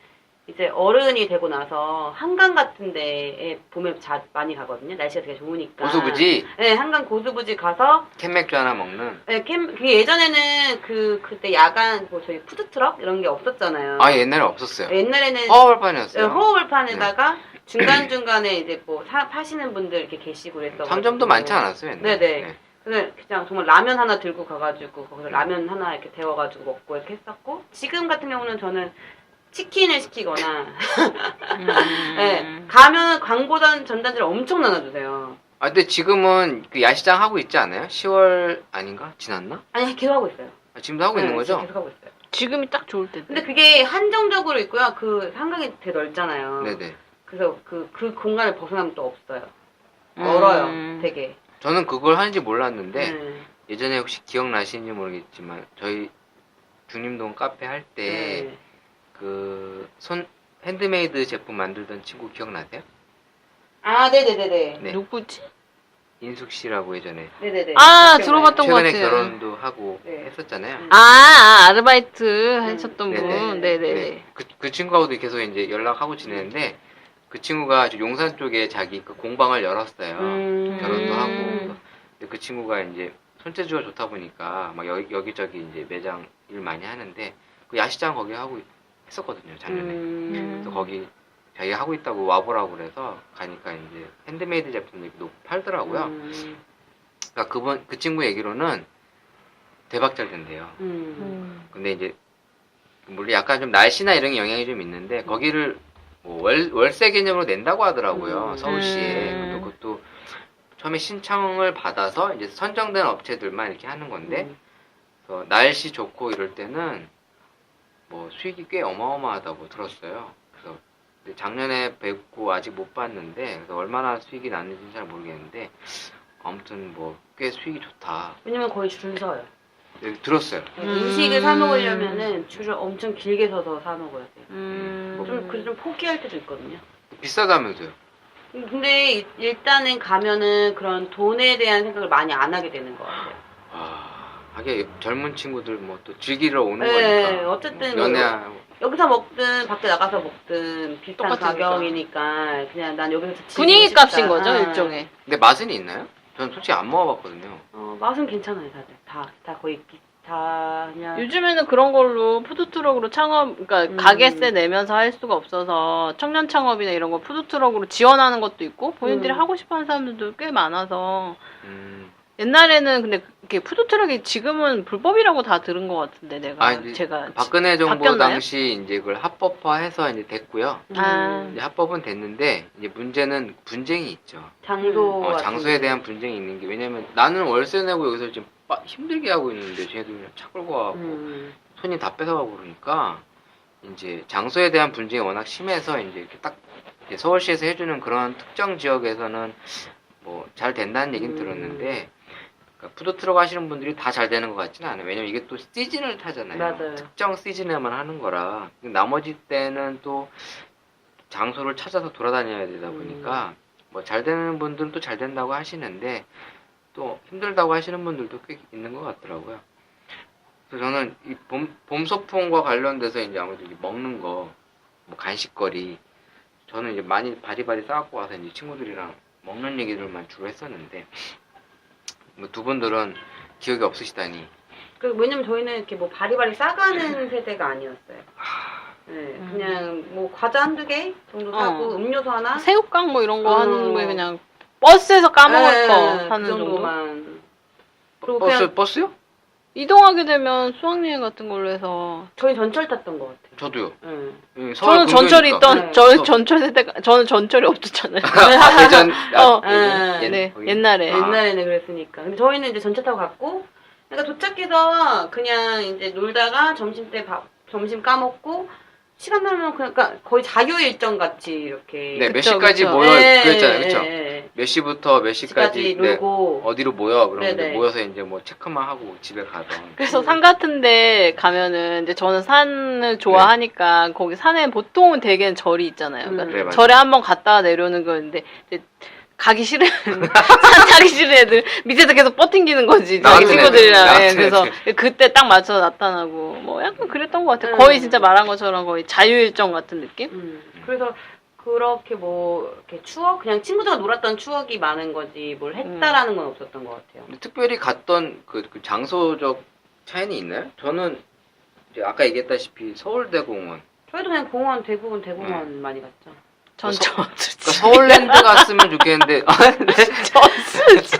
[SPEAKER 3] 이제 어른이 되고 나서 한강 같은 데에 봄에 많이 가거든요. 날씨가 되게 좋으니까.
[SPEAKER 2] 고수부지?
[SPEAKER 3] 네, 한강 고수부지 가서
[SPEAKER 2] 캔맥주 하나 먹는?
[SPEAKER 3] 네, 그게 예전에는 그때 야간 저희 푸드트럭 이런 게 없었잖아요.
[SPEAKER 2] 옛날에 없었어요.
[SPEAKER 3] 옛날에는
[SPEAKER 2] 허허벌판이었어요.
[SPEAKER 3] 허허벌판에다가 중간중간에 이제 뭐 파시는 분들 이렇게 계시고 그랬어.
[SPEAKER 2] 상점도 많지 않았어요, 옛날에.
[SPEAKER 3] 네네. 그냥 정말 라면 하나 들고 가가지고 거기서 라면 하나 이렇게 데워가지고 먹고 이렇게 했었고, 지금 같은 경우는 저는 치킨을 시키거나 네, 가면 광고 전단지를 엄청 나눠주세요.
[SPEAKER 2] 아, 근데 지금은 그 야시장 하고 있지 않아요? 10월 아닌가? 지났나?
[SPEAKER 3] 아니 계속 하고 있어요.
[SPEAKER 2] 아, 지금도 하고 있는
[SPEAKER 3] 네,
[SPEAKER 2] 거죠?
[SPEAKER 3] 지금 계속 하고 있어요.
[SPEAKER 4] 지금이 딱 좋을 텐데.
[SPEAKER 3] 근데 그게 한정적으로 있고요. 그 한강이 되게 넓잖아요.
[SPEAKER 2] 네네.
[SPEAKER 3] 그래서 그 공간을 벗어나면 또 없어요. 멀어요. 되게.
[SPEAKER 2] 저는 그걸 하는지 몰랐는데
[SPEAKER 3] 네.
[SPEAKER 2] 예전에 혹시 기억나시는지 모르겠지만 저희 중림동 카페 할 때
[SPEAKER 3] 네.
[SPEAKER 2] 그 핸드메이드 제품 만들던 친구 기억나세요?
[SPEAKER 3] 아, 네네네네.
[SPEAKER 2] 네.
[SPEAKER 4] 누구지?
[SPEAKER 2] 인숙 씨라고 예전에
[SPEAKER 3] 네네네.
[SPEAKER 4] 아,
[SPEAKER 3] 기억나요.
[SPEAKER 4] 들어봤던 것
[SPEAKER 2] 최근에
[SPEAKER 4] 같아요.
[SPEAKER 2] 결혼도 하고
[SPEAKER 3] 네.
[SPEAKER 2] 했었잖아요.
[SPEAKER 4] 아르바이트 하셨던
[SPEAKER 2] 네네.
[SPEAKER 4] 분. 네네네.
[SPEAKER 2] 네. 그 친구하고도 계속 이제 연락하고 지내는데 그 친구가 용산 쪽에 자기 그 공방을 열었어요. 결혼도 하고. 근데 그 친구가 이제 손재주가 좋다 보니까 막 여기저기 이제 매장 일 많이 하는데 그 야시장 거기 하고 했었거든요, 작년에. 그래서 거기 자기가 하고 있다고 와보라고 그래서 가니까 이제 핸드메이드 제품도 이렇게 놓고 팔더라고요. 그러니까 그 친구 얘기로는 대박 잘 된대요. 근데 이제 물론 약간 좀 날씨나 이런 게 영향이 좀 있는데 거기를 뭐 월세 개념으로 낸다고 하더라고요. 서울시에. 그것도 처음에 신청을 받아서 이제 선정된 업체들만 이렇게 하는 건데 그래서 날씨 좋고 이럴 때는 뭐 수익이 꽤 어마어마하다고 들었어요. 그래서 근데 작년에 뵙고 아직 못 봤는데 그래서 얼마나 수익이 났는지는 잘 모르겠는데 아무튼 뭐 꽤 수익이 좋다.
[SPEAKER 3] 왜냐면 거의 줄 서요.
[SPEAKER 2] 네, 들었어요.
[SPEAKER 3] 음식을 사 먹으려면은 줄을 엄청 길게 서서 사 먹어야 돼요. 그래서 좀 포기할 때도 있거든요.
[SPEAKER 2] 비싸다면서요?
[SPEAKER 3] 근데 일단은 가면은 그런 돈에 대한 생각을 많이 안 하게 되는 것 같아요.
[SPEAKER 2] 하게 젊은 친구들 뭐 또 즐기러 오는
[SPEAKER 3] 네,
[SPEAKER 2] 거니까.
[SPEAKER 3] 어쨌든
[SPEAKER 2] 연애하고.
[SPEAKER 3] 여기서 먹든 밖에 나가서 먹든 비슷한
[SPEAKER 4] 똑같으니까.
[SPEAKER 3] 가격이니까 그냥 난 여기서 즐기고
[SPEAKER 4] 분위기
[SPEAKER 3] 싶다.
[SPEAKER 4] 값인 거죠, 일종의.
[SPEAKER 2] 근데 맛은 있나요? 전 솔직히 안 먹어봤거든요.
[SPEAKER 3] 맛은 괜찮아요, 다들. 다 거의 다 그냥.
[SPEAKER 4] 요즘에는 그런 걸로 푸드트럭으로 그러니까 가게세 내면서 할 수가 없어서 청년 창업이나 이런 거 푸드트럭으로 지원하는 것도 있고 본인들이 하고 싶어하는 사람들도 꽤 많아서 옛날에는 근데 이렇게 푸드트럭이 지금은 불법이라고 다 들은 것 같은데 제가
[SPEAKER 2] 박근혜 정부
[SPEAKER 4] 바뀌었나요?
[SPEAKER 2] 당시 이제 그걸 합법화해서 이제 됐고요. 이제 합법은 됐는데 이제 문제는 분쟁이 있죠. 장소에 대한 분쟁이 있는 게 왜냐면 나는 월세 내고 여기서 지금 힘들게 하고 있는데 쟤도 그냥 차 끌고 와갖고 손님 다 뺏어가고 그러니까 이제 장소에 대한 분쟁이 워낙 심해서 이제 이렇게 딱 이제 서울시에서 해주는 그런 특정 지역에서는 뭐 잘 된다는 얘기는 들었는데 그러니까 푸드트럭 하시는 분들이 다 잘 되는 것 같지는 않아요. 왜냐면 이게 또 시즌을 타잖아요.
[SPEAKER 3] 맞아요.
[SPEAKER 2] 특정 시즌에만 하는 거라 나머지 때는 또 장소를 찾아서 돌아다녀야 되다 보니까 뭐 잘 되는 분들은 또 잘 된다고 하시는데 또 힘들다고 하시는 분들도 꽤 있는 것 같더라고요. 그래서 저는 이 봄 소풍과 관련돼서 이제 아무래도 먹는 거, 뭐 간식거리, 저는 이제 많이 바리바리 싸갖고 와서 이제 친구들이랑 먹는 얘기들만 주로 했었는데, 뭐 두 분들은 기억이 없으시다니.
[SPEAKER 3] 왜냐면 저희는 이렇게 뭐 바리바리 싸가는 세대가 아니었어요. 네, 그냥 뭐 과자 한두 개 정도 사고 음료수 하나?
[SPEAKER 4] 새우깡 뭐 이런 거 하는 거에 그냥 버스에서 까먹을 거 하는
[SPEAKER 3] 그 정도만. 그리고
[SPEAKER 2] 버스요?
[SPEAKER 4] 이동하게 되면 수학여행 같은 걸로 해서
[SPEAKER 3] 저희 전철 탔던 것 같아요.
[SPEAKER 2] 저도요.
[SPEAKER 3] 네.
[SPEAKER 4] 저는 전철이
[SPEAKER 3] 네.
[SPEAKER 4] 저는 전철 세대가 저는 전철이 없었잖아요.
[SPEAKER 2] 예전
[SPEAKER 4] 네, 옛날에.
[SPEAKER 3] 옛날에는 그랬으니까. 근데 저희는 이제 전철 타고 갔고, 그러니까 도착해서 그냥 이제 놀다가 점심 까먹고, 시간 나면 그러니까 거의 자유 일정 같이 이렇게.
[SPEAKER 2] 네, 몇
[SPEAKER 4] 그쵸,
[SPEAKER 2] 시까지
[SPEAKER 4] 그쵸.
[SPEAKER 2] 모여
[SPEAKER 3] 네,
[SPEAKER 2] 그랬잖아요,
[SPEAKER 3] 네,
[SPEAKER 2] 그렇죠?
[SPEAKER 3] 네.
[SPEAKER 2] 몇 시부터 몇 시까지
[SPEAKER 3] 놀고.
[SPEAKER 2] 어디로 모여 그러면
[SPEAKER 3] 네네.
[SPEAKER 2] 모여서 이제 뭐 체크만 하고 집에 가던.
[SPEAKER 4] 그래서 산 같은데 가면은 이제 저는 산을 좋아하니까 거기 산에 보통은 대개는 절이 있잖아요. 그러니까
[SPEAKER 2] 네, 맞아요.
[SPEAKER 4] 절에 한번 갔다가 내려오는 거였는데 이제 가기 싫은 산 타기 싫은 애들 밑에서 계속 뻗팅기는 거지 자기
[SPEAKER 2] 나같은
[SPEAKER 4] 친구들이랑.
[SPEAKER 2] 애들,
[SPEAKER 4] 예,
[SPEAKER 2] 나같은
[SPEAKER 4] 그래서
[SPEAKER 2] 애들.
[SPEAKER 4] 그때 딱 맞춰서 나타나고 뭐 약간 그랬던 것 같아요. 거의 진짜 말한 것처럼 거의 자유일정 같은 느낌?
[SPEAKER 3] 그래서 그렇게 뭐 이렇게 그냥 친구들과 놀았던 추억이 많은 거지 뭘 했다라는 건 없었던 것 같아요.
[SPEAKER 2] 근데 특별히 갔던 그 장소적 차이는 있나요? 저는 이제 아까 얘기했다시피 서울대공원.
[SPEAKER 3] 저희도 그냥 대부분 대공원 많이 갔죠.
[SPEAKER 4] 전
[SPEAKER 2] 그러니까
[SPEAKER 4] 저수지.
[SPEAKER 2] 서울랜드 갔으면 좋겠는데. 네.
[SPEAKER 4] 저수지.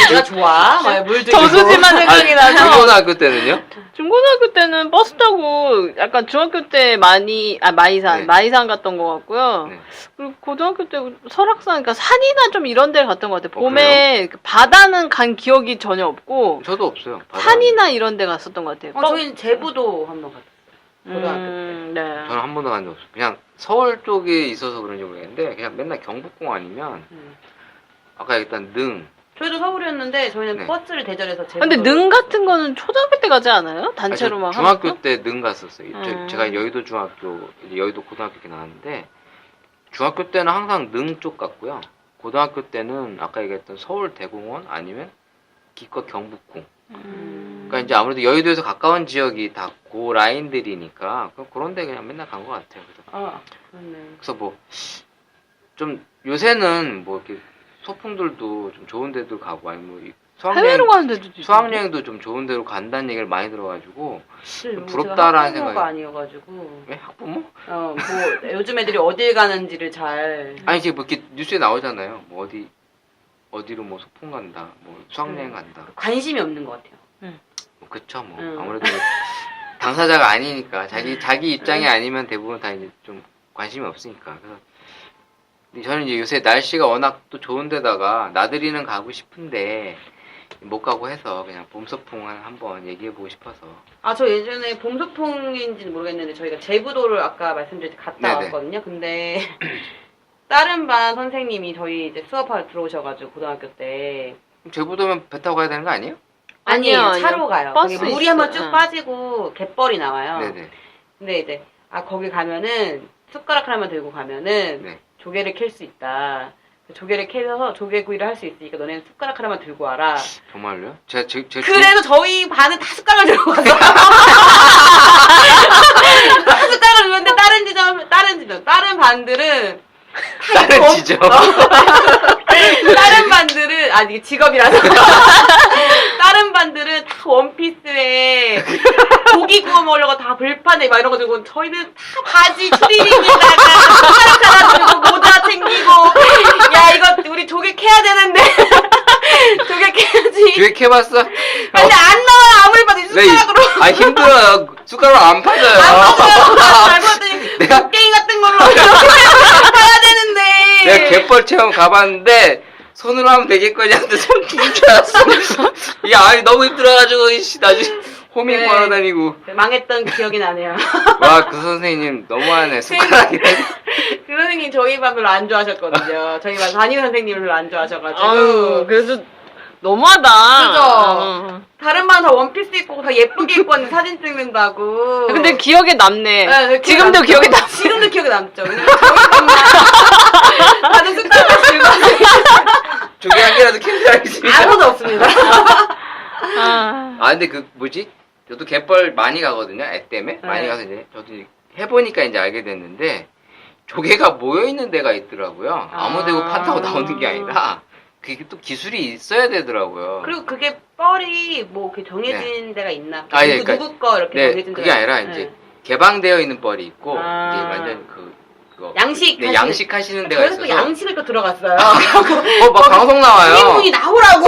[SPEAKER 3] 내가 좋아. 물도
[SPEAKER 4] 저수지만 생각이 나서.
[SPEAKER 2] 중고등학교 때는요?
[SPEAKER 4] 중고등학교 때는 버스 타고 약간 중학교 때 마이산
[SPEAKER 2] 네.
[SPEAKER 4] 마이산 갔던 것 같고요.
[SPEAKER 2] 네.
[SPEAKER 4] 그리고 고등학교 때 설악산, 그러니까 산이나 좀 이런 데를 갔던 것 같아요.
[SPEAKER 2] 어,
[SPEAKER 4] 봄에 바다는 간 기억이 전혀 없고
[SPEAKER 2] 저도 없어요.
[SPEAKER 4] 산이나 이런 데 갔었던 것 같아요.
[SPEAKER 3] 저희는 제부도 한번 갔어요. 고등학교
[SPEAKER 4] 네.
[SPEAKER 2] 저는 한 번도 간 적 없어요. 그냥 서울 쪽에 있어서 그런지 모르겠는데 그냥 맨날 경복궁 아니면 아까 얘기했던 능.
[SPEAKER 3] 저희도 서울이었는데 저희는
[SPEAKER 2] 네.
[SPEAKER 3] 버스를 대절해서 제부.
[SPEAKER 4] 근데 능 같은 거는 초등학교 때 가지 않아요? 단체로 막
[SPEAKER 2] 중학교
[SPEAKER 4] 하면서?
[SPEAKER 2] 때 능 갔었어요. 제가 여의도 중학교, 이제 여의도 고등학교 이렇게 나왔는데 중학교 때는 항상 능 쪽 갔고요. 고등학교 때는 아까 얘기했던 서울 대공원 아니면 기껏 경복궁. 그러니까 이제 아무래도 여의도에서 가까운 지역이 다 그 라인들이니까 그런 데 그냥 맨날 간 것 같아요.
[SPEAKER 3] 그렇네.
[SPEAKER 2] 그래서 뭐 좀 요새는 뭐 이렇게 소풍들도 좀 좋은 데도 가고 아니면 뭐
[SPEAKER 4] 해외로 가는 데도 있어요.
[SPEAKER 2] 수학여행도 좀 좋은 데로 간다는 얘기를 많이 들어가지고
[SPEAKER 3] 좀
[SPEAKER 2] 부럽다라는
[SPEAKER 3] 학부모가
[SPEAKER 2] 생각이.
[SPEAKER 3] 아니어가지고.
[SPEAKER 2] 왜 학부모?
[SPEAKER 3] 뭐 요즘 애들이 어딜 가는지를 잘.
[SPEAKER 2] 아니 이게 뭐 이렇게 뉴스에 나오잖아요. 뭐 어디로 뭐 소풍 간다, 뭐 수학여행 간다.
[SPEAKER 3] 관심이 없는 것 같아요.
[SPEAKER 2] 뭐 그쵸 뭐
[SPEAKER 3] 응.
[SPEAKER 2] 아무래도 당사자가 아니니까 자기 입장이 아니면 대부분 다 이제 좀 관심이 없으니까. 그래서 근데 저는 이제 요새 날씨가 워낙 또 좋은 데다가 나들이는 가고 싶은데 못 가고 해서 그냥 봄 소풍을 한번 얘기해 보고 싶어서.
[SPEAKER 3] 저 예전에 봄소풍인지는 모르겠는데 저희가 제부도를 아까 말씀드릴 때 갔다
[SPEAKER 2] 네네.
[SPEAKER 3] 왔거든요. 근데 다른 반 선생님이 저희 이제 수업하러 들어오셔가지고 고등학교 때
[SPEAKER 2] 그럼 제부도면 배 타고 가야 되는 거 아니에요?
[SPEAKER 3] 아니에요.
[SPEAKER 4] 아니요.
[SPEAKER 3] 차로 가요.
[SPEAKER 4] 버스
[SPEAKER 3] 거기 물이
[SPEAKER 4] 있어요.
[SPEAKER 3] 한번 쭉
[SPEAKER 4] 응.
[SPEAKER 3] 빠지고 갯벌이 나와요.
[SPEAKER 2] 네네.
[SPEAKER 3] 근데 이제 거기 가면은 숟가락 하나만 들고 가면은
[SPEAKER 2] 네.
[SPEAKER 3] 조개를 캘 수 있다. 조개를 캐서 조개구이를 할 수 있으니까 너네는 숟가락 하나만 들고 와라.
[SPEAKER 2] 정말로요? 제가
[SPEAKER 3] 그래서 저희 반은 다 숟가락을 들고 갔어요. 다 숟가락을 들고 갔는데 다른 반들은
[SPEAKER 2] 다른 지점.
[SPEAKER 3] 다른 반들은 이게 직업이라서 다른 반들은 다 원피스에 고기 구워 먹으려고 다 불판에 막 이런 거 들고 저희는 다 바지 추리닝에다가 숟가락 하나 들고 모자 챙기고 야 이거 우리 조개 캐야 되는데 조개 캐야지.
[SPEAKER 2] 교회 캐봤어?
[SPEAKER 3] 근데 안 나와요. 아무리 봐도 이 숟가락으로.
[SPEAKER 2] 힘들어요. 숟가락 안 파져요.
[SPEAKER 3] 안 나와요. 알고 봤더니 곡괭이 같은 걸로 해야 되는데.
[SPEAKER 2] 내가 갯벌 체험 가봤는데 손으로 하면 되겠거니 하는데 손 죽을 줄 알았어. 이게 너무 힘들어가지고 나중에 호밍
[SPEAKER 3] 네.
[SPEAKER 2] 걸어 다니고.
[SPEAKER 3] 망했던 기억이 나네요.
[SPEAKER 2] 와, 그 선생님 너무하네. 숟가락이.
[SPEAKER 3] 그 선생님 저희 반 별로 안 좋아하셨거든요. 저희 반 담임 선생님을 별로 안 좋아하셔가지고.
[SPEAKER 4] 아유, 그래도 너무하다.
[SPEAKER 3] 그죠? 다른 반 다 원피스 입고 다 예쁘게 입고 왔는데 사진 찍는다고.
[SPEAKER 4] 근데 기억에 남네.
[SPEAKER 3] 네,
[SPEAKER 4] 지금도 기억에 남.
[SPEAKER 3] 지금도 기억에 남죠. 왜냐면 저희 반만 다들 숟가락을 들고 왔어요.
[SPEAKER 2] 조개 한 개라도 캔줄 알겠습니다.
[SPEAKER 3] 아무도 없습니다.
[SPEAKER 2] 근데 그 뭐지? 저도 갯벌 많이 가거든요. 애 때문에 많이
[SPEAKER 3] 네.
[SPEAKER 2] 가서 이제 저도 해보니까 이제 알게 됐는데 조개가 모여 있는 데가 있더라고요. 아무 데고 판다고 나오는 게 아니라 그게 또 기술이 있어야 되더라고요.
[SPEAKER 3] 그리고 그게 뻘이 뭐 이렇게 정해진 데가 있나?
[SPEAKER 2] 예, 그러니까-
[SPEAKER 3] 누구 거 이렇게
[SPEAKER 2] 네,
[SPEAKER 3] 정해진
[SPEAKER 2] 그게
[SPEAKER 3] 데가
[SPEAKER 2] 아니라
[SPEAKER 3] 있나?
[SPEAKER 2] 이제 개방되어 있는 뻘이 있고 이제
[SPEAKER 3] 아.
[SPEAKER 2] 완전 그거
[SPEAKER 3] 양식
[SPEAKER 2] 네,
[SPEAKER 3] 하시는-
[SPEAKER 2] 양식하시는 데가
[SPEAKER 3] 그래서
[SPEAKER 2] 있어서
[SPEAKER 3] 또 양식을 또 들어갔어요.
[SPEAKER 2] 막 방송 나와요.
[SPEAKER 3] 주인공이 나오라고.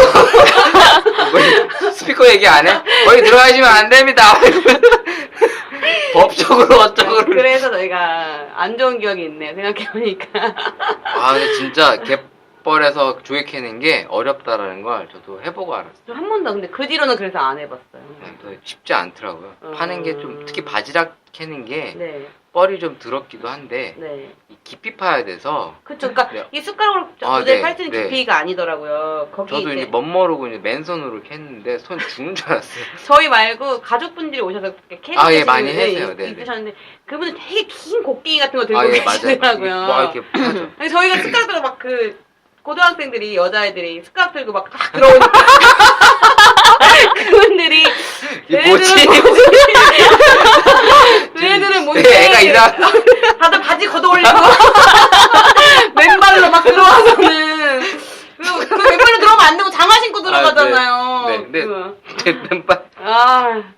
[SPEAKER 2] 뭐, 스피커 얘기 안 해? 거기 들어가시면 안 됩니다. 법적으로 어쩌고.
[SPEAKER 3] 그래서 저희가 안 좋은 기억이 있네요. 생각해보니까.
[SPEAKER 2] 근데 진짜 갯벌에서 조개 캐는 게 어렵다라는 걸 저도 해보고 알았어요.
[SPEAKER 3] 저 한 번도 근데 그 뒤로는 그래서 안 해봤어요.
[SPEAKER 2] 쉽지 않더라고요. 파는 게 좀 특히 바지락 캐는 게
[SPEAKER 3] 네,
[SPEAKER 2] 뻘이 좀 더럽기도 한데
[SPEAKER 3] 네.
[SPEAKER 2] 깊이 파야 돼서
[SPEAKER 3] 그쵸. 그러니까
[SPEAKER 2] 네.
[SPEAKER 3] 이 숟가락으로
[SPEAKER 2] 아,
[SPEAKER 3] 도저히
[SPEAKER 2] 네,
[SPEAKER 3] 팔 수 있는
[SPEAKER 2] 네.
[SPEAKER 3] 깊이가 아니더라고요. 거기
[SPEAKER 2] 저도 이제 멋모르고 이제 맨손으로 캤는데 손 죽는 줄 알았어요.
[SPEAKER 3] 저희 말고 가족분들이 오셔서 캐
[SPEAKER 2] 예, 많이 해주세요. 네, 네.
[SPEAKER 3] 있으셨는데 그분은 되게 긴 곡괭이 같은 거 들고
[SPEAKER 2] 맞아요.
[SPEAKER 3] 계시더라고요.
[SPEAKER 2] 와, 이렇게 파죠.
[SPEAKER 3] 아니, 저희가 숟가락 들고 막 고등학생들이 여자애들이 숟가락 들고 막 딱 들어오니까 그분들이
[SPEAKER 2] 이게 뭐지?
[SPEAKER 3] 얘들은 뭔데?
[SPEAKER 2] 애가 이상.
[SPEAKER 3] 다들 바지 걷어 올리고 맨발로 막 들어와서는 그 맨발로 들어오면 안 되고 장화 신고 들어가잖아요.
[SPEAKER 2] 네, 네.
[SPEAKER 3] 그.
[SPEAKER 2] 맨발.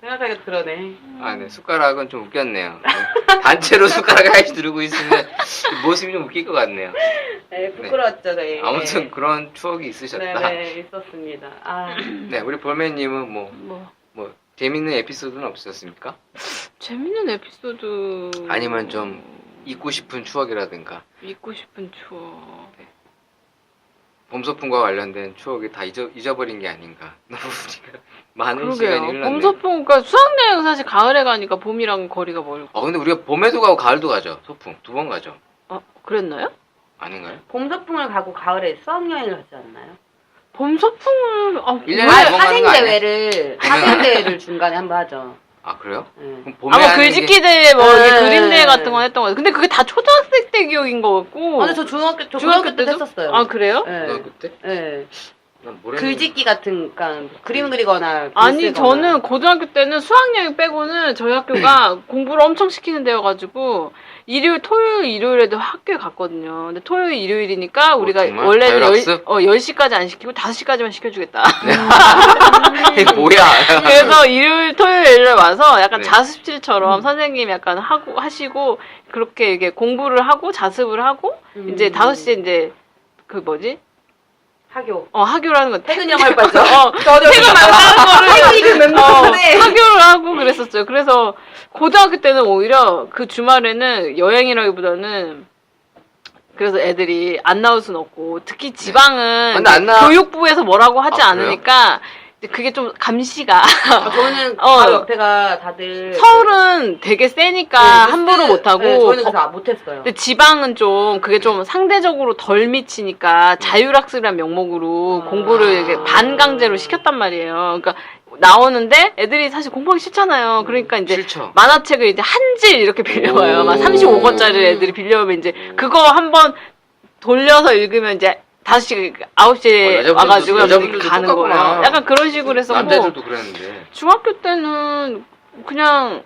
[SPEAKER 3] 생각하니까 숟가락에 드러내.
[SPEAKER 2] 아, 네. 숟가락은 좀 웃겼네요. 네. 단체로 숟가락을 하나씩 들고 있으면 모습이 좀 웃길 것 같네요.
[SPEAKER 3] 네, 부끄러웠죠, 저희.
[SPEAKER 2] 아무튼 그런 추억이 있으셨다.
[SPEAKER 3] 네, 있었습니다. 아,
[SPEAKER 2] 네, 우리 볼매님은 뭐 재밌는 에피소드는 없으셨습니까?
[SPEAKER 4] 재밌는 에피소드.
[SPEAKER 2] 아니면 좀 잊고 싶은 추억이라든가
[SPEAKER 4] 잊고 싶은 추억.
[SPEAKER 2] 봄소풍과 관련된 추억이 다 잊어버린 게 아닌가. 너무 우리가 많은 시간이
[SPEAKER 4] 그러게요.
[SPEAKER 2] 흘렀네.
[SPEAKER 4] 봄소풍, 그러니까 수학여행 사실 가을에 가니까 봄이랑 거리가 멀고.
[SPEAKER 2] 근데 우리가 봄에도 가고 가을도 가죠. 소풍 2번 가죠.
[SPEAKER 4] 그랬나요?
[SPEAKER 2] 아닌가요?
[SPEAKER 3] 봄소풍을 가고 가을에 수학여행을 가지 않나요?
[SPEAKER 4] 봄소풍을,
[SPEAKER 2] 일 년에
[SPEAKER 3] 아,
[SPEAKER 2] 두 번 가는 거 아니야?
[SPEAKER 3] 사생대회를 중간에 한번 하죠.
[SPEAKER 2] 아, 그래요?
[SPEAKER 3] 네.
[SPEAKER 2] 그럼 봄에
[SPEAKER 4] 아마
[SPEAKER 2] 하는
[SPEAKER 4] 글짓기 대회 뭐 이렇게
[SPEAKER 3] 네.
[SPEAKER 4] 그림 대회 같은 거 했던 거 같아요. 근데 그게 다 초등학생 때 기억인 것 같고.
[SPEAKER 3] 근데 저 고등학교 때도 했었어요.
[SPEAKER 4] 아, 그래요?
[SPEAKER 3] 네.
[SPEAKER 2] 고등학교 때?
[SPEAKER 3] 네.
[SPEAKER 2] 난 뭘
[SPEAKER 3] 글짓기 같은, 그러니까 그림 그리거나. 글
[SPEAKER 4] 아니
[SPEAKER 3] 쓰거나.
[SPEAKER 4] 저는 고등학교 때는 수학여행 빼고는 저희 학교가 공부를 엄청 시키는 데여가지고 일요일, 토요일, 일요일에도 학교에 갔거든요. 근데 토요일, 일요일이니까 우리가
[SPEAKER 2] 정말?
[SPEAKER 4] 원래는
[SPEAKER 2] 자율학습?
[SPEAKER 4] 10시까지 안 시키고 5시까지만 시켜주겠다.
[SPEAKER 2] 이게 뭐야?
[SPEAKER 4] 그래서 일요일, 토요일에 와서 약간
[SPEAKER 2] 네.
[SPEAKER 4] 자습실처럼 선생님이 약간 하시고 그렇게 이게 공부를 하고 자습을 하고 이제 5시에 이제 그 뭐지?
[SPEAKER 3] 학교.
[SPEAKER 4] 학교라는 건
[SPEAKER 3] 퇴근형 할 뻔죠.
[SPEAKER 4] 퇴근 말고 하는 거를
[SPEAKER 3] 멤버인데.
[SPEAKER 4] 학교를 하고 그랬었어요. 그래서 고등학교 때는 오히려 그 주말에는 여행이라기보다는 그래서 애들이 안 나올 순 없고 특히 지방은
[SPEAKER 2] 근데 안 나와.
[SPEAKER 4] 교육부에서 뭐라고 하지
[SPEAKER 2] 아, 그래요?
[SPEAKER 4] 않으니까 이제 그게 좀 감시가
[SPEAKER 3] 저는 바로 옆에가 다들.
[SPEAKER 4] 서울은 되게 세니까 함부로 못하고
[SPEAKER 3] 네, 저희는 그래서 못했어요.
[SPEAKER 4] 근데 지방은 좀 그게 좀 상대적으로 덜 미치니까 자율학습이란 명목으로 공부를 이렇게 반강제로 시켰단 말이에요. 그러니까 나오는데 애들이 사실 공부하기 싫잖아요. 그러니까 이제
[SPEAKER 2] 싫죠.
[SPEAKER 4] 만화책을 이제 한 질 이렇게 빌려와요. 막 35권짜리 애들이 빌려오면 이제 그거 한번 돌려서 읽으면 이제 5시, 9시에 와가지고
[SPEAKER 2] 여자분들도
[SPEAKER 4] 가는
[SPEAKER 2] 똑같구나.
[SPEAKER 4] 거예요. 약간 그런 식으로 했었고
[SPEAKER 2] 남자들도 그랬는데.
[SPEAKER 4] 중학교 때는 그냥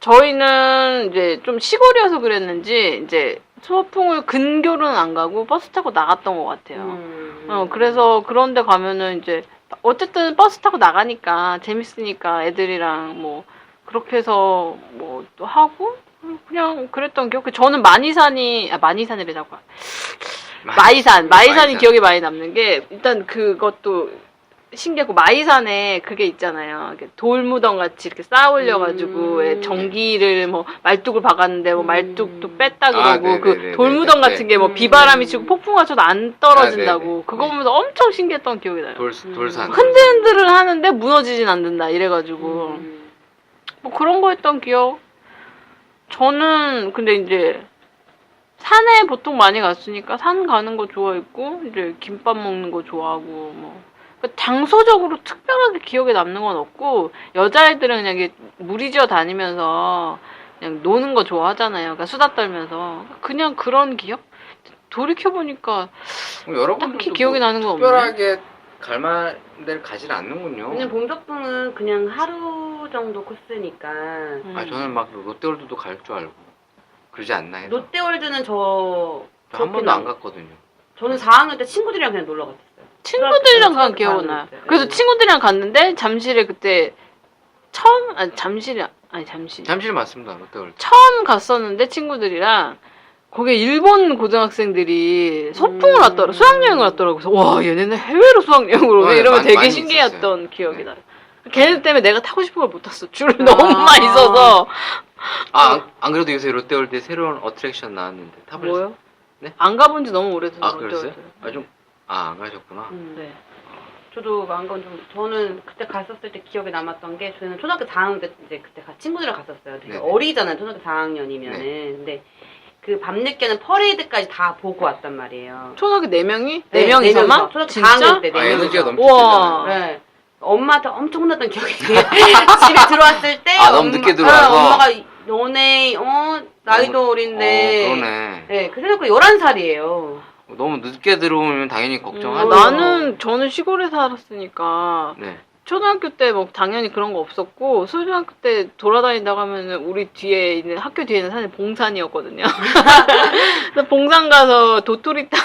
[SPEAKER 4] 저희는 이제 좀 시골이어서 그랬는지 이제 소풍을 근교는 안 가고 버스 타고 나갔던 것 같아요. 그래서 그런데 가면은 이제 어쨌든 버스 타고 나가니까 재밌으니까 애들이랑 뭐 그렇게 해서 뭐 또 하고 그냥 그랬던 기억. 저는 마이산이
[SPEAKER 2] 마이산.
[SPEAKER 4] 기억이 많이 남는 게 일단 그것도 신기하고 마이산에 그게 있잖아요. 이렇게 돌무덤 같이 이렇게 쌓아 올려가지고 전기를 뭐 말뚝을 박았는데 뭐 말뚝도 뺐다 그러고 그 돌무덤 같은 게 뭐 비바람이 치고 폭풍 가쳐도 안 떨어진다고 그거 보면서 엄청 신기했던 기억이 나요.
[SPEAKER 2] 돌산.
[SPEAKER 4] 흔들흔들을 하는데 무너지진 않는다 이래가지고 뭐 그런 거 했던 기억. 저는 근데 이제 산에 보통 많이 갔으니까 산 가는 거 좋아했고 이제 김밥 먹는 거 좋아하고 뭐 그러니까 장소적으로 특별하게 기억에 남는 건 없고 여자애들은 그냥 이게 무리지어 다니면서 그냥 노는 거 좋아하잖아요. 그러니까 수다 떨면서 그냥 그런 기억? 돌이켜 보니까 딱히 기억이 나는 건 없네.
[SPEAKER 2] 특별하게 갈 만한 데를 가진 않는군요.
[SPEAKER 3] 그냥 봄소풍은 그냥 하루 정도 코스니까.
[SPEAKER 2] 저는 막 롯데월드도 갈 줄 알고 그러지 않나 해서.
[SPEAKER 3] 롯데월드는 저
[SPEAKER 2] 한 번도 안 갔거든요.
[SPEAKER 3] 저는 4학년 때 친구들이랑 그냥 놀러 갔어요.
[SPEAKER 4] 친구들이랑 간 기억은 나요.
[SPEAKER 3] 네.
[SPEAKER 4] 그래서 친구들이랑 갔는데 잠실에 그때 잠실
[SPEAKER 2] 맞습니다. 롯데월드.
[SPEAKER 4] 처음 갔었는데 친구들이랑 거기에 일본 고등학생들이 소풍을 왔더라, 수학여행을 왔더라고. 그래서 와 얘네는 해외로 수학여행을 오네 이러면 되게
[SPEAKER 2] 많이
[SPEAKER 4] 신기했던
[SPEAKER 2] 있었어요.
[SPEAKER 4] 기억이 나요. 걔네 때문에 내가 타고 싶은 걸 못 탔어. 줄을 너무 많이 서서.
[SPEAKER 2] 안 그래도 요새 롯데월드에 새로운 어트랙션 나왔는데 타보셨어요?
[SPEAKER 4] 뭐요?
[SPEAKER 2] 네?
[SPEAKER 4] 안 가본 지 너무 오래돼서.
[SPEAKER 2] 그랬어요? 안 가셨구나.
[SPEAKER 4] 네.
[SPEAKER 3] 저도 저는 그때 갔었을 때 기억에 남았던 게 저는 초등학교 4학년 때 이제 그때 친구들이랑 갔었어요. 되게
[SPEAKER 2] 네네.
[SPEAKER 3] 어리잖아요. 초등학교 4학년이면은. 근데 그 밤늦게는 퍼레이드까지 다 보고 왔단 말이에요.
[SPEAKER 4] 초등학교 4명이?
[SPEAKER 3] 네,
[SPEAKER 4] 4명이서만?
[SPEAKER 3] 초등학교
[SPEAKER 4] 진짜?
[SPEAKER 3] 4학년 때 4명이서.
[SPEAKER 2] 에너지가
[SPEAKER 4] 우와.
[SPEAKER 2] 넘치잖아요.
[SPEAKER 3] 네. 엄마한테 엄청 혼났던 기억이 있어요. 집에 들어왔을 때
[SPEAKER 2] 너무 늦게 들어와서?
[SPEAKER 3] 엄마가 너네 나이도 어린데
[SPEAKER 2] 그러네.
[SPEAKER 3] 네, 그 생각보다 11살이에요.
[SPEAKER 2] 너무 늦게 들어오면 당연히 걱정하죠.
[SPEAKER 4] 저는 시골에 살았으니까
[SPEAKER 2] 네.
[SPEAKER 4] 초등학교 때 뭐 당연히 그런 거 없었고 초등학교 때 돌아다닌다고 하면은 우리 뒤에 있는 학교 뒤에 있는 산이 봉산이었거든요. 그래서 봉산 가서 도토리 타고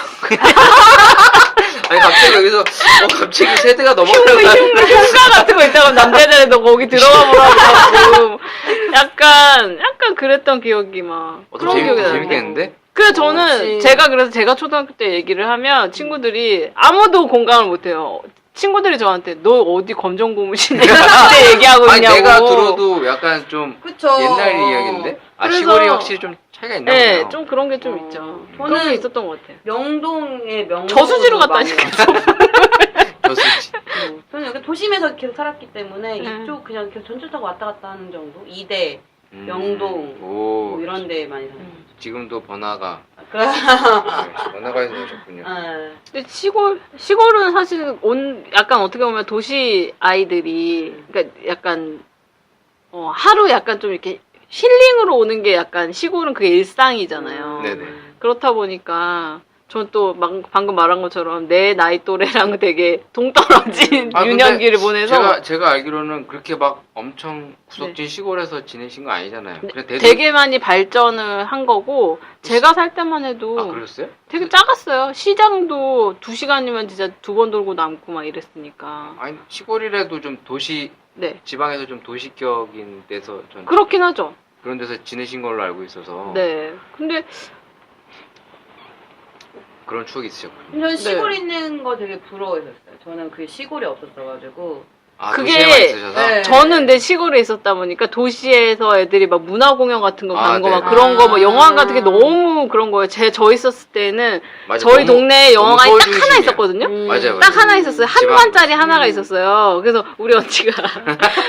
[SPEAKER 2] 아니 갑자기 여기서 갑자기 세대가
[SPEAKER 4] 흉가
[SPEAKER 2] 넘어가는
[SPEAKER 4] 같은 거 있다고 남자들이 너 거기 들어가 보라고 약간 그랬던 기억이 막 그런 기억이 나요.
[SPEAKER 2] 재밌겠는데?
[SPEAKER 4] 그래서 저는
[SPEAKER 3] 그치.
[SPEAKER 4] 그래서 제가 초등학교 때 얘기를 하면 친구들이 아무도 공감을 못해요. 친구들이 저한테 너 어디 검정 고무신 얘기한테 얘기하고
[SPEAKER 2] 아니
[SPEAKER 4] 있냐고.
[SPEAKER 2] 내가 들어도 약간 좀
[SPEAKER 3] 그쵸.
[SPEAKER 2] 옛날 이야기인데? 아
[SPEAKER 4] 그래서-
[SPEAKER 2] 시골이 확실히 좀 차이가 있나
[SPEAKER 4] 네,
[SPEAKER 2] 보네요.
[SPEAKER 4] 좀 그런 게 좀 있죠. 그런 게
[SPEAKER 3] 저는
[SPEAKER 4] 있었던 것 같아요.
[SPEAKER 3] 명동의 명동
[SPEAKER 4] 저수지로 갔다니까.
[SPEAKER 2] 저수지.
[SPEAKER 3] 저는 여기 도심에서 계속 살았기 때문에
[SPEAKER 4] 네.
[SPEAKER 3] 이쪽 그냥 계속 전철 타고 왔다 갔다 하는 정도. 이대, 명동
[SPEAKER 2] 오.
[SPEAKER 3] 뭐 이런 데 많이 살았어요.
[SPEAKER 2] 지금도 번화가.
[SPEAKER 3] 그-
[SPEAKER 2] 번화가에서 사셨군요.
[SPEAKER 3] 네.
[SPEAKER 4] 근데 시골은 사실 약간 어떻게 보면 도시 아이들이 그러니까 약간 하루 약간 좀 이렇게 힐링으로 오는 게 약간 시골은 그게 일상이잖아요.
[SPEAKER 2] 네네.
[SPEAKER 4] 그렇다 보니까 전 또 방금 말한 것처럼 내 나이 또래랑 되게 동떨어진
[SPEAKER 2] 아, 근데
[SPEAKER 4] 유년기를 보내서
[SPEAKER 2] 제가 알기로는 그렇게 막 엄청 구석진 시골에서 지내신 거 아니잖아요. 그냥
[SPEAKER 4] 되게 많이 발전을 한 거고 제가 살 때만 해도
[SPEAKER 2] 아 그랬어요?
[SPEAKER 4] 되게 작았어요. 시장도 2시간이면 진짜 2번 돌고 남고 막 이랬으니까.
[SPEAKER 2] 아니 시골이라도 좀 도시
[SPEAKER 4] 네.
[SPEAKER 2] 지방에서 좀 도시격인 데서 전
[SPEAKER 4] 그렇긴 하죠.
[SPEAKER 2] 그런 데서 지내신 걸로 알고 있어서
[SPEAKER 4] 네. 근데
[SPEAKER 2] 그런 추억이 있으셨군요.
[SPEAKER 3] 저는 시골
[SPEAKER 4] 네.
[SPEAKER 3] 있는 거 되게 부러워했었어요. 저는 그게 시골이 없었어가지고.
[SPEAKER 2] 아
[SPEAKER 4] 그게-
[SPEAKER 2] 도시에만 있으셔서
[SPEAKER 3] 네.
[SPEAKER 4] 저는 내 시골에 있었다 보니까 도시에서 애들이 막 문화공연 같은 거 가는 거 막
[SPEAKER 2] 네.
[SPEAKER 4] 그런 거 뭐
[SPEAKER 3] 아.
[SPEAKER 4] 영화관 같은 게 너무 그런 거예요. 저 있었을 때는
[SPEAKER 2] 맞아,
[SPEAKER 4] 저희
[SPEAKER 2] 너무-
[SPEAKER 4] 동네에
[SPEAKER 2] 너무
[SPEAKER 4] 영화관이
[SPEAKER 2] 서울
[SPEAKER 4] 딱 하나
[SPEAKER 2] 중심이야.
[SPEAKER 4] 있었거든요.
[SPEAKER 2] 맞아요.
[SPEAKER 4] 딱 하나 있었어요. 한
[SPEAKER 2] 지방-
[SPEAKER 4] 관짜리 하나가 있었어요. 그래서 우리 언니가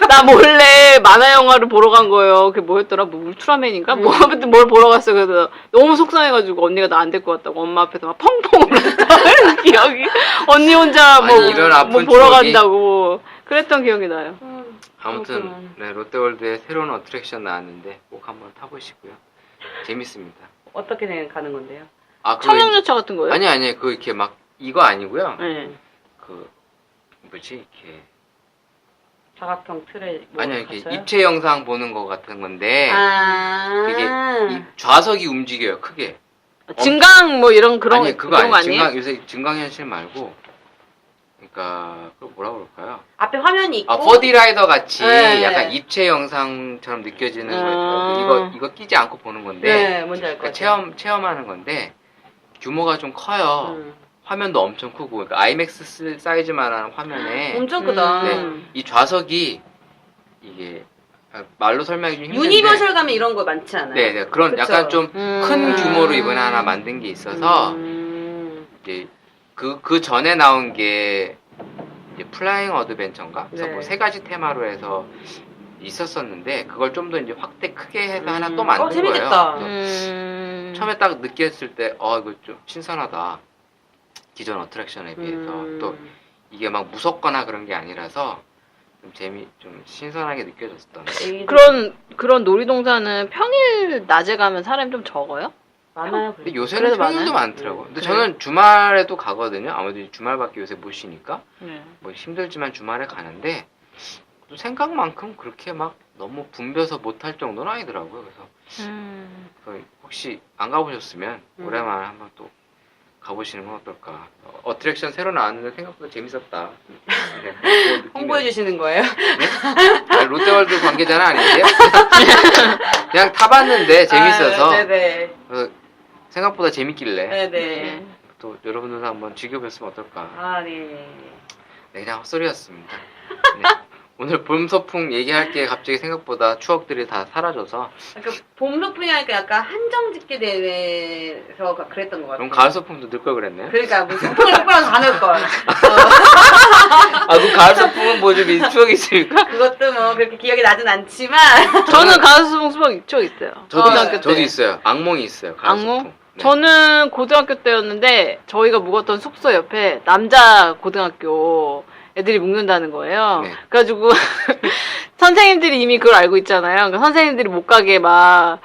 [SPEAKER 4] 나 몰래 만화 영화를 보러 간 거예요. 그게 뭐였더라? 뭐 울트라맨인가? 뭐 아무튼 뭘 보러 갔어. 그래서 너무 속상해가지고 언니가 나 안 데리고 왔다고 엄마 앞에서 막 펑펑 울었던 기억이. 언니 혼자 뭐,
[SPEAKER 2] 아니, 이런 아픈
[SPEAKER 4] 뭐 보러
[SPEAKER 2] 추억이-
[SPEAKER 4] 간다고 그랬던 기억이 나요.
[SPEAKER 2] 아무튼
[SPEAKER 3] 그렇구나.
[SPEAKER 2] 네, 롯데월드에 새로운 어트랙션 나왔는데 꼭 한번 타보시고요. 재밌습니다.
[SPEAKER 3] 어떻게 가는 건데요?
[SPEAKER 2] 아 그거
[SPEAKER 4] 청량열차 같은 거예요?
[SPEAKER 2] 아니 그 이렇게 막 이거 아니고요.
[SPEAKER 4] 네.
[SPEAKER 2] 그 뭐지 이렇게
[SPEAKER 3] 사각형 틀에 뭐
[SPEAKER 2] 아니요 이렇게
[SPEAKER 3] 갇혀요?
[SPEAKER 2] 입체 영상 보는 거 같은 건데
[SPEAKER 3] 아.
[SPEAKER 2] 그게 이 좌석이 움직여요 크게.
[SPEAKER 4] 증강 뭐 이런 그런
[SPEAKER 2] 아니 그거
[SPEAKER 4] 그런 거
[SPEAKER 2] 아니에요.
[SPEAKER 4] 아니에요?
[SPEAKER 2] 요새 증강현실 말고 그러니까 그걸 뭐라 그럴까요?
[SPEAKER 3] 앞에 화면이 있고.
[SPEAKER 2] 아 버디라이더 같이
[SPEAKER 3] 네.
[SPEAKER 2] 약간 입체 영상처럼 느껴지는
[SPEAKER 4] 아.
[SPEAKER 2] 거 이거 끼지 않고 보는 건데
[SPEAKER 3] 네, 뭔지 알 것
[SPEAKER 2] 그러니까
[SPEAKER 3] 같아요.
[SPEAKER 2] 체험하는 건데 규모가 좀 커요. 화면도 엄청 크고 그러니까 아이맥스 사이즈만한 화면에
[SPEAKER 3] 엄청 크다.
[SPEAKER 2] 네, 이 좌석이 이게 말로 설명이 좀 힘든데
[SPEAKER 3] 유니버셜 가면 이런 거 많지 않아요?
[SPEAKER 2] 네, 그런
[SPEAKER 3] 그쵸?
[SPEAKER 2] 약간 좀 큰 규모로 이번에 하나 만든 게 있어서 이제 그 전에 나온 게 이제 플라잉 어드벤처인가? 그래서
[SPEAKER 3] 네.
[SPEAKER 2] 뭐 세 가지 테마로 해서 있었었는데 그걸 좀 더 이제 확대 크게 해서 하나 또 만든
[SPEAKER 3] 재밌겠다.
[SPEAKER 2] 거예요. 그래서 처음에 딱 느꼈을 때 이거 좀 신선하다. 기존 어트랙션에 비해서 또 이게 막 무섭거나 그런 게 아니라서 좀 신선하게 느껴졌던.
[SPEAKER 4] 그런 놀이동산은 평일 낮에 가면 사람이 좀 적어요?
[SPEAKER 3] 많아요.
[SPEAKER 2] 근데 요새는
[SPEAKER 4] 그래도
[SPEAKER 2] 평일도
[SPEAKER 4] 많아요?
[SPEAKER 2] 많더라고. 근데
[SPEAKER 4] 그래요?
[SPEAKER 2] 저는 주말에도 가거든요. 아무래도 주말밖에 요새 못 쉬니까
[SPEAKER 4] 네.
[SPEAKER 2] 뭐 힘들지만 주말에 가는데 또 생각만큼 그렇게 막 너무 붐벼서 못할 정도는 아니더라고요. 그래서 혹시 안 가보셨으면 오랜만에 한번 또 가보시는 건 어떨까. 어트랙션 새로 나왔는데 생각보다 재밌었다. 네, 그거 느끼면-
[SPEAKER 3] 홍보해 주시는 거예요?
[SPEAKER 2] 아니, 롯데월드 관계자는 아닌데요. 그냥 타봤는데 재밌어서
[SPEAKER 3] 아, 네네.
[SPEAKER 2] 생각보다 재밌길래
[SPEAKER 3] 네네.
[SPEAKER 2] 또 여러분들도 한번 즐겨보셨으면 어떨까.
[SPEAKER 3] 아, 네.
[SPEAKER 2] 네, 그냥 헛소리였습니다. 네. 오늘 봄 소풍 얘기할 게 갑자기 생각보다 추억들이 다 사라져서
[SPEAKER 3] 그러니까 봄 소풍이 하니까 약간 한정짓게 대회에서 그랬던 것 같아요.
[SPEAKER 2] 그럼 가을 소풍도 넣을 걸 그랬네요.
[SPEAKER 3] 그러니까 뭐 소풍을 특별한 다 넣을 걸.
[SPEAKER 2] 그럼 가을 소풍은 뭐 좀 추억이 있습니까?
[SPEAKER 3] 그것도 뭐 그렇게 기억이 나진 않지만
[SPEAKER 4] 저는 가수송 수박 추억 있어요. 고등학교
[SPEAKER 2] 저도
[SPEAKER 4] 때.
[SPEAKER 2] 있어요. 악몽이 있어요. 가을
[SPEAKER 4] 악몽?
[SPEAKER 2] 소풍. 네.
[SPEAKER 4] 저는 고등학교 때였는데 저희가 묵었던 숙소 옆에 남자 고등학교 애들이 묵는다는 거예요.
[SPEAKER 2] 네.
[SPEAKER 4] 그래가지고 선생님들이 이미 그걸 알고 있잖아요. 그러니까 선생님들이 못 가게 막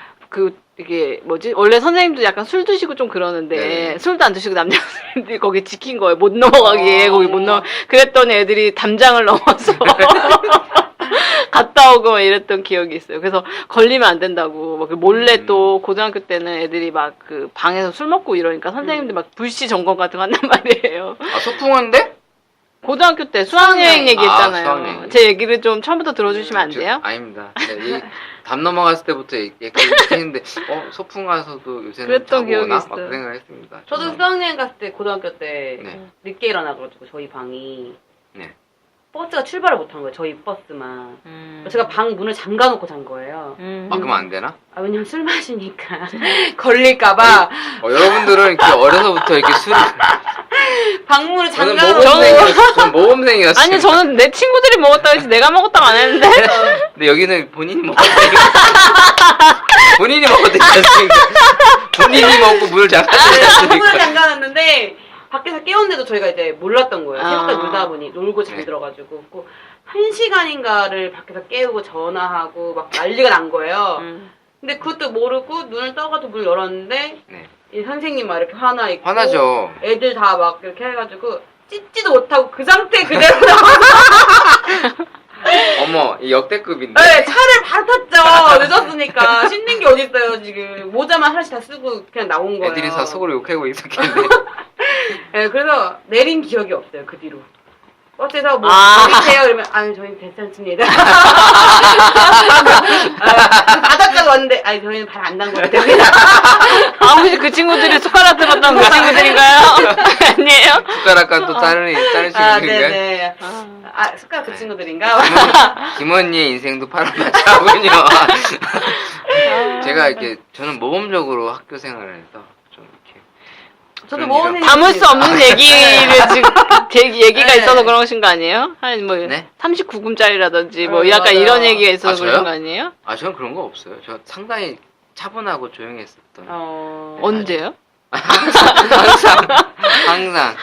[SPEAKER 4] 이게 뭐지? 원래 선생님도 약간 술 드시고 좀 그러는데
[SPEAKER 2] 네.
[SPEAKER 4] 술도 안 드시고 남자 선생님들이 거기 지킨 거예요. 못 넘어가게 거기 못 넘어. 그랬더니 애들이 담장을 넘어서 갔다 오고 막 이랬던 기억이 있어요. 그래서 걸리면 안 된다고 막 몰래 또 고등학교 때는 애들이 막 그 방에서 술 먹고 이러니까 선생님들 막 불시 점검 같은 거 한단 말이에요.
[SPEAKER 2] 아 소풍인데?
[SPEAKER 4] 고등학교 때 수학여행
[SPEAKER 3] 수학여행.
[SPEAKER 4] 얘기했잖아요.
[SPEAKER 2] 수학여행.
[SPEAKER 4] 제 얘기를 좀 처음부터 들어주시면 안 돼요?
[SPEAKER 2] 아닙니다. 네, 담 넘어갔을 때부터 얘기했는데 소풍 가서도 요새는
[SPEAKER 4] 그랬던
[SPEAKER 2] 자고
[SPEAKER 4] 기억이
[SPEAKER 2] 오나?
[SPEAKER 4] 있어요.
[SPEAKER 2] 막 그 생각했습니다.
[SPEAKER 3] 저도
[SPEAKER 2] 정말.
[SPEAKER 3] 수학여행 갔을 때 고등학교 때
[SPEAKER 2] 네.
[SPEAKER 3] 늦게 일어나가지고 저희 방이
[SPEAKER 2] 네.
[SPEAKER 3] 버스가 출발을 못한 거예요. 저희 버스만. 제가 방 문을 잠가놓고 잔 거예요.
[SPEAKER 2] 아, 그러면 안 되나?
[SPEAKER 3] 아, 왜냐면 술 마시니까 걸릴까봐
[SPEAKER 2] 여러분들은 이렇게 어려서부터 이렇게 술을
[SPEAKER 3] 방문을
[SPEAKER 2] 저는
[SPEAKER 3] 잠가놓고
[SPEAKER 2] 저는 모범생이었어요.
[SPEAKER 4] 아니 저는 내 친구들이 먹었다고 해서 내가 먹었다고 안 했는데
[SPEAKER 2] 근데 여기는 본인이 먹었으니까 본인이 먹었으니까 본인이 먹고 문을
[SPEAKER 3] 방문을
[SPEAKER 2] 잠갔으니까
[SPEAKER 3] 잠가놨는데 밖에서 깨웠는데도 저희가 이제 몰랐던 거예요.
[SPEAKER 4] 아.
[SPEAKER 3] 새벽까지 놀다 보니 놀고
[SPEAKER 2] 네.
[SPEAKER 3] 잠들어가지고 그 1시간인가를 밖에서 깨우고 전화하고 막 난리가 난 거예요. 근데 그것도 모르고 눈을 떠가지고 문을 열었는데
[SPEAKER 2] 네.
[SPEAKER 3] 이 선생님 막 이렇게 화나 있고
[SPEAKER 2] 화나죠.
[SPEAKER 3] 애들 다 막 이렇게 해가지고 찢지도 못하고 그 상태 그대로 나와서
[SPEAKER 2] 어머, 이 역대급인데.
[SPEAKER 3] 네, 차를 바로 탔죠. 늦었으니까 씻는 게 어딨어요 지금. 모자만 하나씩 다 쓰고 그냥 나온 거예요.
[SPEAKER 2] 애들이 다 속으로 욕하고 있었겠는데.
[SPEAKER 3] 네, 그래서 내린 기억이 없어요 그 뒤로. 버스에서 뭐
[SPEAKER 4] 아.
[SPEAKER 3] 내리세요 이러면 아니 저희는 괜찮습니다. 바닷가로 왔는데 아니 저희는 발 안 담궈도 됩니다.
[SPEAKER 4] 아 혹시 그 친구들이 숟가락 들었던 그 친구들인가요? 아니에요?
[SPEAKER 2] 숟가락과 또 다른
[SPEAKER 3] 아
[SPEAKER 2] 친구들인가요?
[SPEAKER 3] 네네. 아 숟가락 그 친구들인가?
[SPEAKER 2] 김언니의 인생도 파란바자군요. 제가 이렇게 저는 모범적으로 학교 생활을 해서 좀 이렇게
[SPEAKER 3] 저도
[SPEAKER 2] 그런
[SPEAKER 3] 모범생
[SPEAKER 4] 담을 수 없는 얘기를 지금 얘기가
[SPEAKER 3] 네.
[SPEAKER 4] 있어서 그러신 거 아니에요? 한 뭐
[SPEAKER 2] 네?
[SPEAKER 4] 39금짜리라든지 뭐
[SPEAKER 3] 네,
[SPEAKER 4] 약간
[SPEAKER 3] 맞아요.
[SPEAKER 4] 이런 얘기가 있어서
[SPEAKER 2] 아,
[SPEAKER 4] 그러신
[SPEAKER 2] 저요?
[SPEAKER 4] 거 아니에요?
[SPEAKER 2] 아 저는 그런 거 없어요. 저 상당히 차분하고 조용했었던.
[SPEAKER 4] 언제요?
[SPEAKER 2] 항상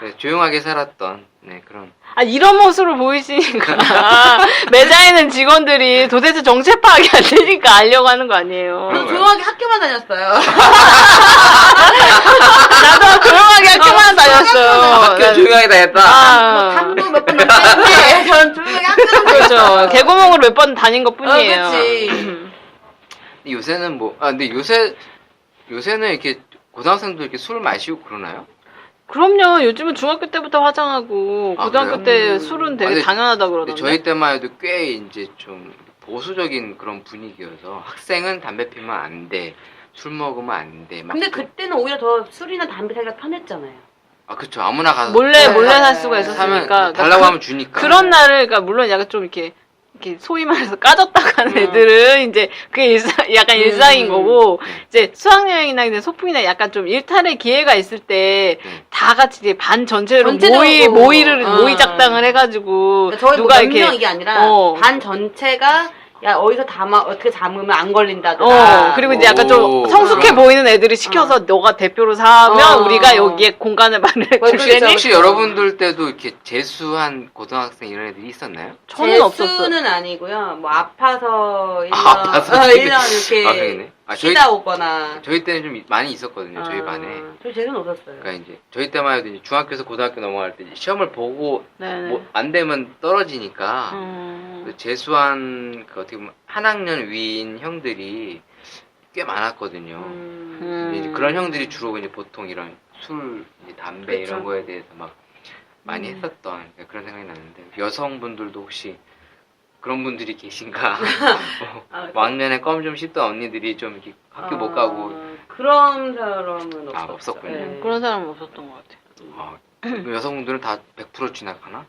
[SPEAKER 2] 네, 조용하게 살았던 그런.
[SPEAKER 4] 아 이런 모습으로 보이시니까 매장에 있는 직원들이 도대체 정체 파악이 안 되니까 알려고 하는 거 아니에요?
[SPEAKER 3] 저도 조용하게 학교만 다녔어요.
[SPEAKER 4] 나도 조용하게 학교만 다녔어요.
[SPEAKER 2] 학교 조용하게 다녔다.
[SPEAKER 4] 아,
[SPEAKER 3] 당도 몇 번 넘었는데 전 조용하게 학교만
[SPEAKER 4] 그렇죠.
[SPEAKER 3] 다녔어요.
[SPEAKER 4] 개구멍으로 몇 번 다닌 것 뿐이에요.
[SPEAKER 3] 그치.
[SPEAKER 2] 요새는 근데 요새는 이렇게 고등학생도 이렇게 술 마시고 그러나요?
[SPEAKER 4] 그럼요. 요즘은 중학교 때부터 화장하고
[SPEAKER 2] 아,
[SPEAKER 4] 고등학교
[SPEAKER 2] 그래요?
[SPEAKER 4] 때 술은 되게
[SPEAKER 2] 근데
[SPEAKER 4] 당연하다
[SPEAKER 2] 근데
[SPEAKER 4] 그러던데.
[SPEAKER 2] 저희 때만 해도 꽤 이제 좀 보수적인 그런 분위기여서 학생은 담배 피면 안 돼, 술 먹으면 안 돼. 막
[SPEAKER 3] 근데 그때는 오히려 더 술이나 담배 사기가 편했잖아요.
[SPEAKER 2] 아 그쵸 아무나 가서
[SPEAKER 4] 몰래
[SPEAKER 3] 네.
[SPEAKER 4] 살 수가
[SPEAKER 2] 사면
[SPEAKER 4] 있었으니까.
[SPEAKER 2] 달라고
[SPEAKER 4] 그러니까
[SPEAKER 2] 하면 주니까.
[SPEAKER 4] 그런 날을 그러니까 물론 약간 좀 이렇게 소위 말해서 까졌다가 하는 애들은 이제 그게 약간 일상인 거고 이제 수학여행이나 이제 소풍이나 약간 좀 일탈의 기회가 있을 때 다 같이 이제 반 전체로
[SPEAKER 3] 전체적으로.
[SPEAKER 4] 모의 작당을 해가지고
[SPEAKER 3] 그러니까 저희
[SPEAKER 4] 누가
[SPEAKER 3] 몇
[SPEAKER 4] 이렇게
[SPEAKER 3] 명 이게 아니라
[SPEAKER 4] 어.
[SPEAKER 3] 반 전체가 야 어디서 어떻게 담으면 안 걸린다더라.
[SPEAKER 4] 그리고 이제 약간 좀
[SPEAKER 2] 오,
[SPEAKER 4] 성숙해
[SPEAKER 2] 그럼.
[SPEAKER 4] 보이는 애들이 시켜서 너가 대표로 사면 우리가 여기에 공간을 마련해
[SPEAKER 3] 그렇죠.
[SPEAKER 4] 줄 테니
[SPEAKER 2] 혹시 여러분들 때도 이렇게 재수한 고등학생 이런 애들이 있었나요?
[SPEAKER 4] 저는 없었어요.
[SPEAKER 3] 재수는 아니고요. 뭐 아파서 1년,
[SPEAKER 2] 아파서
[SPEAKER 3] 1년
[SPEAKER 2] 아,
[SPEAKER 3] 이렇게
[SPEAKER 2] 그러네.
[SPEAKER 3] 쉬다 오거나.
[SPEAKER 2] 저희 때는 좀 많이 있었거든요. 저희 반에.
[SPEAKER 3] 저희 재수는 없었어요.
[SPEAKER 2] 그러니까 이제 저희 때만 해도 이제 중학교에서 고등학교 넘어갈 때 이제 시험을 보고
[SPEAKER 4] 네네.
[SPEAKER 2] 뭐 안 되면 떨어지니까 그 재수한 그 어떻게 보면 한 학년 위인 형들이 꽤 많았거든요. 이제 그런 형들이 주로 이제 보통 이런 술, 이제 담배
[SPEAKER 3] 그쵸.
[SPEAKER 2] 이런 거에 대해서 막 많이 했었던 그런 생각이 나는데 여성분들도 혹시 그런 분들이 계신가? 왕년에 껌 좀 씹던 언니들이 좀 이렇게 학교 못 가고
[SPEAKER 3] 그런 사람은 없었어요.
[SPEAKER 2] 없었군요.
[SPEAKER 3] 네.
[SPEAKER 4] 그런 사람은 없었던 것 같아요.
[SPEAKER 2] 여성분들은 다 100% 지나가나?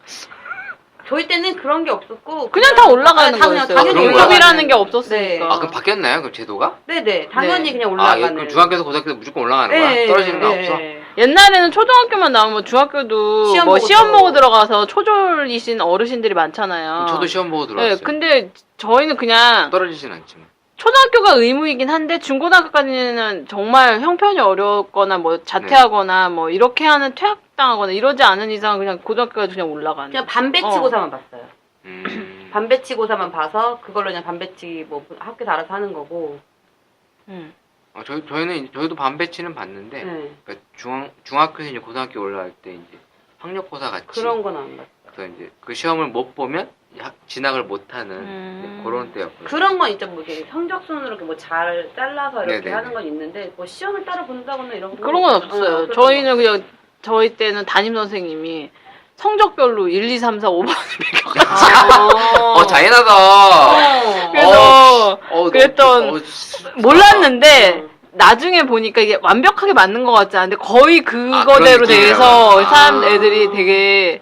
[SPEAKER 3] 저희 때는 그런 게 없었고
[SPEAKER 4] 그냥 다 올라가는
[SPEAKER 3] 당연-
[SPEAKER 4] 거였어요.
[SPEAKER 3] 당연히
[SPEAKER 2] 그런 거야?
[SPEAKER 4] 등급이라는 게
[SPEAKER 3] 네.
[SPEAKER 4] 없었으니까.
[SPEAKER 2] 아 그럼 바뀌었나요? 그럼 제도가?
[SPEAKER 3] 네네 당연히
[SPEAKER 4] 네.
[SPEAKER 3] 그냥
[SPEAKER 2] 아
[SPEAKER 3] 올라가는.
[SPEAKER 2] 그럼 중학교에서 고등학교에서 무조건 올라가는 거야?
[SPEAKER 3] 네,
[SPEAKER 2] 떨어지는 거
[SPEAKER 3] 네,
[SPEAKER 2] 없어?
[SPEAKER 3] 네.
[SPEAKER 4] 옛날에는 초등학교만 나오면 중학교도
[SPEAKER 3] 시험
[SPEAKER 4] 뭐
[SPEAKER 3] 보고
[SPEAKER 4] 시험
[SPEAKER 3] 들어가고.
[SPEAKER 4] 보고 들어가서 초졸이신 어르신들이 많잖아요.
[SPEAKER 2] 저도 시험 보고 들어왔어요.
[SPEAKER 4] 네, 근데 저희는 그냥
[SPEAKER 2] 떨어지진 않지만.
[SPEAKER 4] 초등학교가 의무이긴 한데 중고등학교까지는 정말 형편이 어렵거나 뭐 자퇴하거나 뭐 이렇게 하는 퇴학당하거나 이러지 않은 이상 그냥 고등학교까지 그냥 올라가는.
[SPEAKER 3] 그냥 반배치고사만 봤어요.
[SPEAKER 2] 음.
[SPEAKER 3] 반배치고사만 봐서 그걸로 그냥 반배치 뭐 학교에서 알아서 하는 거고.
[SPEAKER 2] 저희도 반배치는 봤는데
[SPEAKER 3] 네.
[SPEAKER 2] 그러니까 중학교에서 이제 고등학교 올라갈 때 이제 학력고사 같이
[SPEAKER 3] 그런 건 안 봤어요.
[SPEAKER 2] 그래서 이제 그 시험을 못 보면 진학을 못하는 이제 그런 때였거든요.
[SPEAKER 3] 그런 건 있죠. 뭐 이렇게 성적순으로 이렇게 뭐 잘 잘라서 이렇게
[SPEAKER 2] 네네네.
[SPEAKER 3] 하는 건 있는데 뭐 시험을 따로 본다거나 이런 거
[SPEAKER 4] 그런 건 없어요. 저희는 그냥 저희 때는 담임 선생님이 성적별로 1, 2, 3, 4, 5번을 매겨가지고.
[SPEAKER 2] 잔인하다.
[SPEAKER 4] 그래서 그랬던
[SPEAKER 2] 너무
[SPEAKER 4] 몰랐는데 나중에 보니까 이게 완벽하게 맞는 것 같지 않은데 거의 그거대로
[SPEAKER 2] 그런
[SPEAKER 4] 돼서
[SPEAKER 2] 느낌이라고.
[SPEAKER 4] 사람 애들이 되게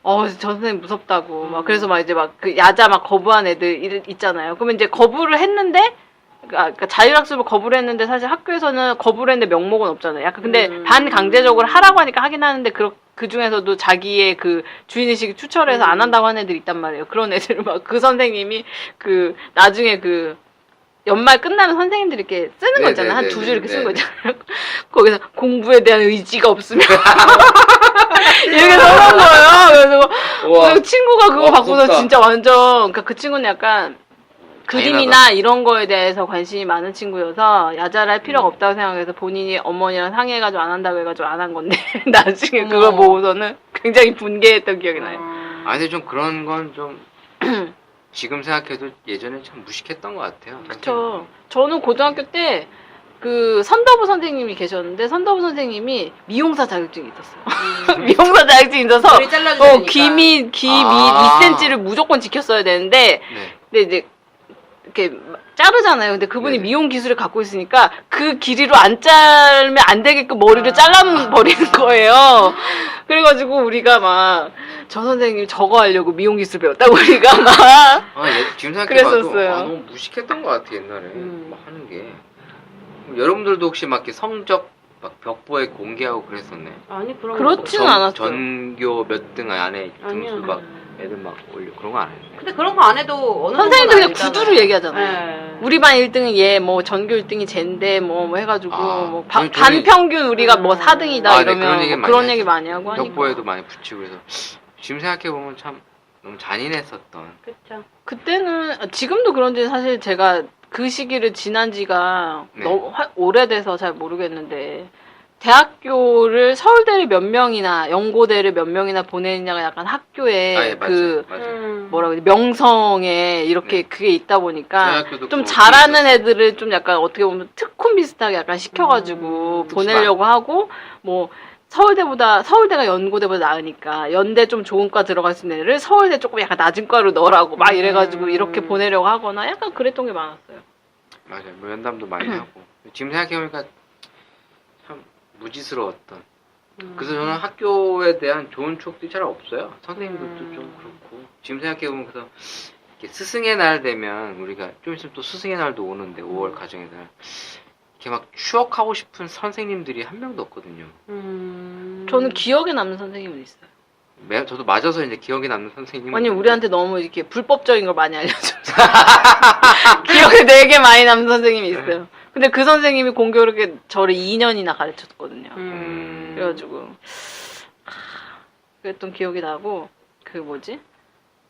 [SPEAKER 4] 저 선생님 무섭다고 막 그래서 막 이제 막 그 야자 막 거부한 애들 있잖아요. 그러면 이제 거부를 했는데 그러니까 자율학습을 거부를 했는데 사실 학교에서는 거부를 했는데 명목은 없잖아요. 약간 근데 반강제적으로 하라고 하니까 하긴 하는데 그 중에서도 자기의 그 주인의식이 추철해서 안 한다고 하는 애들이 있단 말이에요. 그런 애들을 막 그 선생님이 그 나중에 그 연말 끝나면 선생님들이 이렇게 쓰는 거 있잖아요. 한 2줄 이렇게 쓰는 거 있잖아요. 거기서 공부에 대한 의지가 없으면 이렇게 써놓은 거예요. 그래서 그 친구가 그거 받고서
[SPEAKER 2] 무섭다.
[SPEAKER 4] 진짜 완전 그러니까 그 친구는 약간 그림이나 이런 거에 대해서 관심이 많은 친구여서 야자를 할 필요가 없다고 생각해서 본인이 어머니랑 상의해가지고 안 한다고 해가지고 안 한 건데 나중에 그걸 보고서는 굉장히 분개했던 기억이 나요.
[SPEAKER 2] 근데 좀 그런 건 좀 지금 생각해도 예전에 참 무식했던 것 같아요.
[SPEAKER 4] 그쵸. 저는 고등학교 때 그 선더부 선생님이 계셨는데 선더부 선생님이 미용사 자격증이 있었어요. 미용사 자격증이 있어서
[SPEAKER 3] 머리 잘라주니까.
[SPEAKER 4] 귀 밑 2cm를 무조건 지켰어야 되는데
[SPEAKER 2] 네.
[SPEAKER 4] 근데 이제 이렇게 자르잖아요. 근데 그분이
[SPEAKER 2] 네네.
[SPEAKER 4] 미용 기술을 갖고 있으니까 그 길이로 안 자르면 안 되게끔 머리를 잘라버리는 거예요. 그래가지고 우리가 막 저 선생님 저거 하려고 미용 기술 배웠다고 우리가 막
[SPEAKER 2] 지금 생각해봐도
[SPEAKER 4] 그랬었어요.
[SPEAKER 2] 너무 무식했던 것 같아 옛날에 막 하는 게. 여러분들도 혹시 막 이렇게 성적 막 벽보에 공개하고 그랬었네.
[SPEAKER 3] 아니 그런
[SPEAKER 4] 그렇지는
[SPEAKER 3] 거.
[SPEAKER 4] 않았어요.
[SPEAKER 2] 전교 몇 등 안에 등수
[SPEAKER 3] 아니요.
[SPEAKER 2] 막 애들 막 올려 그런 거 안 했네.
[SPEAKER 3] 근데 그런 거 안 해도 어느
[SPEAKER 4] 선생님도
[SPEAKER 3] 정도는
[SPEAKER 4] 그냥
[SPEAKER 3] 알잖아요.
[SPEAKER 4] 구두로 얘기하잖아요.
[SPEAKER 3] 네.
[SPEAKER 4] 우리 반 1등이 얘, 뭐 전교 1등이 쟤인데 뭐 해가지고 뭐
[SPEAKER 2] 저희-
[SPEAKER 4] 반평균 우리가 뭐 4등이다
[SPEAKER 2] 네,
[SPEAKER 4] 이러면
[SPEAKER 2] 그런 얘기
[SPEAKER 4] 뭐
[SPEAKER 2] 많이
[SPEAKER 4] 그런
[SPEAKER 2] 하죠.
[SPEAKER 4] 얘기 많이 하고 하니까.
[SPEAKER 2] 벽보에도 많이 붙이고 그래서 지금 생각해 보면 참 너무 잔인했었던.
[SPEAKER 3] 그쵸.
[SPEAKER 4] 그때는 지금도 그런지 사실 제가 그 시기를 지난 지가
[SPEAKER 2] 네.
[SPEAKER 4] 너무 오래돼서 잘 모르겠는데 대학교를 서울대를 몇 명이나 연고대를 몇 명이나 보내느냐가 약간 학교에 그
[SPEAKER 2] 맞아요.
[SPEAKER 4] 뭐라고 해야 돼 명성에 이렇게
[SPEAKER 2] 네.
[SPEAKER 4] 그게 있다 보니까
[SPEAKER 2] 대학교도
[SPEAKER 4] 좀
[SPEAKER 2] 그거
[SPEAKER 4] 잘하는
[SPEAKER 2] 있었어요.
[SPEAKER 4] 애들을 좀 약간 어떻게 보면 특훈 비슷하게 약간 시켜가지고 보내려고 하고 뭐 서울대가 연고대보다 나으니까 연대 좀 좋은 과 들어갈 수 있는 애를 서울대 조금 약간 낮은 과로 넣으라고 막 이래가지고 이렇게 보내려고 하거나 약간 그랬던 게 많았어요.
[SPEAKER 2] 맞아요. 뭐 연담도 많이 하고. 지금 생각해보니까 참 무지스러웠던. 그래서 저는 학교에 대한 좋은 추억들이 잘 없어요. 선생님들도 좀 그렇고. 지금 생각해보면 그래서 이렇게 스승의 날 되면 우리가 좀 있으면 또 스승의 날도 오는데 5월 가정의 날. 이렇게 막 추억하고 싶은 선생님들이 한 명도 없거든요.
[SPEAKER 4] 저는 기억에 남는 선생님은 있어요.
[SPEAKER 2] 저도 맞아서 이제 기억에 남는 선생님은.
[SPEAKER 4] 아니 우리한테 너무 이렇게 불법적인 걸 많이 알려줘서 기억에 되게 많이 남는 선생님이 있어요. 근데 그 선생님이 공교롭게 저를 2년이나 가르쳤거든요. 그래가지고 그랬던 기억이 나고 그 뭐지?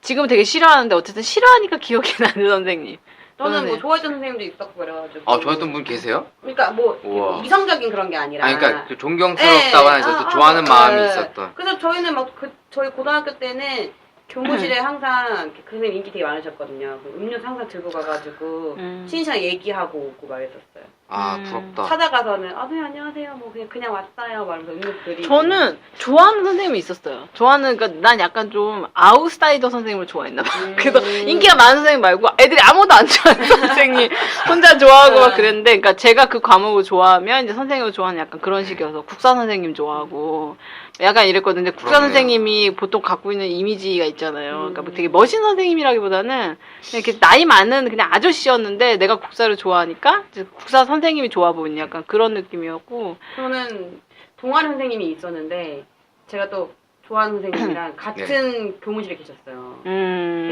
[SPEAKER 4] 지금 되게 싫어하는데 어쨌든 싫어하니까 기억이 나는 선생님.
[SPEAKER 3] 저는 뭐 좋아했던 선생님도 있었고 그래가지고.
[SPEAKER 2] 좋아했던 분 계세요?
[SPEAKER 3] 그러니까 뭐
[SPEAKER 2] 우와.
[SPEAKER 3] 이성적인 그런 게 아니라.
[SPEAKER 2] 그러니까 존경스럽다고 하면서 좋아하는 마음이 있었던.
[SPEAKER 3] 그래서 저희는 막 저희 고등학교 때는 교무실에 항상 그 선생님 인기 되게 많으셨거든요. 음료수 항상 들고 가가지고 신시랑 얘기하고 오고 막 했었어요.
[SPEAKER 2] 부럽다.
[SPEAKER 3] 찾아가서는 네 안녕하세요 뭐 그냥 왔어요 말면서 음료수 드리고.
[SPEAKER 4] 저는 좋아하는 선생님이 있었어요. 그러니까 난 약간 좀 아웃사이더 선생님을 좋아했나 봐. 그래서 인기가 많은 선생님 말고 애들이 아무도 안 좋아하는 선생님 혼자 좋아하고 막 그랬는데 그러니까 제가 그 과목을 좋아하면 이제 선생님을 좋아하는 약간 그런 식이어서 국사 선생님 좋아하고 약간 이랬거든요. 근데 국사
[SPEAKER 2] 그러네요.
[SPEAKER 4] 선생님이 보통 갖고 있는 이미지가 있잖아요. 그러니까 뭐 되게 멋진 선생님이라기보다는 그냥 이렇게 나이 많은 그냥 아저씨였는데 내가 국사를 좋아하니까 이제 국사 선생님이 좋아 보이는 약간 그런 느낌이었고
[SPEAKER 3] 저는 동아리 선생님이 있었는데 제가 또 좋아하는 선생님이랑 같은 교무실에 계셨어요.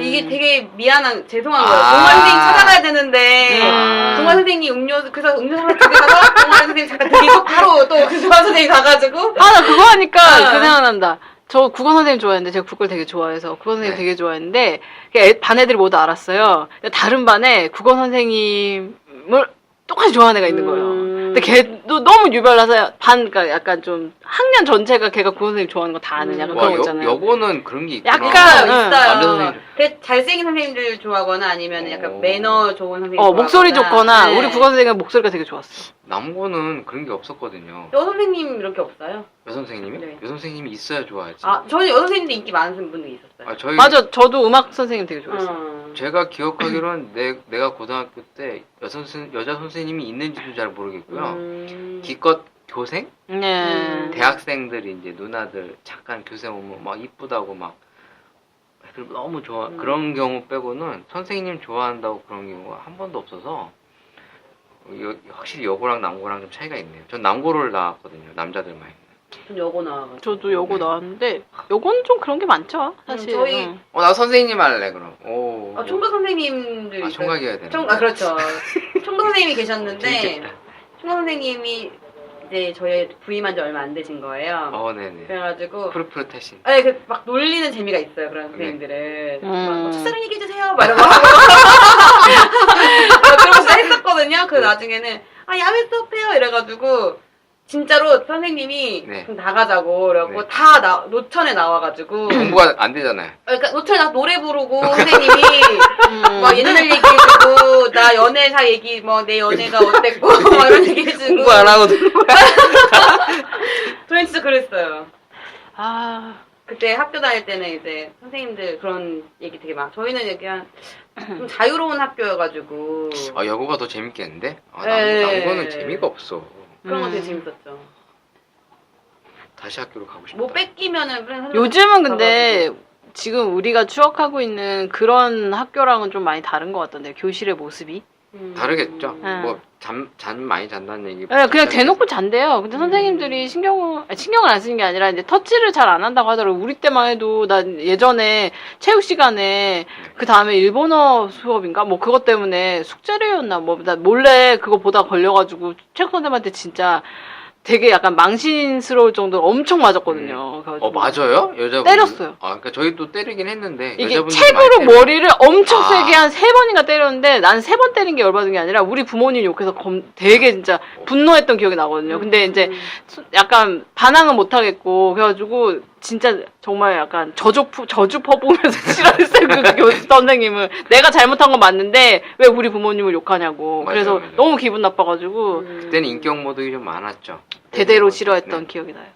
[SPEAKER 3] 이게 되게 죄송한 거예요. 동아리 선생님 찾아가야 되는데 동아리 선생님 그래서 음료수 하나 드리다가 동아리 선생님 잠깐 드리고 바로 또 그 동아리 선생님 가가지고
[SPEAKER 4] 나 그거 하니까 그 생각난다. 저 국어 선생님 좋아했는데 제가 국어를 되게 좋아해서 국어 선생님 되게 좋아했는데 반 애들이 모두 알았어요. 다른 반에 국어 선생님을 똑같이 좋아하는 애가 있는 거예요. 근데 걔도 너무 유별나서 그러니까 약간 좀 학년 전체가 걔가 구 선생님 좋아하는 거 다 아는 약간 그런 거 있잖아요.
[SPEAKER 2] 여고는 그런 게 있구나.
[SPEAKER 4] 약간,
[SPEAKER 2] 남자
[SPEAKER 3] 있어요.
[SPEAKER 2] 선생님.
[SPEAKER 3] 되게 잘생긴 선생님들 좋아하거나 아니면 약간 매너 좋은 선생님
[SPEAKER 4] 목소리 좋거나
[SPEAKER 3] 네.
[SPEAKER 4] 우리 국어 선생님은 목소리가 되게 좋았어.
[SPEAKER 2] 남고는 그런 게 없었거든요.
[SPEAKER 3] 여 선생님 이렇게 없어요?
[SPEAKER 2] 여선생님이?
[SPEAKER 3] 네.
[SPEAKER 2] 여선생님이 있어야 좋아하지.
[SPEAKER 3] 저는 여 선생님도 인기 많은 분들이 있었어요.
[SPEAKER 2] 저희
[SPEAKER 4] 맞아, 저도 음악 선생님 되게 좋아했어요.
[SPEAKER 2] 제가 기억하기로는 내가 고등학교 때 여자 선생님이 있는지도 잘 모르겠고요. 기껏 교생?
[SPEAKER 4] 네.
[SPEAKER 2] 대학생들이 이제 누나들 잠깐 교생 오면 막 이쁘다고 막 애들 너무 좋아 그런 경우 빼고는 선생님 좋아한다고 그런 경우가 한 번도 없어서 확실히 여고랑 남고랑 좀 차이가 있네요. 전 남고를 나왔거든요. 남자들만 있는.
[SPEAKER 3] 전 여고 나와가지고.
[SPEAKER 4] 저도 여고 나왔는데 여고는 좀 그런 게 많죠, 사실.
[SPEAKER 3] 저희
[SPEAKER 2] 나 선생님 할래 그럼. 오.
[SPEAKER 3] 총각 선생님들 있어요.
[SPEAKER 2] 총각이어야 되네.
[SPEAKER 3] 그렇죠. 총각 선생님이 계셨는데
[SPEAKER 2] 재밌겠다.
[SPEAKER 3] 총각 선생님이 이제 저희 부임한 지 얼마 안 되신 거예요.
[SPEAKER 2] 네네.
[SPEAKER 3] 그래가지고
[SPEAKER 2] 푸릇푸릇하신.
[SPEAKER 3] 막 놀리는 재미가 있어요. 그런 선생님들은. 막 첫사랑 얘기해주세요. 막 이러고 그러면서 했었거든요. 그 나중에는 야외 수업해요. 이래가지고 진짜로 선생님이
[SPEAKER 2] 네.
[SPEAKER 3] 그럼 나가자고 그래갖고
[SPEAKER 2] 네.
[SPEAKER 3] 다 노천에 나와가지고
[SPEAKER 2] 공부가 안 되잖아요.
[SPEAKER 3] 그러니까 노천에 나와서 노래 부르고 선생님이 막 옛날 얘기해주고 나 연애사 얘기 내 연애가 어땠고 막 이런 얘기해주고
[SPEAKER 2] 공부 안 하고 듣는 거야.
[SPEAKER 3] 저는 진짜 그랬어요. 그때 학교 다닐 때는 이제 선생님들 그런 얘기 되게 저희는 그냥 좀 자유로운 학교여가지고
[SPEAKER 2] 여고가 더 재밌겠는데?
[SPEAKER 3] 네.
[SPEAKER 2] 남고는 재미가 없어.
[SPEAKER 3] 그런 거 되게 재밌었죠.
[SPEAKER 2] 다시 학교로 가고 싶다.
[SPEAKER 3] 뭐 뺏기면은
[SPEAKER 4] 요즘은 근데 지금 우리가 추억하고 있는 그런 학교랑은 좀 많이 다른 것 같던데, 교실의 모습이.
[SPEAKER 2] 다르겠죠. 잠 많이 잔다는 얘기.
[SPEAKER 4] 네, 그냥 대놓고 잔대요. 근데 선생님들이 신경을 안 쓰는 게 아니라 이제 터치를 잘 안 한다고 하더라고. 우리 때만 해도 나 예전에 체육 시간에 그 다음에 일본어 수업인가 뭐 그것 때문에 숙제료였나 나 몰래 그거 보다 걸려가지고 체육 선생님한테 진짜 되게 약간 망신스러울 정도로 엄청 맞았거든요.
[SPEAKER 2] 맞아요? 여자분
[SPEAKER 4] 때렸어요.
[SPEAKER 2] 그러니까 저희도 때리긴 했는데
[SPEAKER 4] 이게
[SPEAKER 2] 여자분들이
[SPEAKER 4] 책으로
[SPEAKER 2] 많이
[SPEAKER 4] 머리를 엄청 세게 한 3번인가 때렸는데 난 3번 때린 게 열받은 게 아니라 우리 부모님 욕해서 되게 진짜 분노했던 기억이 나거든요. 근데 이제 약간 반항은 못 하겠고 그래가지고 진짜 정말 약간 저주 퍼부으면서 싫어했어요. 그 교수 선생님을. 내가 잘못한 건 맞는데 왜 우리 부모님을 욕하냐고. 그래서
[SPEAKER 2] 맞아요.
[SPEAKER 4] 너무 기분 나빠가지고
[SPEAKER 2] 그때는 인격 모독이 좀 많았죠.
[SPEAKER 4] 대대로 싫어했던 기억이 나요.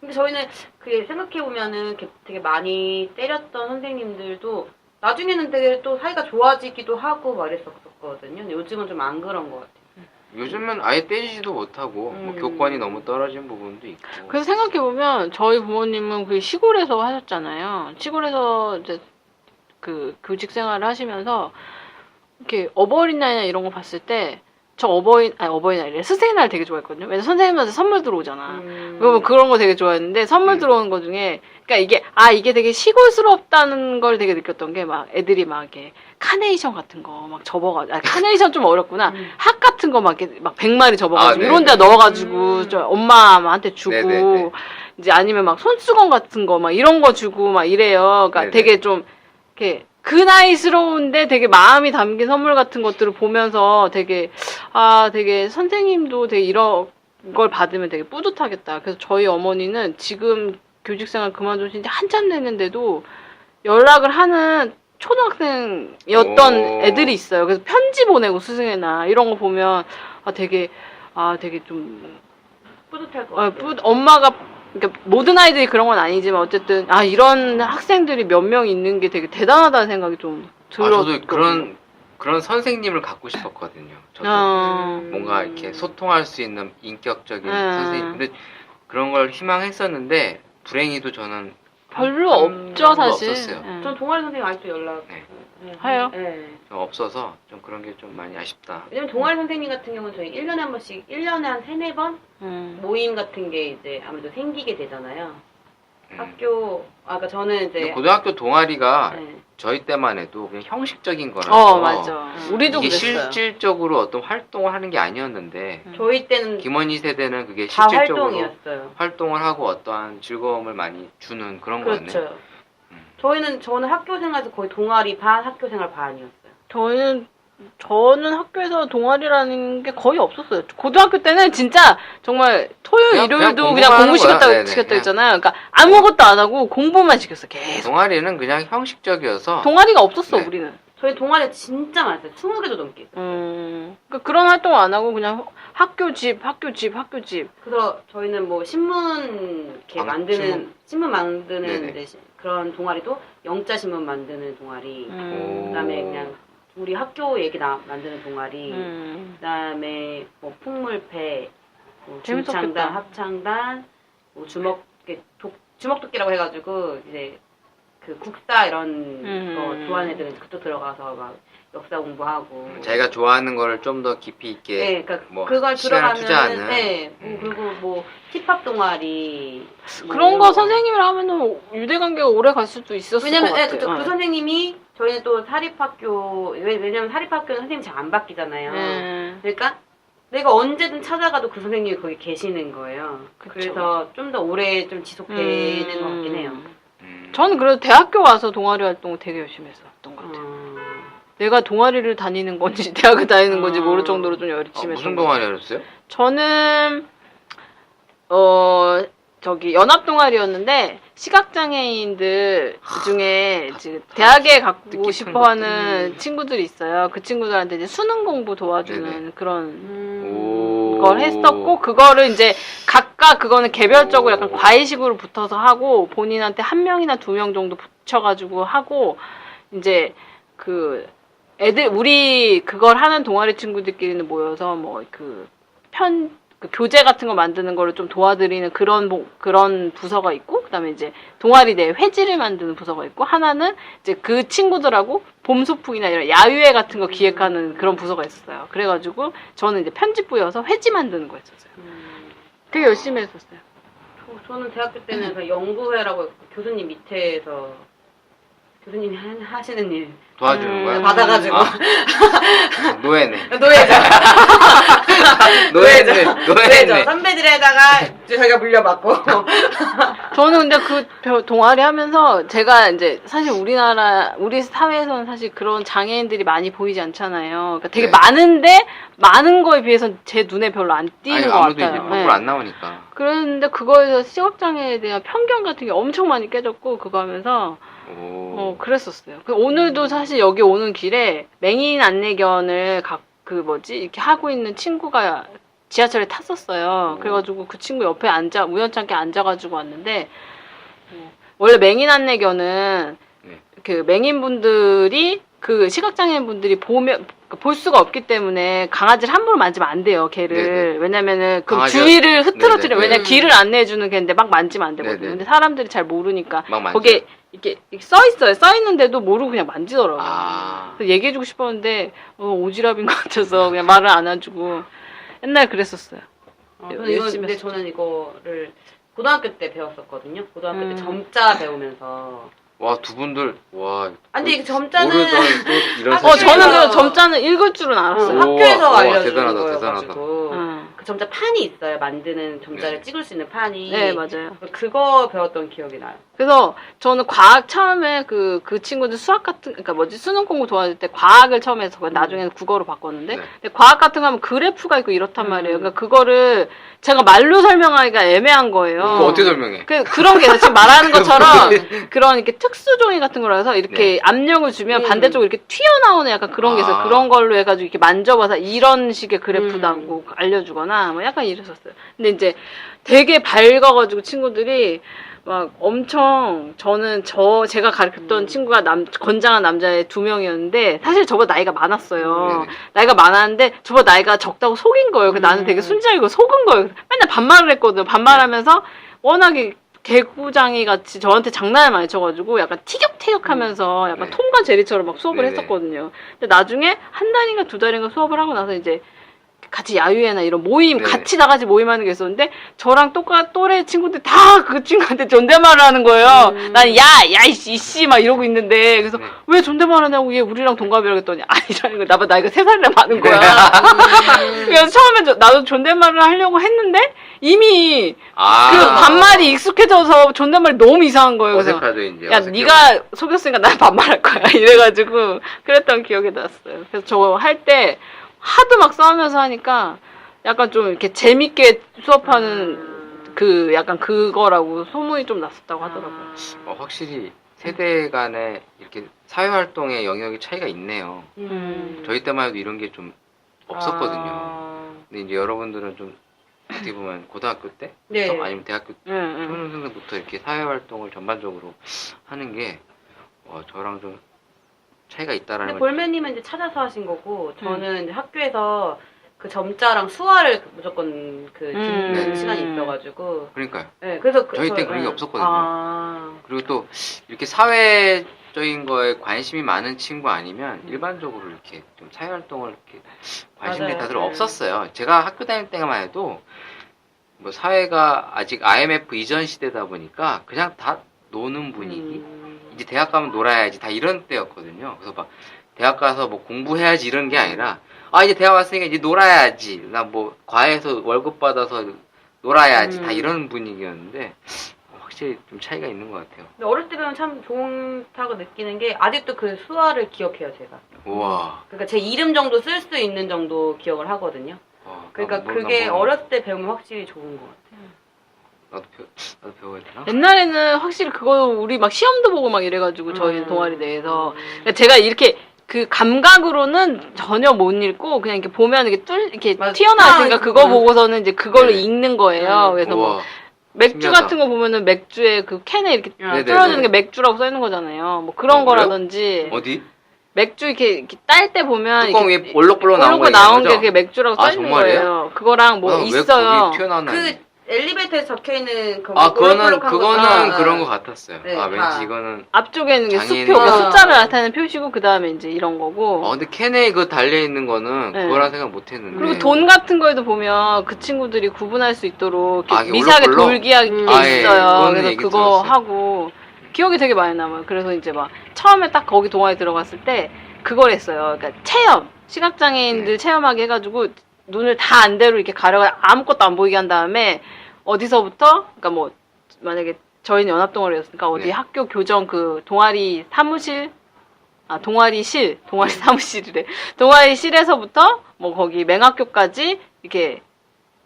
[SPEAKER 3] 근데 저희는 그게 생각해보면은 되게 많이 때렸던 선생님들도 나중에는 되게 또 사이가 좋아지기도 하고 말했었거든요. 근데 요즘은 좀 안 그런 것 같아요.
[SPEAKER 2] 요즘은 아예 때리지도 못하고 뭐 교권이 너무 떨어진 부분도 있고.
[SPEAKER 4] 그래서 생각해보면 저희 부모님은 그 시골에서 하셨잖아요. 시골에서 이제 그 교직 생활을 하시면서 이렇게 어버이날이나 이런 거 봤을 때 저 어버이날이래. 스승의 날 되게 좋아했거든요. 왜냐면 선생님한테 선물 들어오잖아. 그러면 그런 거 되게 좋아했는데 선물 들어오는 거 중에 그러니까 이게 되게 시골스럽다는 걸 되게 느꼈던 게 막 애들이 막 이렇게 카네이션 같은 거 막 접어가지고 카네이션 좀 어렵구나. 학 같은 거 막 이렇게 막 100마리 접어가지고 이런 데 넣어가지고 저 엄마한테 주고
[SPEAKER 2] 네네네.
[SPEAKER 4] 이제 아니면 막 손수건 같은 거 막 이런 거 주고 막 이래요. 그러니까
[SPEAKER 2] 네네.
[SPEAKER 4] 되게 좀 이렇게 그 나이스러운데 되게 마음이 담긴 선물 같은 것들을 보면서 되게 되게 선생님도 되게 이런 걸 받으면 되게 뿌듯하겠다. 그래서 저희 어머니는 지금 교직생활 그만두신 지 한참 됐는데도 연락을 하는 초등학생이었던 애들이 있어요. 그래서 편지 보내고 스승의 날 이런 거 보면 되게 좀
[SPEAKER 3] 뿌듯할 것 같아요.
[SPEAKER 4] 엄마가 그러니까 모든 아이들이 그런 건 아니지만 어쨌든 이런 학생들이 몇 명 있는 게 되게 대단하다는 생각이 좀 들었거든요.
[SPEAKER 2] 저도 그런 선생님을 갖고 싶었거든요. 저도 뭔가 이렇게 소통할 수 있는 인격적인 선생님. 근데 그런 걸 희망했었는데 불행히도 저는
[SPEAKER 4] 별로 없죠 사실.
[SPEAKER 2] 없었어요.
[SPEAKER 3] 전 동아리 선생님 아직도 연락
[SPEAKER 4] 해요?
[SPEAKER 3] 네.
[SPEAKER 2] 좀 없어서 좀 그런 게 좀 많이 아쉽다.
[SPEAKER 3] 왜냐면 동아리 선생님 같은 경우는 저희 1년에 한 번씩 1년에 한 3-4번 모임 같은 게 이제 아무래도 생기게 되잖아요. 학교 그러니까 저는 이제
[SPEAKER 2] 고등학교 동아리가
[SPEAKER 3] 네.
[SPEAKER 2] 저희 때만 해도 그냥 형식적인 거라서
[SPEAKER 4] 맞아. 우리도
[SPEAKER 2] 이게
[SPEAKER 4] 그랬어요.
[SPEAKER 2] 실질적으로 어떤 활동을 하는 게 아니었는데
[SPEAKER 3] 저희 때는
[SPEAKER 2] 김원희 세대는 그게
[SPEAKER 3] 다
[SPEAKER 2] 실질적으로
[SPEAKER 3] 활동이었어요.
[SPEAKER 2] 활동을 하고 어떠한 즐거움을 많이 주는 그런 거였네요.
[SPEAKER 3] 그렇죠. 저는 학교 생활에서 거의 동아리 반, 학교 생활 반이었어요.
[SPEAKER 4] 저희는 저는 학교에서 동아리라는 게 거의 없었어요. 고등학교 때는 진짜 정말 토요일,
[SPEAKER 2] 그냥
[SPEAKER 4] 일요일도 그냥
[SPEAKER 2] 공부만
[SPEAKER 4] 공부
[SPEAKER 2] 하는 거야. 네네,
[SPEAKER 4] 시켰다
[SPEAKER 2] 그냥.
[SPEAKER 4] 했잖아요. 그러니까 아무것도 안 하고 공부만 시켰어. 계속.
[SPEAKER 2] 동아리는 그냥 형식적이어서
[SPEAKER 4] 동아리가 없었어,
[SPEAKER 2] 네.
[SPEAKER 4] 우리는.
[SPEAKER 3] 저희 동아리 진짜 많았어요. 20개도 넘게 있어요.
[SPEAKER 4] 그러니까 그런 활동을 안 하고 그냥 학교 집.
[SPEAKER 3] 그래서 저희는 뭐 신문 이렇게 만드는 신문 만드는
[SPEAKER 2] 네네.
[SPEAKER 3] 이제 그런 동아리도 영자 신문 만드는 동아리. 그다음에 그냥 우리 학교 얘기 만드는 동아리. 그다음에 뭐 풍물패, 뭐
[SPEAKER 4] 재밌었겠다.
[SPEAKER 3] 중창단, 합창단, 뭐 주먹도끼라고 해가지고 이제 그 국사 이런 거 좋아하는 애들은 그것도 들어가서 막 역사 공부하고.
[SPEAKER 2] 자기가 좋아하는 거를 좀 더 깊이 있게
[SPEAKER 3] 네, 그러니까
[SPEAKER 2] 뭐
[SPEAKER 3] 그걸
[SPEAKER 2] 시간을 투자하는.
[SPEAKER 3] 들어가면 네, 그리고 뭐 힙합 동아리 뭐
[SPEAKER 4] 그런
[SPEAKER 3] 이런
[SPEAKER 4] 거 선생님이랑 하면은 유대관계가 오래 갈 수도 있었을
[SPEAKER 3] 왜냐면
[SPEAKER 4] 것
[SPEAKER 3] 예,
[SPEAKER 4] 같아요.
[SPEAKER 3] 그 선생님이 저희는 또 사립학교 왜냐면 사립학교는 선생님 잘 안 바뀌잖아요. 그러니까 내가 언제든 찾아가도 그 선생님이 거기 계시는 거예요.
[SPEAKER 4] 그쵸.
[SPEAKER 3] 그래서 좀 더 오래 좀 지속되는 것 같긴 해요.
[SPEAKER 4] 저는 그래도 대학교 와서 동아리 활동을 되게 열심히 했었던 것 같아요. 내가 동아리를 다니는 건지 대학을 다니는 건지 모를 정도로 좀 열심히
[SPEAKER 2] 무슨
[SPEAKER 4] 했던
[SPEAKER 2] 동아리 하셨어요?
[SPEAKER 4] 저는 저기 연합 동아리였는데 시각장애인들 중에 이제 대학에 가고
[SPEAKER 2] 뜻깊은
[SPEAKER 4] 싶어하는 친구들이 있어요. 그 친구들한테 이제 수능 공부 도와주는
[SPEAKER 2] 네네.
[SPEAKER 4] 그런 걸 했었고 그거를 이제 각각 그거는 개별적으로 약간 과외식으로 붙어서 하고 본인한테 한 명이나 두 명 정도 붙여가지고 하고 이제 그 애들 우리 그걸 하는 동아리 친구들끼리는 모여서 뭐 그 교재 같은 거 만드는 거를 좀 도와드리는 그런 부서가 있고 그다음에 이제 동아리 내 회지를 만드는 부서가 있고 하나는 이제 그 친구들하고 봄 소풍이나 이런 야유회 같은 거 기획하는 그런 부서가 있었어요. 그래가지고 저는 이제 편집부여서 회지 만드는 거 했었어요. 되게 열심히 했었어요.
[SPEAKER 3] 저는 대학교 때는 그 연구회라고 교수님 밑에서 교수님이 하시는 일
[SPEAKER 2] 도와주는 거야?
[SPEAKER 3] 받아가지고
[SPEAKER 2] 노예네.
[SPEAKER 3] 노예죠.
[SPEAKER 2] 노예네.
[SPEAKER 3] 선배들에다가 저희가 물려받고.
[SPEAKER 4] 저는 근데 그 동아리 하면서 제가 이제 사실 우리 사회에서는 사실 그런 장애인들이 많이 보이지 않잖아요. 그러니까 되게
[SPEAKER 2] 네.
[SPEAKER 4] 많은데 많은 거에 비해서 제 눈에 별로 안 띄는 것
[SPEAKER 2] 아무도
[SPEAKER 4] 같아요.
[SPEAKER 2] 이제 밖으로 안 나오니까.
[SPEAKER 4] 그랬는데 그거에서 시각장애에 대한 편견 같은 게 엄청 많이 깨졌고 그거 하면서 그랬었어요. 오늘도 사실 여기 오는 길에 맹인 안내견을 이렇게 하고 있는 친구가 지하철에 탔었어요. 그래가지고 그 친구 옆에 우연찮게 앉아가지고 왔는데, 원래 맹인 안내견은
[SPEAKER 2] 네.
[SPEAKER 4] 그 맹인분들이 그 시각장애인분들이 볼 수가 없기 때문에 강아지를 함부로 만지면 안 돼요, 걔를.
[SPEAKER 2] 네네.
[SPEAKER 4] 왜냐면은 그
[SPEAKER 2] 강아지가-
[SPEAKER 4] 주위를 흐트러뜨려.
[SPEAKER 2] 네네.
[SPEAKER 4] 왜냐면 길을 안내해주는 걔인데 막 만지면 안 되거든요.
[SPEAKER 2] 네네.
[SPEAKER 4] 근데 사람들이 잘 모르니까
[SPEAKER 2] 막 만져.
[SPEAKER 4] 거기에 이렇게 써 있어요. 써 있는데도 모르고 그냥 만지더라고요.
[SPEAKER 2] 아.
[SPEAKER 4] 그래서 얘기해주고 싶었는데 오지랖인 것 같아서 그냥 말을 안 해주고 옛날에 그랬었어요.
[SPEAKER 3] 근데 저는 이거를 고등학교 때 배웠었거든요. 고등학교 때 점자 배우면서.
[SPEAKER 2] 와, 두 분들, 와.
[SPEAKER 3] 아니, 이게 점자는
[SPEAKER 2] 모르던 또 이런
[SPEAKER 3] 아,
[SPEAKER 2] 사실이
[SPEAKER 4] 저는
[SPEAKER 2] 있구나.
[SPEAKER 4] 그 점자는 읽을 줄은 알았어요.
[SPEAKER 2] 오,
[SPEAKER 3] 학교에서
[SPEAKER 2] 우와,
[SPEAKER 3] 알려주는
[SPEAKER 2] 대단하다,
[SPEAKER 3] 거여가지고
[SPEAKER 4] 대단하다.
[SPEAKER 3] 그 점자 판이 있어요. 만드는 점자를
[SPEAKER 2] 네.
[SPEAKER 3] 찍을 수 있는 판이.
[SPEAKER 4] 네, 맞아요.
[SPEAKER 3] 그거 배웠던 기억이 나요.
[SPEAKER 4] 그래서 저는 과학 처음에 그 친구들 수학 같은, 수능 공부 도와줄 때 과학을 처음 해서 나중에는 국어로 바꿨는데,
[SPEAKER 2] 네.
[SPEAKER 4] 근데 과학 같은 거 하면 그래프가 있고 이렇단 말이에요. 그러니까 그거를 제가 말로 설명하기가 애매한 거예요.
[SPEAKER 2] 그거 어떻게 설명해?
[SPEAKER 4] 그런 게 지금 말하는 것처럼 그런 이렇게 특수 종이 같은 거라 해서 이렇게
[SPEAKER 2] 네.
[SPEAKER 4] 압력을 주면 반대쪽으로 이렇게 튀어나오는 약간 그런 게 있어요.
[SPEAKER 2] 아.
[SPEAKER 4] 그런 걸로 해가지고 이렇게 만져봐서 이런 식의 그래프다고 알려주거나 뭐 약간 이랬었어요. 근데 이제 되게 밝아가지고 친구들이 막 엄청 제가 가르쳤던 친구가 건장한 남자애 2명이었는데 사실 저보다 나이가 많았어요.
[SPEAKER 2] 네네.
[SPEAKER 4] 나이가 많았는데 저보다 나이가 적다고 속인 거예요. 나는 되게 순진하고 속은 거예요. 맨날 반말을 했거든요. 반말하면서 워낙에 개구장이 같이 저한테 장난을 많이 쳐가지고 약간 티격태격하면서 약간
[SPEAKER 2] 네.
[SPEAKER 4] 톰과 제리처럼 막 수업을
[SPEAKER 2] 네네.
[SPEAKER 4] 했었거든요. 근데 나중에 한 달인가 2달인가 수업을 하고 나서 이제 같이 야유회나 이런 모임,
[SPEAKER 2] 네.
[SPEAKER 4] 같이 다 같이 모임하는 게 있었는데, 저랑 또래 친구들 다 그 친구한테 존댓말을 하는 거예요. 난 이씨, 막 이러고 있는데, 그래서
[SPEAKER 2] 네.
[SPEAKER 4] 왜 존댓말 하냐고, 얘 우리랑 동갑이라고 했더니, 아니라는 거야. 나보다 나이가 3살이나 많은 거야. 그래서 처음에 나도 존댓말을 하려고 했는데, 이미
[SPEAKER 2] 아.
[SPEAKER 4] 그 반말이 익숙해져서 존댓말이 너무 이상한 거예요. 그래서
[SPEAKER 2] 어색하죠 이제.
[SPEAKER 4] 야,
[SPEAKER 2] 어색해.
[SPEAKER 4] 네가 속였으니까 난 반말할 거야. 이래가지고 그랬던 기억이 났어요. 그래서 저거 할 때 하도 막 싸우면서 하니까 약간 좀 이렇게 재밌게 수업하는 그 약간 그거라고 소문이 좀 났었다고 하더라고요.
[SPEAKER 2] 확실히 세대 간에 이렇게 사회활동의 영역이 차이가 있네요. 저희 때만 해도 이런 게 좀 없었거든요. 근데 이제 여러분들은 좀 어떻게 보면 고등학교 때
[SPEAKER 3] 네.
[SPEAKER 2] 아니면 대학교 초등생부터 이렇게 사회활동을 전반적으로 하는 게 저랑 좀 차이가 있다라는
[SPEAKER 3] 근데
[SPEAKER 2] 걸.
[SPEAKER 3] 볼매님은 이제 찾아서 하신 거고 저는 이제 학교에서 그 점자랑 수화를 무조건 그 듣는
[SPEAKER 2] 네.
[SPEAKER 3] 시간이 있어가지고
[SPEAKER 2] 그러니까요.
[SPEAKER 3] 네, 그래서
[SPEAKER 2] 저희 때 그런 게 없었거든요.
[SPEAKER 3] 아,
[SPEAKER 2] 그리고 또 이렇게 사회적인 거에 관심이 많은 친구 아니면 일반적으로 이렇게 좀 사회활동을 이렇게 관심들이
[SPEAKER 3] 맞아요.
[SPEAKER 2] 다들
[SPEAKER 3] 네.
[SPEAKER 2] 없었어요. 제가 학교 다닐 때만 해도 뭐 사회가 아직 IMF 이전 시대다 보니까 그냥 다 노는 분위기. 이제 대학 가면 놀아야지 다 이런 때였거든요. 그래서 막 대학 가서 뭐 공부해야지 이런 게 아니라 이제 대학 왔으니까 이제 놀아야지. 나 뭐 과외에서 월급 받아서 놀아야지 다 이런 분위기였는데 확실히 좀 차이가 있는 것 같아요.
[SPEAKER 3] 근데 어렸을 때 배우면 참 좋다고 느끼는 게 아직도 그 수화를 기억해요 제가.
[SPEAKER 2] 우와.
[SPEAKER 3] 그러니까 제 이름 정도 쓸 수 있는 정도 기억을 하거든요. 그러니까 그게 어렸을 때 배우면 확실히 좋은 것 같아요.
[SPEAKER 2] 나도 배워야 되나?
[SPEAKER 4] 옛날에는 확실히 그거 우리 막 시험도 보고 막 이래가지고 저희 동아리 내에서 그러니까 제가 이렇게 그 감각으로는 전혀 못 읽고 그냥 이렇게 보면 이렇게
[SPEAKER 3] 맞아.
[SPEAKER 4] 튀어나왔으니까 그거 보고서는 이제 그걸로
[SPEAKER 2] 네.
[SPEAKER 4] 읽는 거예요. 그래서 뭐
[SPEAKER 2] 우와.
[SPEAKER 4] 맥주
[SPEAKER 2] 신기하다.
[SPEAKER 4] 같은 거 보면은 맥주에 그 캔에 이렇게
[SPEAKER 3] 네네네.
[SPEAKER 4] 뚫어주는 게 맥주라고 써 있는 거잖아요. 뭐 그런
[SPEAKER 2] 그래요?
[SPEAKER 4] 거라든지
[SPEAKER 2] 어디?
[SPEAKER 4] 맥주 이렇게 딸 때 보면
[SPEAKER 2] 뚜껑
[SPEAKER 4] 이렇게
[SPEAKER 2] 위에 볼록볼록 나온 거
[SPEAKER 4] 볼록 나온 게
[SPEAKER 2] 얘기하는
[SPEAKER 4] 그게
[SPEAKER 2] 거죠?
[SPEAKER 4] 맥주라고
[SPEAKER 2] 아,
[SPEAKER 4] 써 있는
[SPEAKER 2] 정말이에요?
[SPEAKER 4] 거예요. 그거랑 뭐
[SPEAKER 2] 왜
[SPEAKER 4] 있어요.
[SPEAKER 2] 거기 튀어나왔나?
[SPEAKER 3] 그 엘리베이터에 적혀있는 그
[SPEAKER 2] 그거는
[SPEAKER 3] 볼록볼록한
[SPEAKER 2] 그런 거 같았어요.
[SPEAKER 3] 네,
[SPEAKER 2] 왠지
[SPEAKER 3] 다.
[SPEAKER 2] 이거는.
[SPEAKER 4] 앞쪽에는 게
[SPEAKER 2] 장애인이-
[SPEAKER 4] 수표, 그러니까 숫자를 나타내는 표시고 그 다음에 이제 이런 거고.
[SPEAKER 2] 근데 캔에 그 달려있는 거는
[SPEAKER 4] 네.
[SPEAKER 2] 그거라 생각 못 했는데.
[SPEAKER 4] 그리고 돈 같은 거에도 보면 그 친구들이 구분할 수 있도록 이렇게
[SPEAKER 2] 이게
[SPEAKER 4] 미세하게
[SPEAKER 2] 올록볼록?
[SPEAKER 4] 돌기하게
[SPEAKER 2] 예.
[SPEAKER 4] 있어요.
[SPEAKER 2] 그거는
[SPEAKER 4] 그래서
[SPEAKER 2] 얘기
[SPEAKER 4] 그거
[SPEAKER 2] 들었어요.
[SPEAKER 4] 하고 기억이 되게 많이 남아요. 그래서 이제 막 처음에 딱 거기 동아리 들어갔을 때 그걸 했어요. 그러니까 체험, 시각장애인들
[SPEAKER 2] 네.
[SPEAKER 4] 체험하게 해가지고 눈을 다 안대로 이렇게 가려가 아무것도 안 보이게 한 다음에 어디서부터, 그러니까 뭐 만약에 저희는 연합동아리였으니까 어디
[SPEAKER 2] 네.
[SPEAKER 4] 학교 교정 그 동아리 사무실, 동아리실 사무실이래. 동아리실에서부터 뭐 거기 맹학교까지 이렇게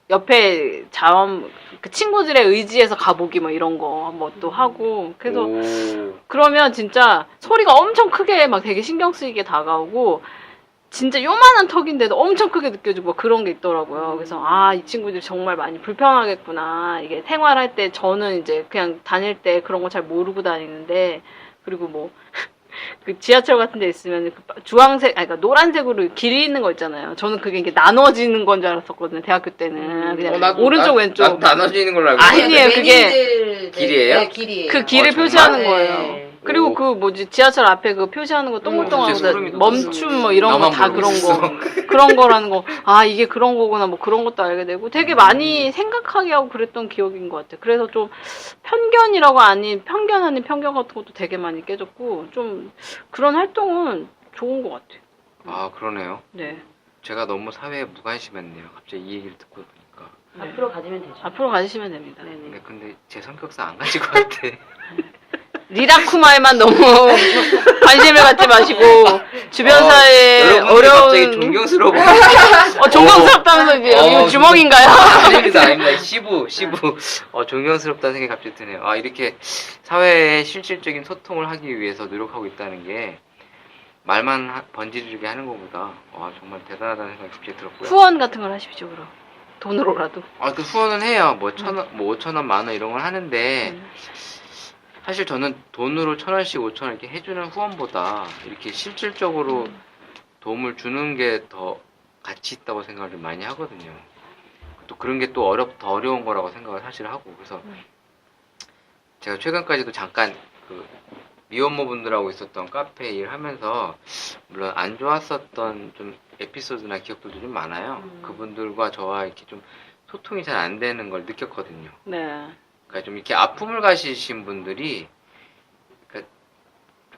[SPEAKER 4] 옆에 자원 그 친구들의 의지에서 가보기 뭐 이런 거 뭐 또 하고 그래서
[SPEAKER 2] 오.
[SPEAKER 4] 그러면 진짜 소리가 엄청 크게 막 되게 신경 쓰이게 다가오고 진짜 요만한 턱인데도 엄청 크게 느껴지고 막 그런 게 있더라고요. 그래서 이 친구들이 정말 많이 불편하겠구나. 이게 생활할 때 저는 이제 그냥 다닐 때 그런 거 잘 모르고 다니는데 그리고 뭐 그 지하철 같은 데 있으면 그 주황색, 그러니까 노란색으로 길이 있는 거 있잖아요. 저는 그게 이게 나눠지는 건 줄 알았었거든요. 대학교 때는. 그냥 오른쪽, 왼쪽.
[SPEAKER 2] 나눠지는 걸로 알고
[SPEAKER 4] 아니에요.
[SPEAKER 2] 있는데.
[SPEAKER 4] 그게
[SPEAKER 2] 길이에요?
[SPEAKER 3] 네, 길이에요.
[SPEAKER 4] 그 길을
[SPEAKER 2] 정말?
[SPEAKER 4] 표시하는
[SPEAKER 3] 네.
[SPEAKER 4] 거예요. 그리고
[SPEAKER 2] 오.
[SPEAKER 4] 그 뭐지 지하철 앞에 그 표시하는 거 동글동글하고
[SPEAKER 2] 진짜 소름이
[SPEAKER 4] 멈춤 뭐 이런 거
[SPEAKER 2] 나만
[SPEAKER 4] 다
[SPEAKER 2] 모르고
[SPEAKER 4] 그런
[SPEAKER 2] 있어.
[SPEAKER 4] 거 그런 거라는 거 이게 그런 거구나 뭐 그런 것도 알게 되고 되게 많이 생각하게 하고 그랬던 기억인 것 같아요. 그래서 좀 편견이라고 아닌 편견 아닌 편견 같은 것도 되게 많이 깨졌고 좀 그런 활동은 좋은 것 같아요.
[SPEAKER 2] 그러네요.
[SPEAKER 4] 네.
[SPEAKER 2] 제가 너무 사회에 무관심했네요. 갑자기 이 얘기를 듣고 보니까.
[SPEAKER 4] 네.
[SPEAKER 3] 앞으로 가지면 되죠.
[SPEAKER 4] 앞으로 가시면 됩니다.
[SPEAKER 3] 네네.
[SPEAKER 2] 근데 제 성격상 안 가질 것 같아.
[SPEAKER 4] 리라쿠마에만 너무 관심을 갖지 마시고 주변 사회에
[SPEAKER 2] 여러분들이 갑자기
[SPEAKER 4] 어려운
[SPEAKER 2] 존경스러워.
[SPEAKER 4] 존경스럽다면서 이거 주먹인가요?
[SPEAKER 2] 아닙니다. 시부. 존경스럽다는 생각이 갑자기 드네요. 이렇게 사회에 실질적인 소통을 하기 위해서 노력하고 있다는 게 말만 번지르르게 하는 것보다 정말 대단하다는 생각이 갑자기 들었고요.
[SPEAKER 4] 후원 같은 걸 하십시오 그럼 돈으로라도.
[SPEAKER 2] 그 후원은 해요. 뭐 5,000원, 10,000원 이런 걸 하는데 사실 저는 돈으로 1,000원씩 5,000원 이렇게 해주는 후원보다 이렇게 실질적으로 도움을 주는 게 더 가치 있다고 생각을 좀 많이 하거든요. 또 그런 게 또 더 어려운 거라고 생각을 사실 하고 그래서 제가 최근까지도 잠깐 그 미혼모분들하고 있었던 카페 일하면서 물론 안 좋았었던 좀 에피소드나 기억들도 좀 많아요. 그분들과 저와 이렇게 좀 소통이 잘 안 되는 걸 느꼈거든요.
[SPEAKER 4] 네.
[SPEAKER 2] 그러니까 좀 이렇게 아픔을 가지신 분들이 그러니까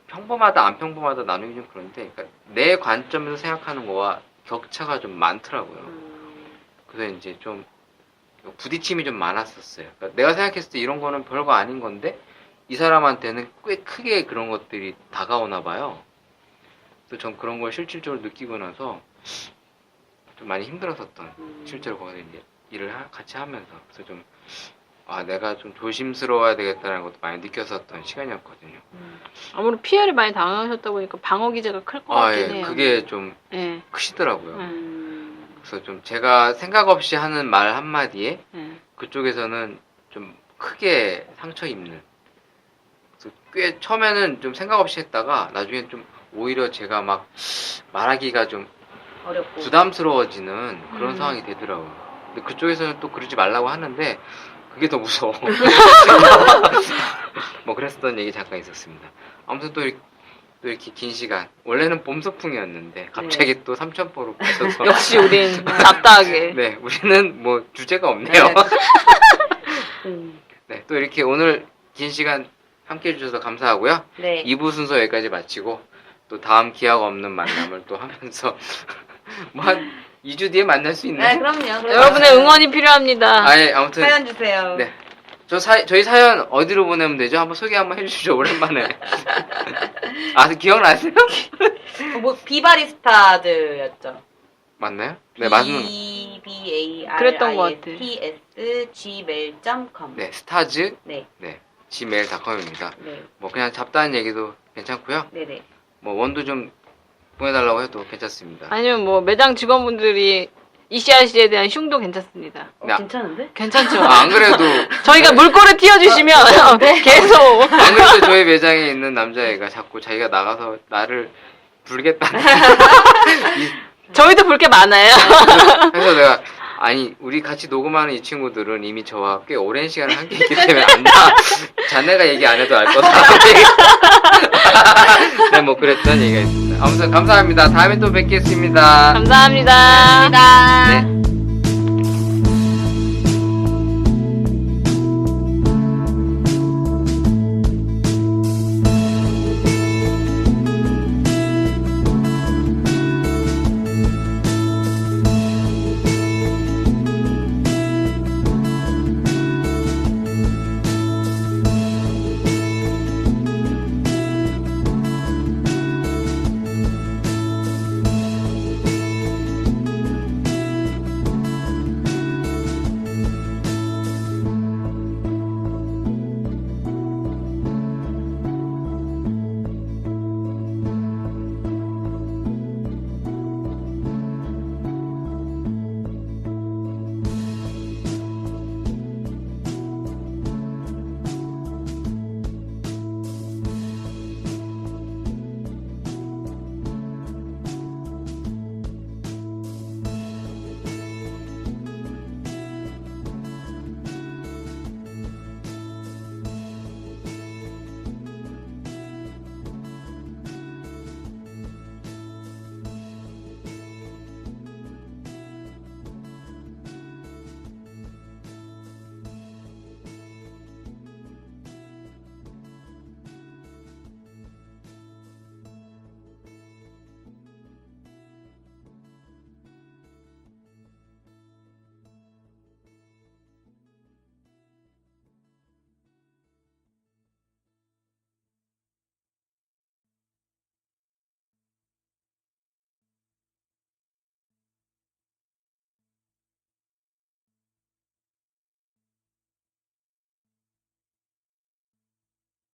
[SPEAKER 2] 평범하다 안 평범하다 나누기 좀 그런데 그러니까 내 관점에서 생각하는 거와 격차가 좀 많더라고요. 그래서 이제 좀 부딪힘이 좀 많았었어요. 그러니까 내가 생각했을 때 이런 거는 별거 아닌 건데 이 사람한테는 꽤 크게 그런 것들이 다가오나 봐요. 그래서 전 그런 걸 실질적으로 느끼고 나서 좀 많이 힘들었었던 실제로 거기서 이제 일을 같이 하면서 그래서 좀 내가 좀 조심스러워야 되겠다는 것도 많이 느꼈었던 시간이었거든요.
[SPEAKER 4] 아무래도 피해를 많이 당하셨다 보니까 방어 기제가 클 것 같긴 해요.
[SPEAKER 2] 그게 좀
[SPEAKER 4] 예.
[SPEAKER 2] 크시더라고요.
[SPEAKER 4] 음.
[SPEAKER 2] 그래서 좀 제가 생각 없이 하는 말 한마디에
[SPEAKER 4] 예.
[SPEAKER 2] 그쪽에서는 좀 크게 상처 입는. 그래서 꽤 처음에는 좀 생각 없이 했다가 나중엔 좀 오히려 제가 막 말하기가 좀
[SPEAKER 3] 어렵고.
[SPEAKER 2] 부담스러워지는 그런 상황이 되더라고요. 근데 그쪽에서는 또 그러지 말라고 하는데 그게 더 무서워. 뭐 그랬었던 얘기 잠깐 있었습니다. 아무튼 또 이렇게 긴 시간 원래는 봄 소풍이었는데 갑자기 또 삼천포로 빠져서
[SPEAKER 4] 역시 우린 잡다하게.
[SPEAKER 2] 네 우리는 뭐 주제가 없네요. 네, 또 이렇게 오늘 긴 시간 함께 해주셔서 감사하고요.
[SPEAKER 3] 네.
[SPEAKER 2] 2부 순서 여기까지 마치고 또 다음 기약 없는 만남을 또 하면서 뭐 한 2주 뒤에 만날 수
[SPEAKER 3] 네,
[SPEAKER 2] 있나요?
[SPEAKER 3] 그럼요.
[SPEAKER 4] 여러분의 응원이 필요합니다.
[SPEAKER 2] 아예 아무튼
[SPEAKER 3] 사연 주세요.
[SPEAKER 2] 네. 저희 사연 어디로 보내면 되죠? 한번 소개 한번 해주시죠. 오랜만에. 기억나세요?
[SPEAKER 3] 뭐 비바리스타즈였죠.
[SPEAKER 2] 맞나요? 네, 맞는.
[SPEAKER 4] 그랬던 것 같아.
[SPEAKER 3] BBARISTS@gmail.com.
[SPEAKER 2] 네, 스타즈.
[SPEAKER 3] 네.
[SPEAKER 2] 네, gmail.com입니다.
[SPEAKER 3] 네.
[SPEAKER 2] 뭐 그냥 잡다한 얘기도 괜찮고요.
[SPEAKER 3] 네네.
[SPEAKER 2] 뭐 원도 좀 보내달라고 해도 괜찮습니다.
[SPEAKER 4] 아니면 뭐 매장 직원분들이 ECRC에 대한 흉도 괜찮습니다.
[SPEAKER 2] 네,
[SPEAKER 3] 괜찮은데?
[SPEAKER 4] 괜찮죠?
[SPEAKER 2] 안 그래도
[SPEAKER 4] 저희가 물꼬를 띄워주시면 계속
[SPEAKER 2] 안 그래도 저희 매장에 있는 남자애가 자꾸 자기가 나가서 나를 불겠다는.
[SPEAKER 4] 저희도 볼 게 많아요.
[SPEAKER 2] 그래서 내가 우리 같이 녹음하는 이 친구들은 이미 저와 꽤 오랜 시간을 함께 있기 때문에 자네가 얘기 안 해도 알 거다. 네, 뭐 그랬던 얘기가 있습니다. 아무튼 감사합니다. 다음에 또 뵙겠습니다.
[SPEAKER 4] 감사합니다.
[SPEAKER 3] 감사합니다.
[SPEAKER 2] 네.